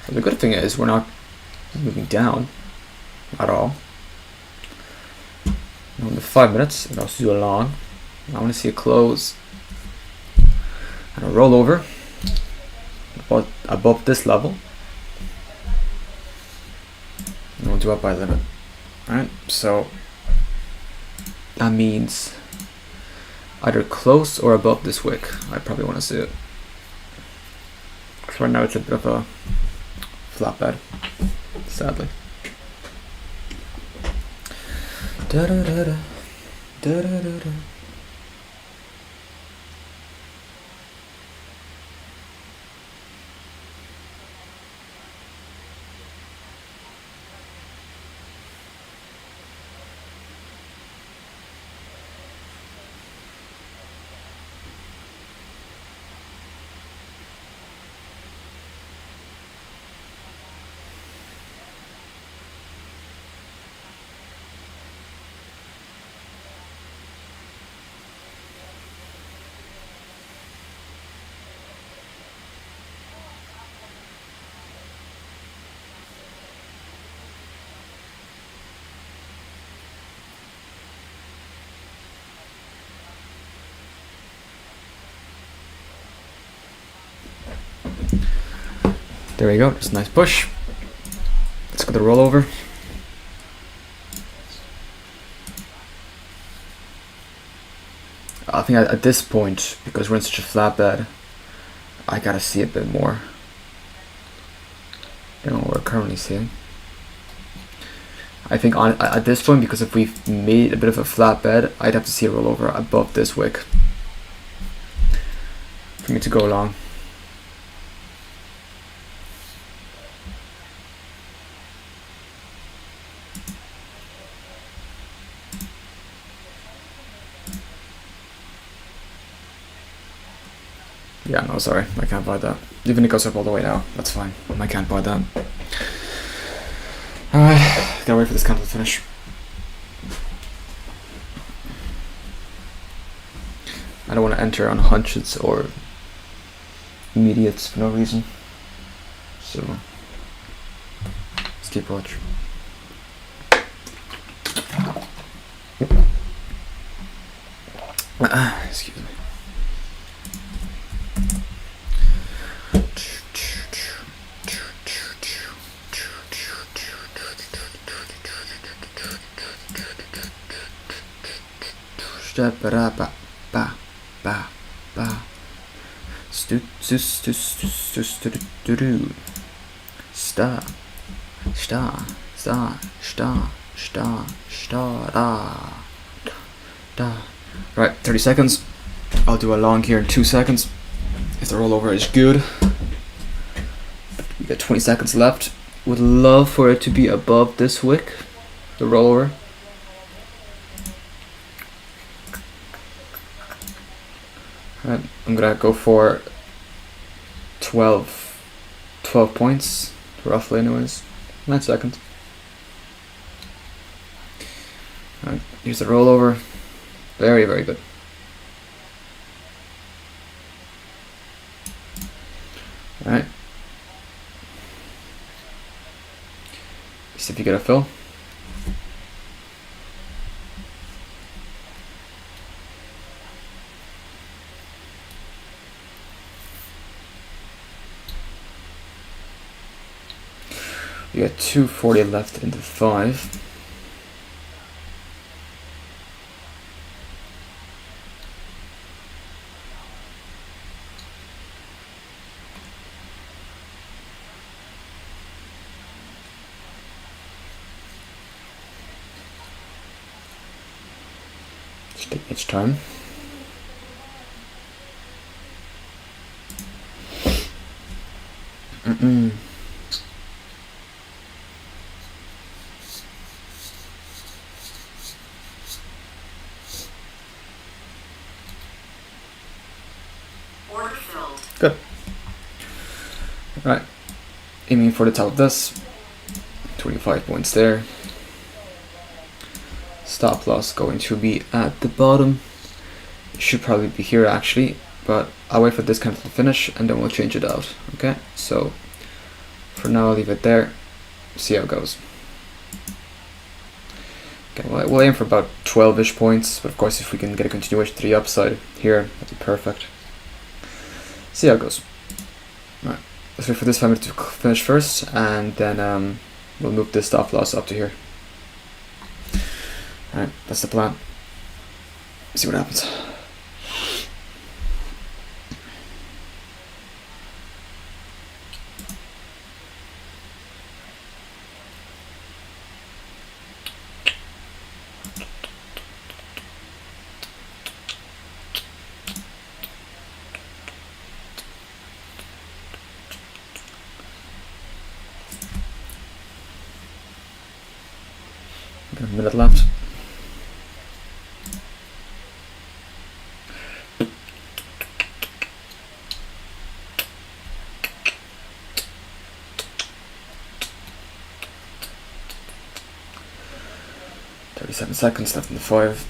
The good thing is we're not moving down at all. No the 5 minutes and also do a long. I want to see a close and a rollover above this level. And we'll do up by limit. Alright, so that means either close or above this wick. I probably want to see it. Because right now it's a bit of a flatbed, sadly. Da da da da da da da da. There we go, just a nice push. Let's go to the rollover. I think at this point, because we're in such a flat bed, I gotta see a bit more than what we're currently seeing. I think at this point, because if we've made a bit of a flat bed, I'd have to see a rollover above this wick for me to go long. Yeah, no, sorry, I can't buy that. Even if it goes up all the way now, that's fine. I can't buy that. Alright, gotta wait for this candle to finish. I don't want to enter on hunches or immediates for no reason. So, let's keep watch. Excuse me. Ba ba ba ba ba. Stu stu stu stu stu stu stu stu. Sta sta sta sta sta sta da da. Right, 30 seconds. I'll do a long here in 2 seconds. If the rollover is good. We got 20 seconds left. Would love for it to be above this wick, the rollover. Right, I'm gonna go for 12 points, roughly anyways. 9 seconds. Alright, here's the rollover. Very, very good. Alright. See if you get a fill. You got 240 left into 5. Just take each time. Good. Right. Aiming for the top of this. 25 points there. Stop loss going to be at the bottom. It should probably be here actually, but I'll wait for this candle to finish and then we'll change it out. Okay, so for now I'll leave it there. See how it goes. Okay, we'll aim for about 12-ish points, but of course if we can get a continuation to the upside here, that'd be perfect. See how it goes. Alright, let's wait for this family to finish first, and then we'll move this stop loss up to here. Alright, that's the plan. See what happens. Got a minute left. Seconds left in the 5.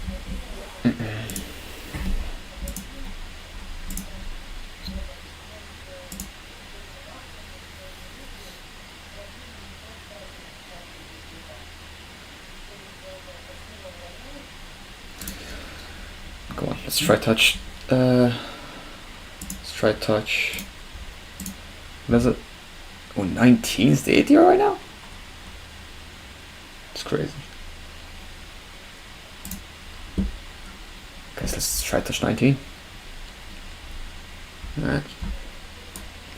Go on, let's try touch. Let's try touch. What is it? Oh, 19 is the ATR right now? It's crazy. Okay, so let's try touch 19. Alright.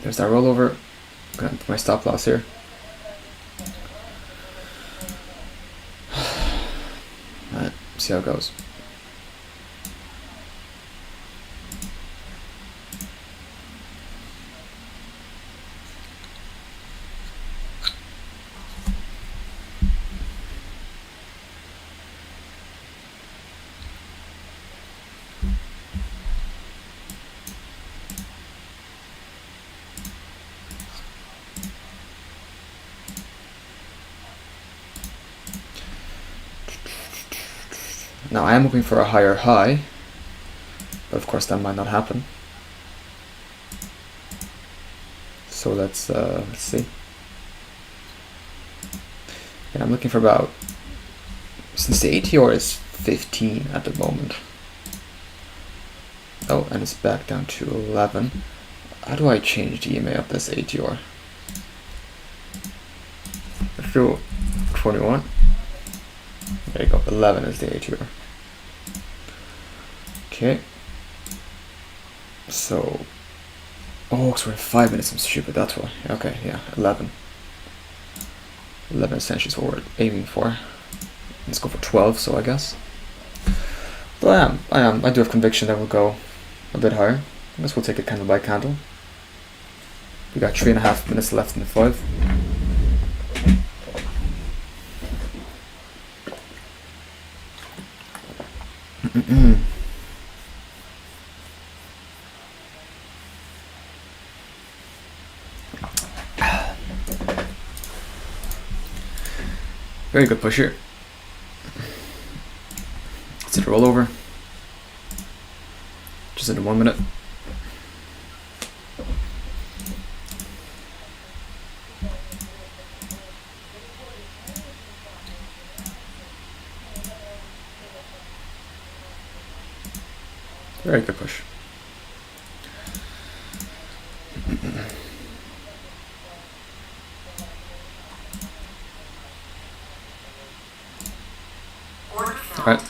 There's that rollover. I'm gonna put my stop loss here. Alright, see how it goes. Now I am hoping for a higher high, but of course that might not happen. So let's see. Yeah, I'm looking for about, since the ATR is 15 at the moment. Oh, and it's back down to 11. How do I change the EMA of this ATR? Let's do 21. There you go, 11 is the ATR. Okay. So, oh, so we're at 5 minutes, I'm stupid, that's why. Okay, yeah, 11. 11 essentially is what we're aiming for. Let's go for 12, so I guess. But I do have conviction that we'll go a bit higher. I guess we'll take it candle by candle. We got 3.5 minutes left in the 5. Very good push here. Let's hit a rollover. Just into 1 minute. Very good push. Alright,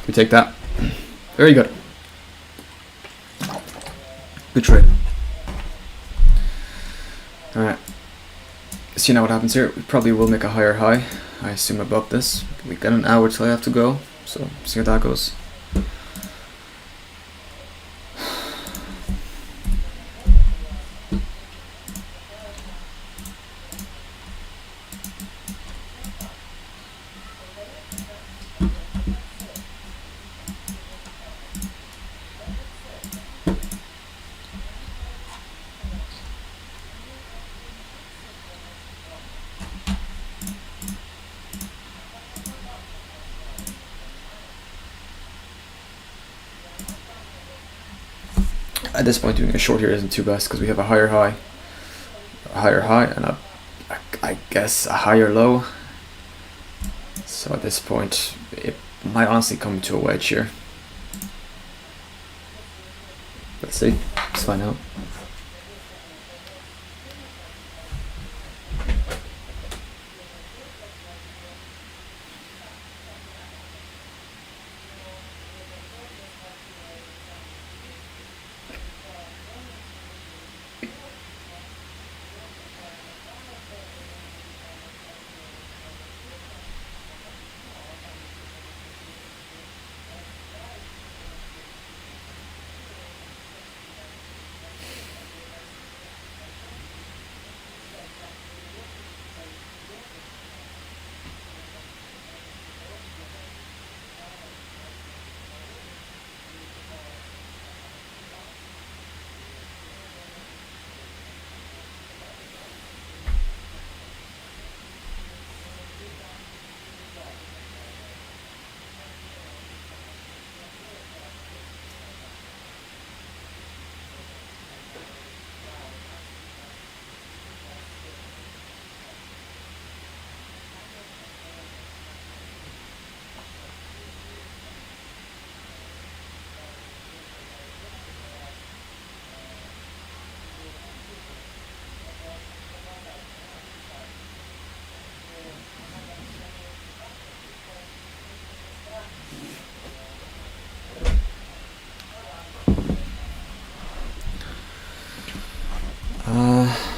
we take that. Very good. Good trade. Alright. See now what happens here. We probably will make a higher high. I assume above this. We got an hour till I have to go. So see how that goes. At this point, doing a short here isn't too best because we have a higher high, and I guess a higher low. So at this point, it might honestly come to a wedge here. Let's see. Let's find out.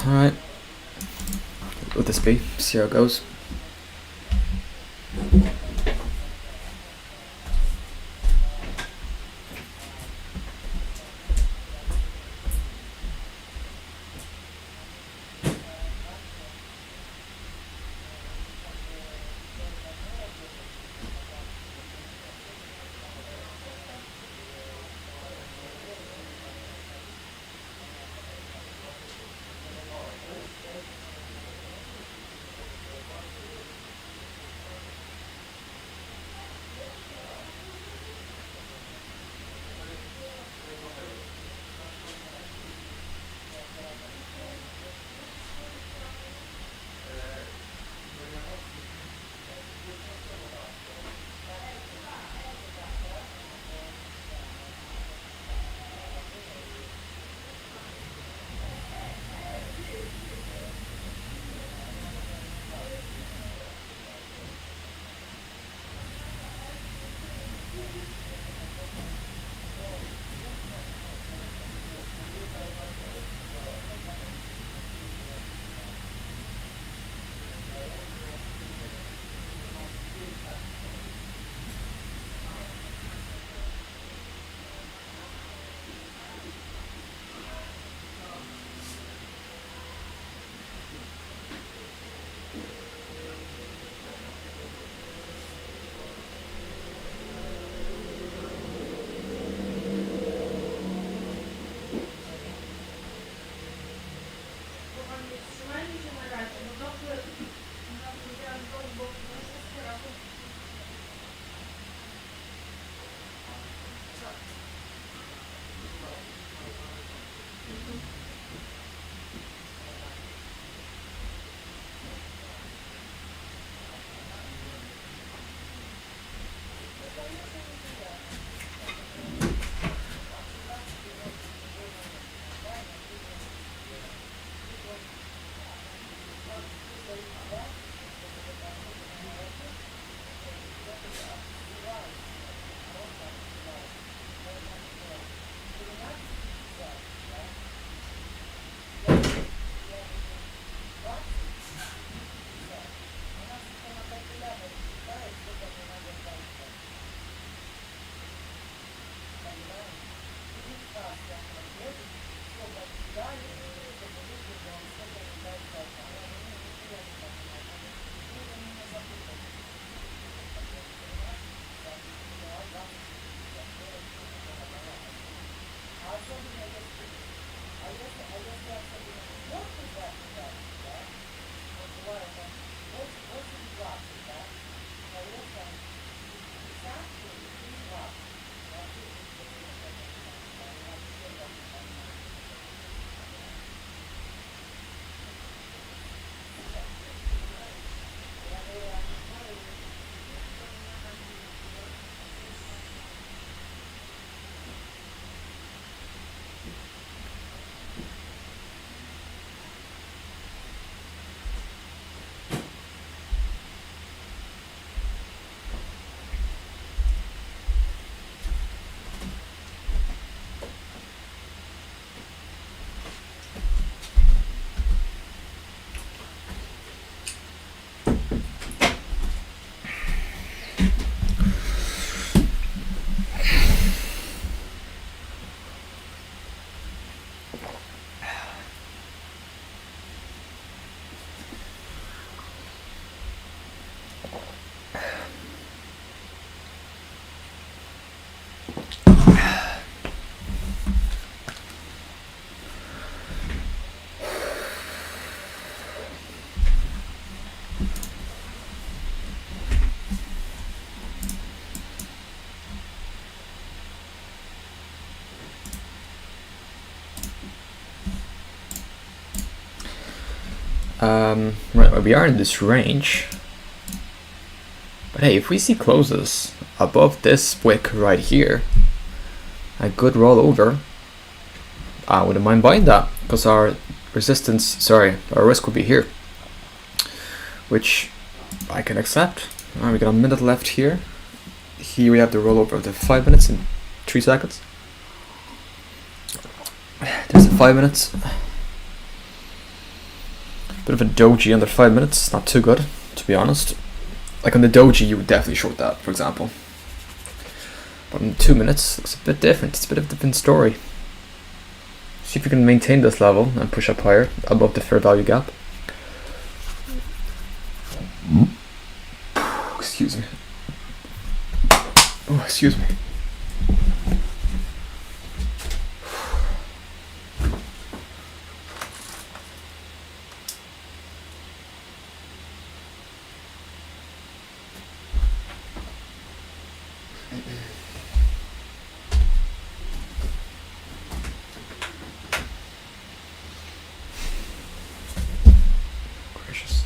Alright. Let this be. See how it goes. Right, well, we are in this range. But hey, if we see closes above this wick right here, a good roll over, I wouldn't mind buying that, because our our risk would be here, which I can accept. Alright, we got a minute left here. Here we have the rollover of the 5 minutes and 3 seconds. There's the 5 minutes. Bit of a doji under 5 minutes, not too good, to be honest. Like on the doji, you would definitely short that, for example. But in 2 minutes, it's a bit different. It's a bit of a different story. See if you can maintain this level and push up higher above the fair value gap. Excuse me. Oh, excuse me. Gracious.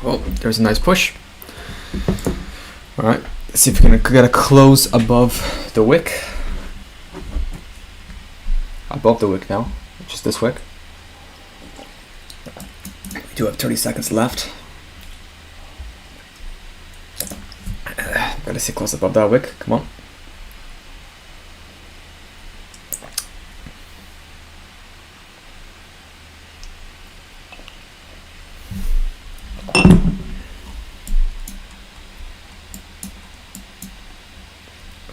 Well, there's a nice push. Alright, let's see if we can get a close above the wick. Above the wick now, just this wick. We do have 30 seconds left. Gotta see close above that wick, come on.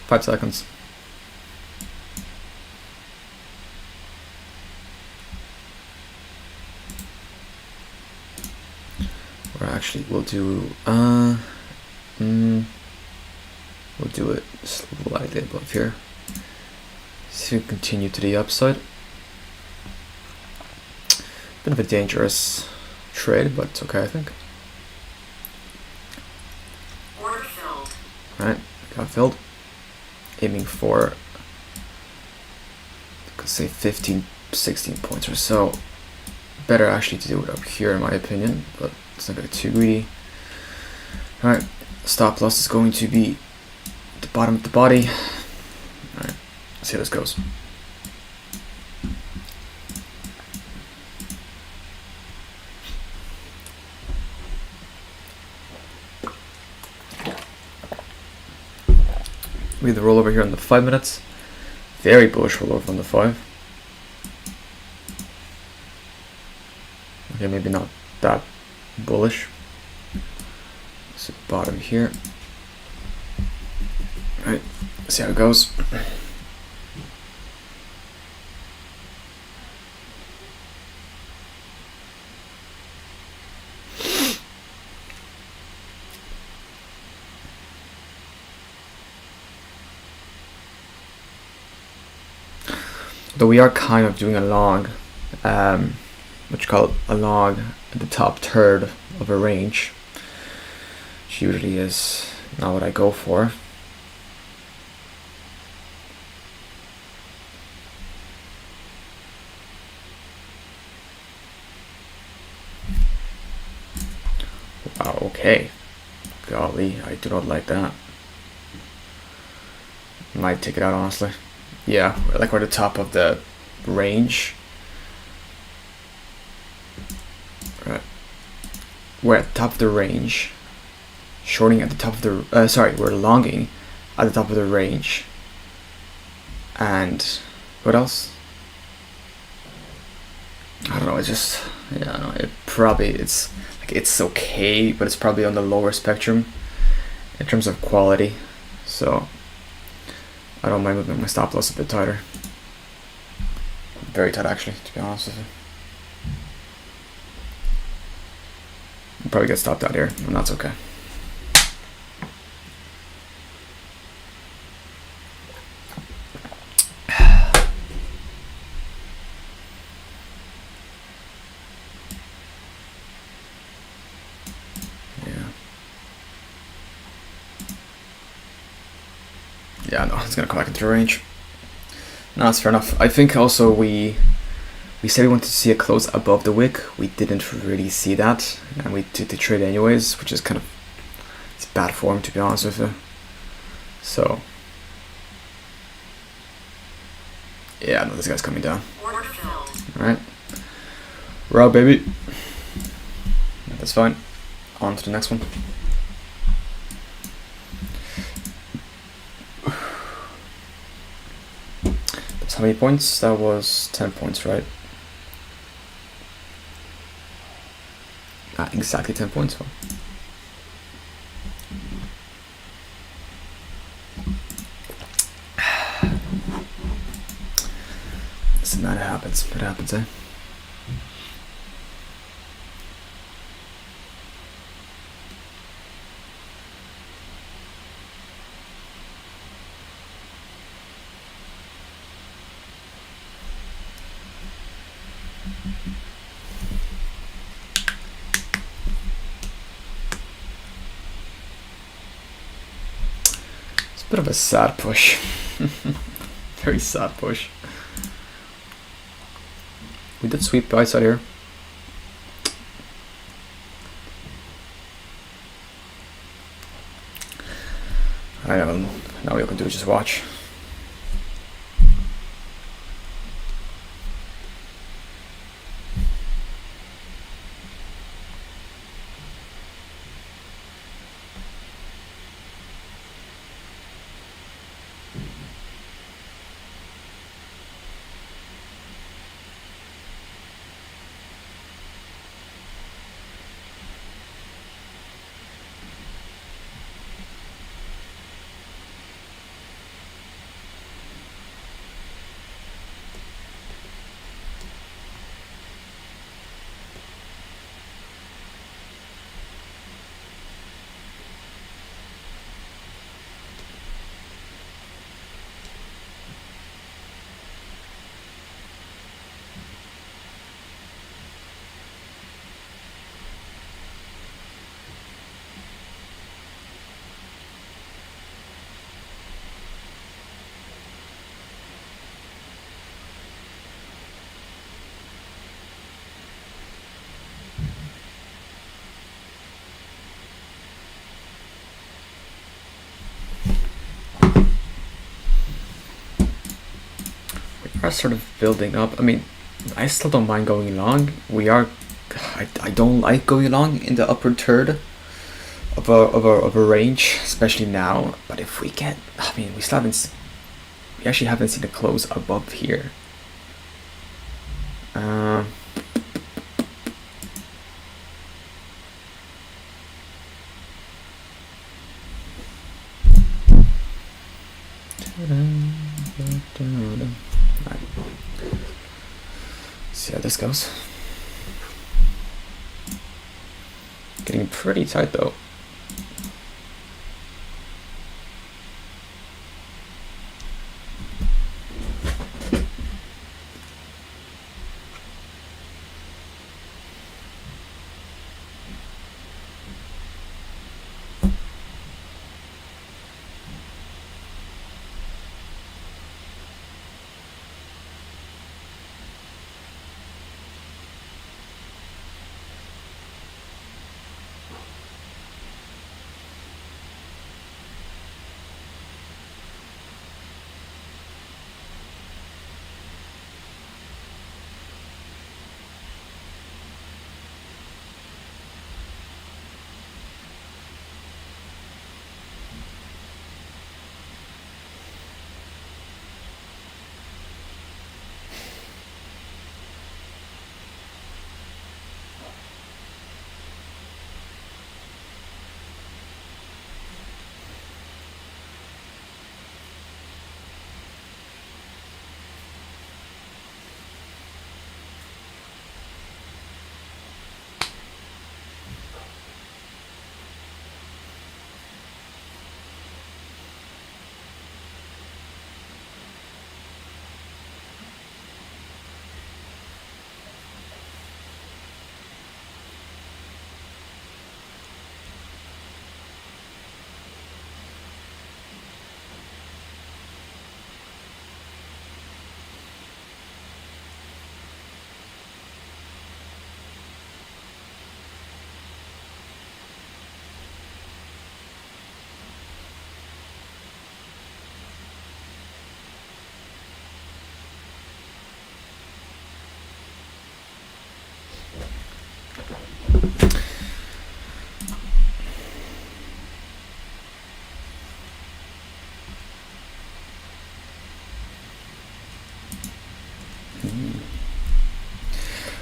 Five seconds. Or actually, we'll do it slightly above here. See if we continue to the upside. Bit of a dangerous trade, but it's okay, I think. Order filled. Alright, got filled. Aiming for, let's say 15, 16 points or so. Better actually to do it up here in my opinion, but let's not get too greedy. Alright, stop loss is going to be at the bottom of the body. Alright, let's see how this goes. We have the rollover here on the 5 minutes. Very bullish rollover on the 5. Okay, maybe not that bullish. So bottom here. Alright, see how it goes. Though we are kind of doing a log, what you call a log at the top third of a range, which usually is not what I go for. Wow, okay. Golly, I do not like that. Might take it out, honestly. Yeah, like we're at the top of the range. Right. We're at the top of the range. Shorting at the top of the... sorry, we're longing at the top of the range. And... what else? I don't know, it's just... yeah, I don't know, it probably... it's okay, but it's probably on the lower spectrum in terms of quality. So... I don't mind moving my stop loss a bit tighter. Very tight, actually, to be honest with you. I'll probably get stopped out here, and that's okay. Yeah, no, it's gonna come back into the range. No, that's fair enough. I think also we said we wanted to see a close above the wick. We didn't really see that, and we did the trade anyways, which is kind of, it's bad form, to be honest with you. So yeah, no, this guy's coming down. Alright, we're out, baby. That's fine. On to the next one. How many points? That was 10 points, right? Exactly 10 points. Doesn't matter, it happens. It happens, eh? Bit of a sad push. Very sad push. We did sweep the ice out here. I know, now all you can do is just watch. Are sort of building up. I mean, I still don't mind going long. We are, I don't like going long in the upper third of a range, especially now. But if we get, I mean, we actually haven't seen a close above here. this goes. Getting pretty tight though.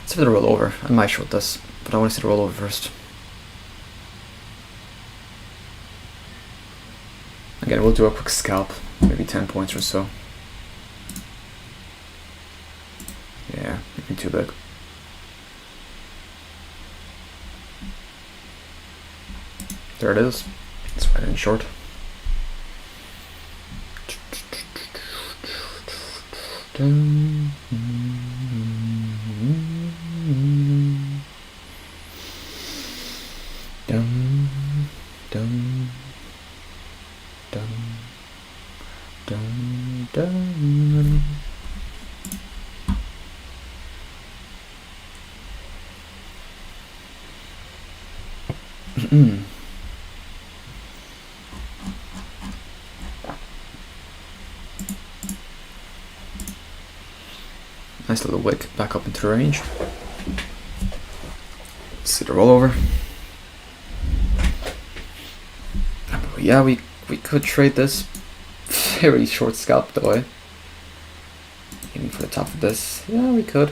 Let's see the rollover. I might short this, but I want to see the rollover first. Again, we'll do a quick scalp, maybe 10 points or so. Yeah, maybe too big. There it is. It's right in short. Dum, dum, dum, dum, dum. Nice little wick back up into the range. Let's see the rollover. Yeah, we could trade this very short scalp though, eh? Aiming for the top of this. Yeah, we could.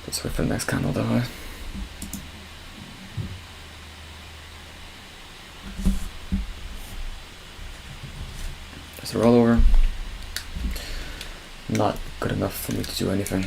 Let's wait for the next candle though, eh? There's a rollover. Not good enough for me to do anything.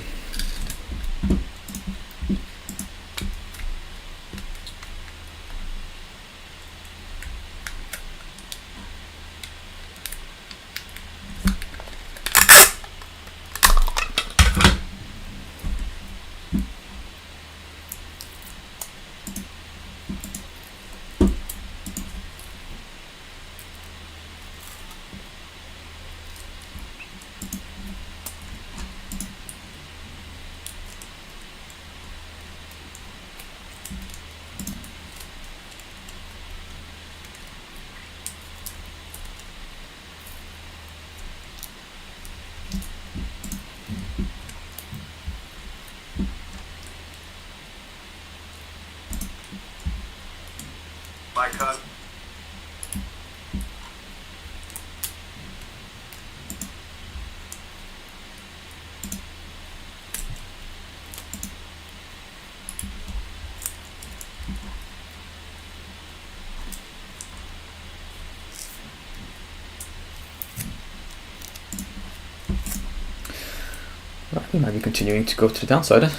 Right, we might be continuing to go to the downside.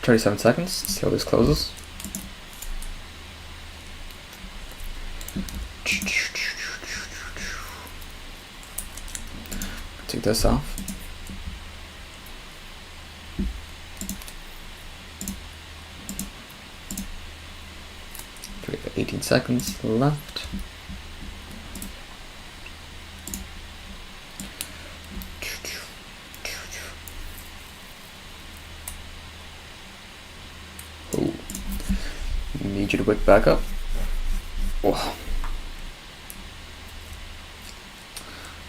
37 seconds, see how this closes. Take this off. 18 seconds left. Oh, need you to wick back up. Oh.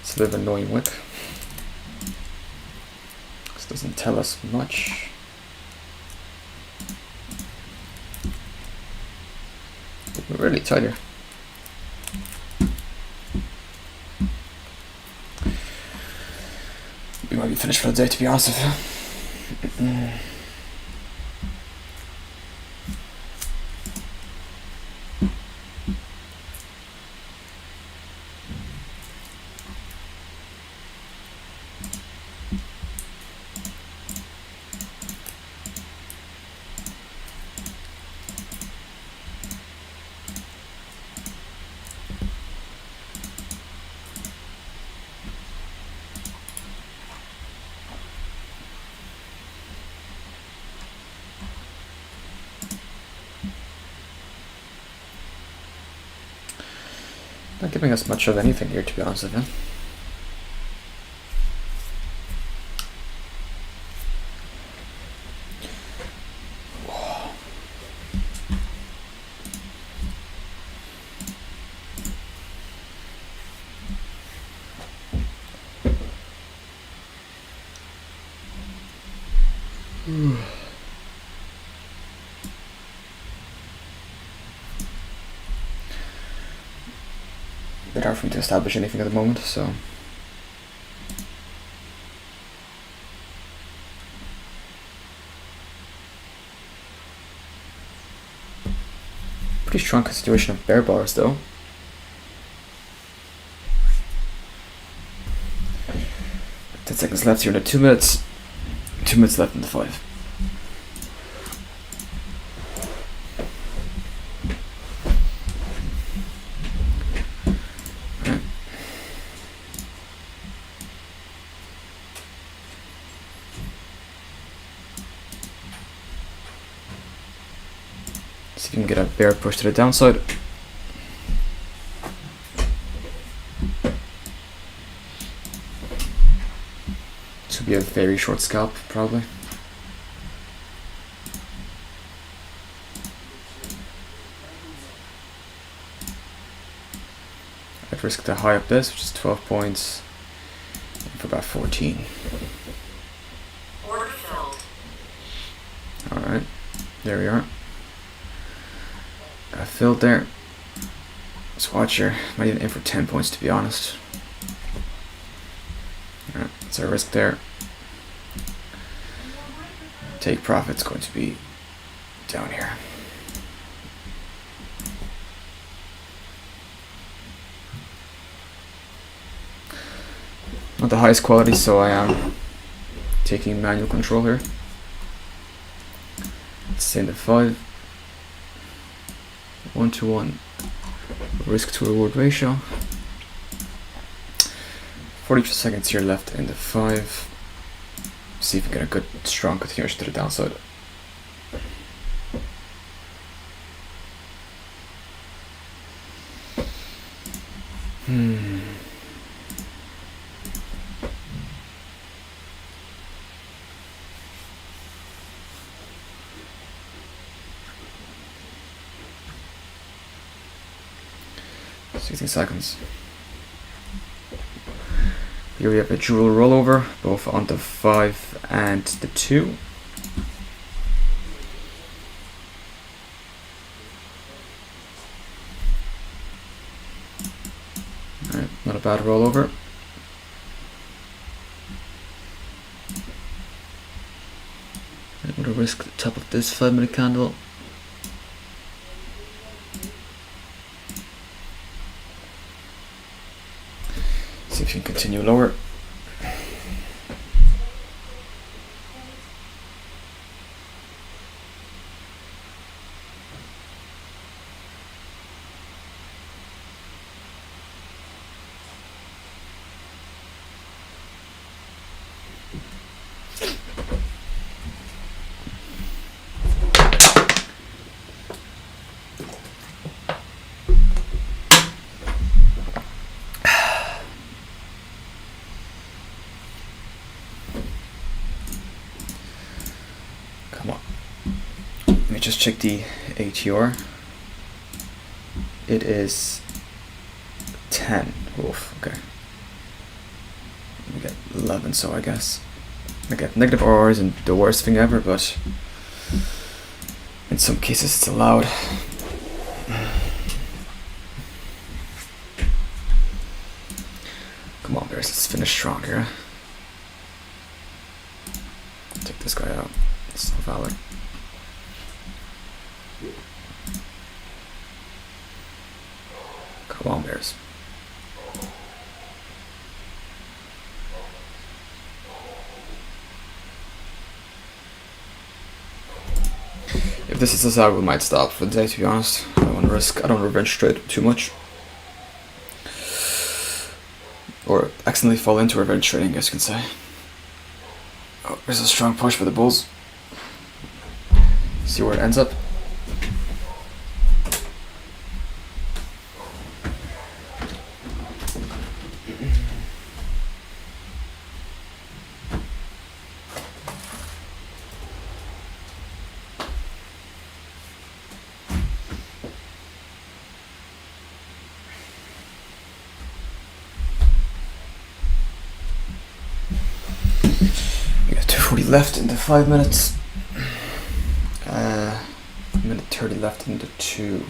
It's a bit of an annoying wick. This doesn't tell us much. We're really tight here. We might be finished for the day, to be honest with you. Not giving us much of anything here, to be honest with you. Bit hard for me to establish anything at the moment, so pretty strong continuation of bear bars though. Ten seconds left here in the 2 minutes. 2 minutes left in the 5. See if you can get a bear push to the downside. This will be a very short scalp, probably. I'd risk to high up this, which is 12 points, for about 14. Order filled. Alright, there we are. Got filled there. Let's watch here. Might even aim for 10 points, to be honest. Alright, that's our risk there. Take profit's going to be down here. Not the highest quality, so I am taking manual control here. Let's stay in the 5. 1-to-1 risk to reward ratio. 42 seconds here left in the 5. See if we get a good strong continuation to the downside. Hmm. Seconds. Here we have a dual rollover, both on the 5 and the 2. Alright, not a bad rollover. I'm going to risk the top of this 5-minute candle. See if you can continue lower. just check the ATR. It is 10. Oof, okay. We get 11, so I guess. Okay, negative RR isn't the worst thing ever, but in some cases it's allowed. Come on, Bears, let's finish strong here. Take this guy out. It's not valid. Come on, Bears. If this is the side, we might stop for the day, to be honest. I don't want to risk, I don't revenge trade too much. Or accidentally fall into revenge trading, I guess you can say. Oh, there's a strong push for the Bulls. See where it ends up. We got 2:40 left into 5 minutes. Minute 30 left into 2.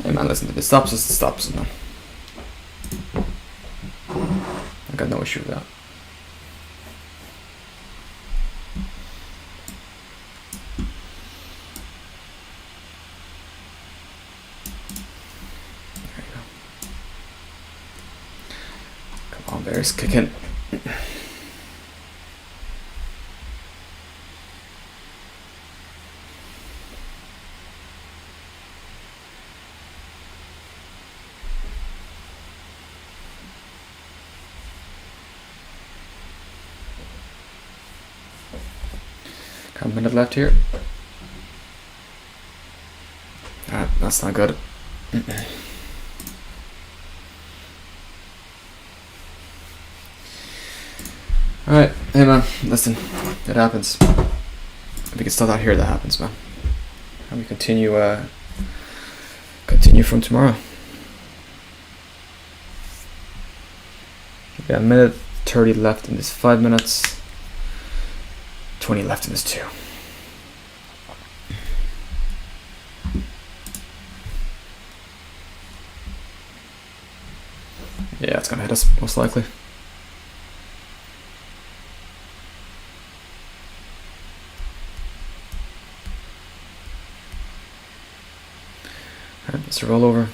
Hey man, listen, if it stops us, it stops us, man. I got no issue with that. There you go. Come on, Bears, kick in. Got a minute left here. Alright, that's not good. Alright, hey man, listen, it happens. If we can start out here, that happens, man. And we continue from tomorrow. We got a minute 30 left in this 5 minutes. 20 left in this 2. Yeah, it's gonna hit us most likely. Alright, let's roll over.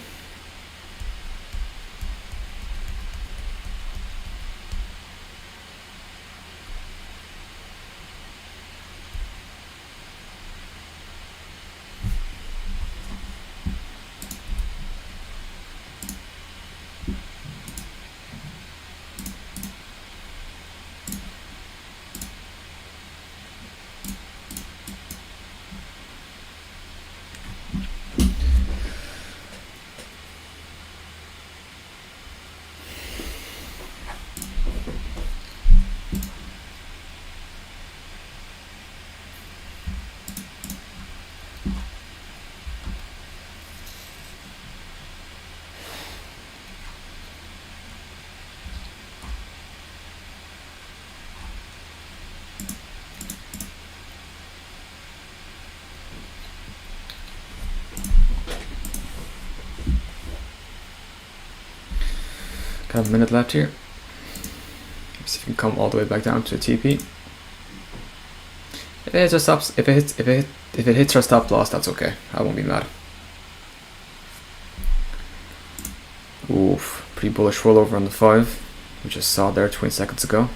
Got a minute left here. See if we can come all the way back down to the TP. If it just stops, if it hits our stop loss, that's okay. I won't be mad. Oof, pretty bullish rollover on the 5. We just saw there 20 seconds ago.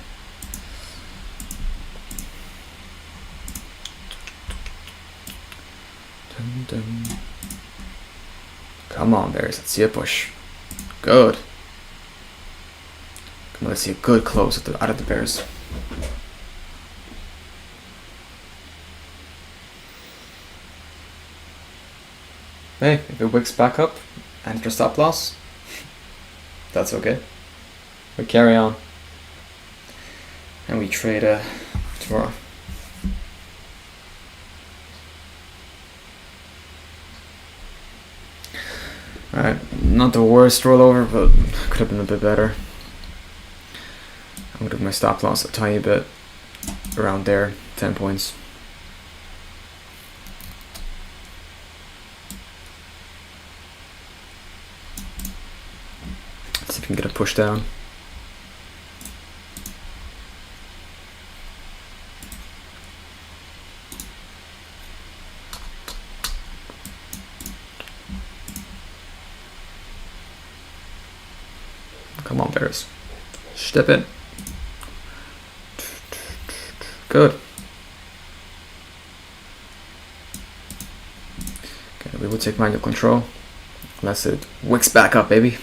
Dun, dun. Come on, Bears. Let's see a push. Good. Come on, let's see a good close out of the Bears. Hey, if it wicks back up and for stop loss, that's okay. We carry on. And we trade tomorrow. Alright, not the worst rollover, but could have been a bit better. I'm gonna do my stop loss a tiny bit around there, 10 points. Let's see if we can get a push down. Come on, Bears. Step in. Good. Okay, we will take manual control. Unless it wicks back up, baby.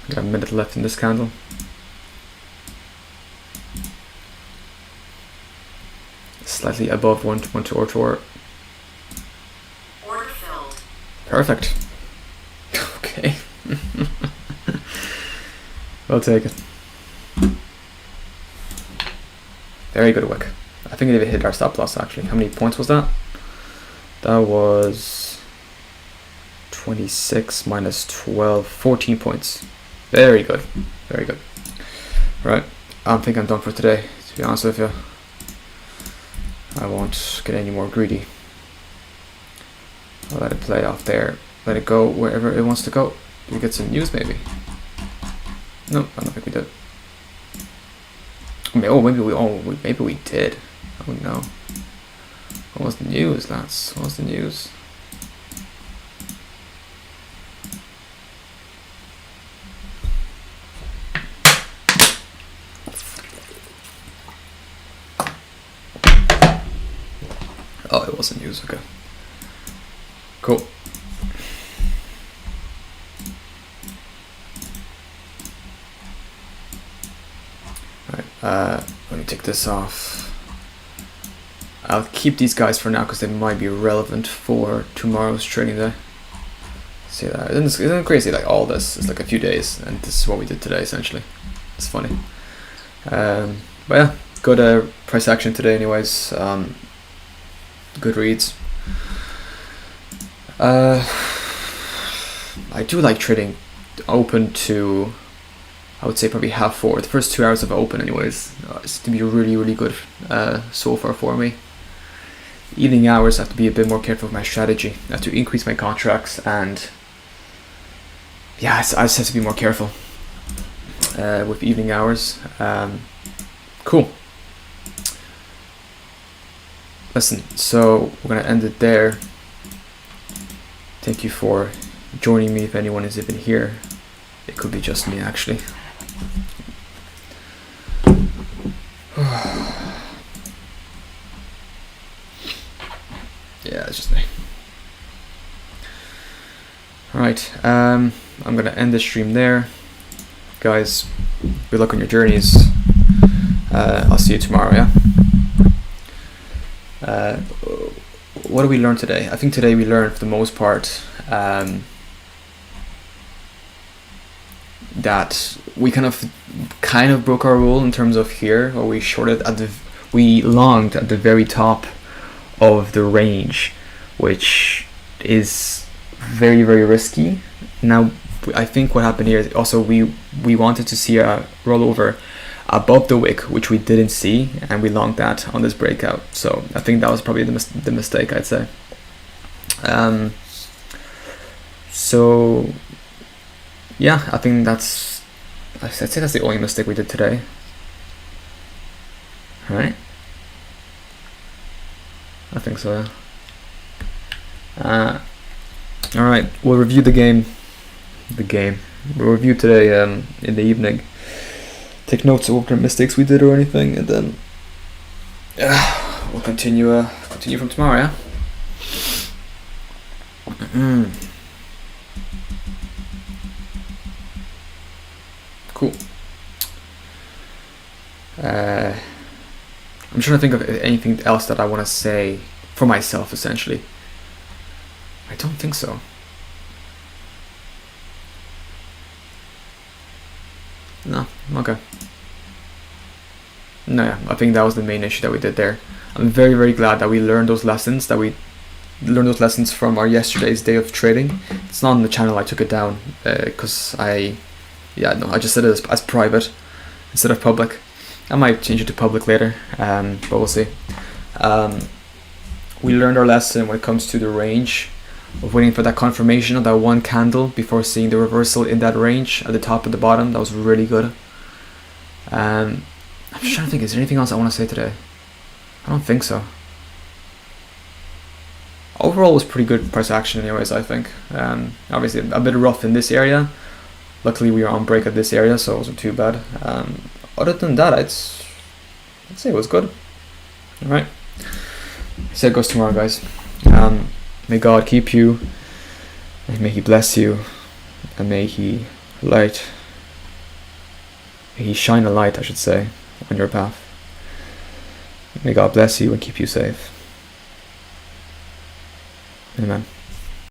Got a minute left in this candle. Slightly above 124. Order filled. Perfect. Okay. I'll take it. Very good wick. I think it even hit our stop loss actually. How many points was that? That was 26 minus 12, 14 points. Very good. Very good. Right. I think I'm done for today, to be honest with you. I won't get any more greedy. I'll let it play off there. Let it go wherever it wants to go. Did we get some news maybe? No, I don't think we did. Maybe we did. Oh no. What was the news, lads? What was the news? Oh, it wasn't news, okay. Cool. Alright, let me take this off. I'll keep these guys for now because they might be relevant for tomorrow's trading day. See that? Isn't it crazy? Like all this is like a few days, and this is what we did today essentially. It's funny. But yeah, good price action today, anyways. Good reads. I do like trading open to, I would say probably half 4. The first 2 hours of open, anyways, it's to be really good so far for me. Evening hours, I have to be a bit more careful with my strategy. I have to increase my contracts, and yeah, I just have to be more careful with evening hours. Cool. Listen, so we're gonna end it there. Thank you for joining me. If anyone is even here, it could be just me actually. Yeah, it's just me. Alright, I'm gonna end the stream there. Guys, good luck on your journeys. I'll see you tomorrow, yeah? What did we learn today? I think today we learned, for the most part, that we kind of broke our rule in terms of here, or we shorted we longed at the very top of the range, which is very risky. Now I think what happened here is also we wanted to see a rollover above the wick, which we didn't see, and we longed that on this breakout. So I think that was probably the mistake, I'd say. So yeah, I think I'd say that's the only mistake we did today. Right? I think so, yeah. Alright, we'll review the game. We'll review today in the evening. Take notes of what kind of mistakes we did or anything, and then we'll continue from tomorrow, yeah? Cool. I'm trying to think of anything else that I want to say for myself, essentially. I don't think so. No, okay. No, yeah, I think that was the main issue that we did there. I'm very, very glad that we learned those lessons, from our yesterday's day of trading. It's not on the channel, I took it down, because I just said it as private instead of public. I might change it to public later, but we'll see. We learned our lesson when it comes to the range, of waiting for that confirmation of that one candle before seeing the reversal in that range at the top and the bottom. That was really good. I'm just trying to think, is there anything else I want to say today? I don't think so. Overall, it was pretty good price action anyways, I think. Obviously a bit rough in this area. Luckily we were on break at this area, so it wasn't too bad. Other than that, I'd say it was good. Alright. So it goes tomorrow, guys. May God keep you, and may He bless you, and may He shine a light, I should say, on your path. May God bless you and keep you safe. Amen.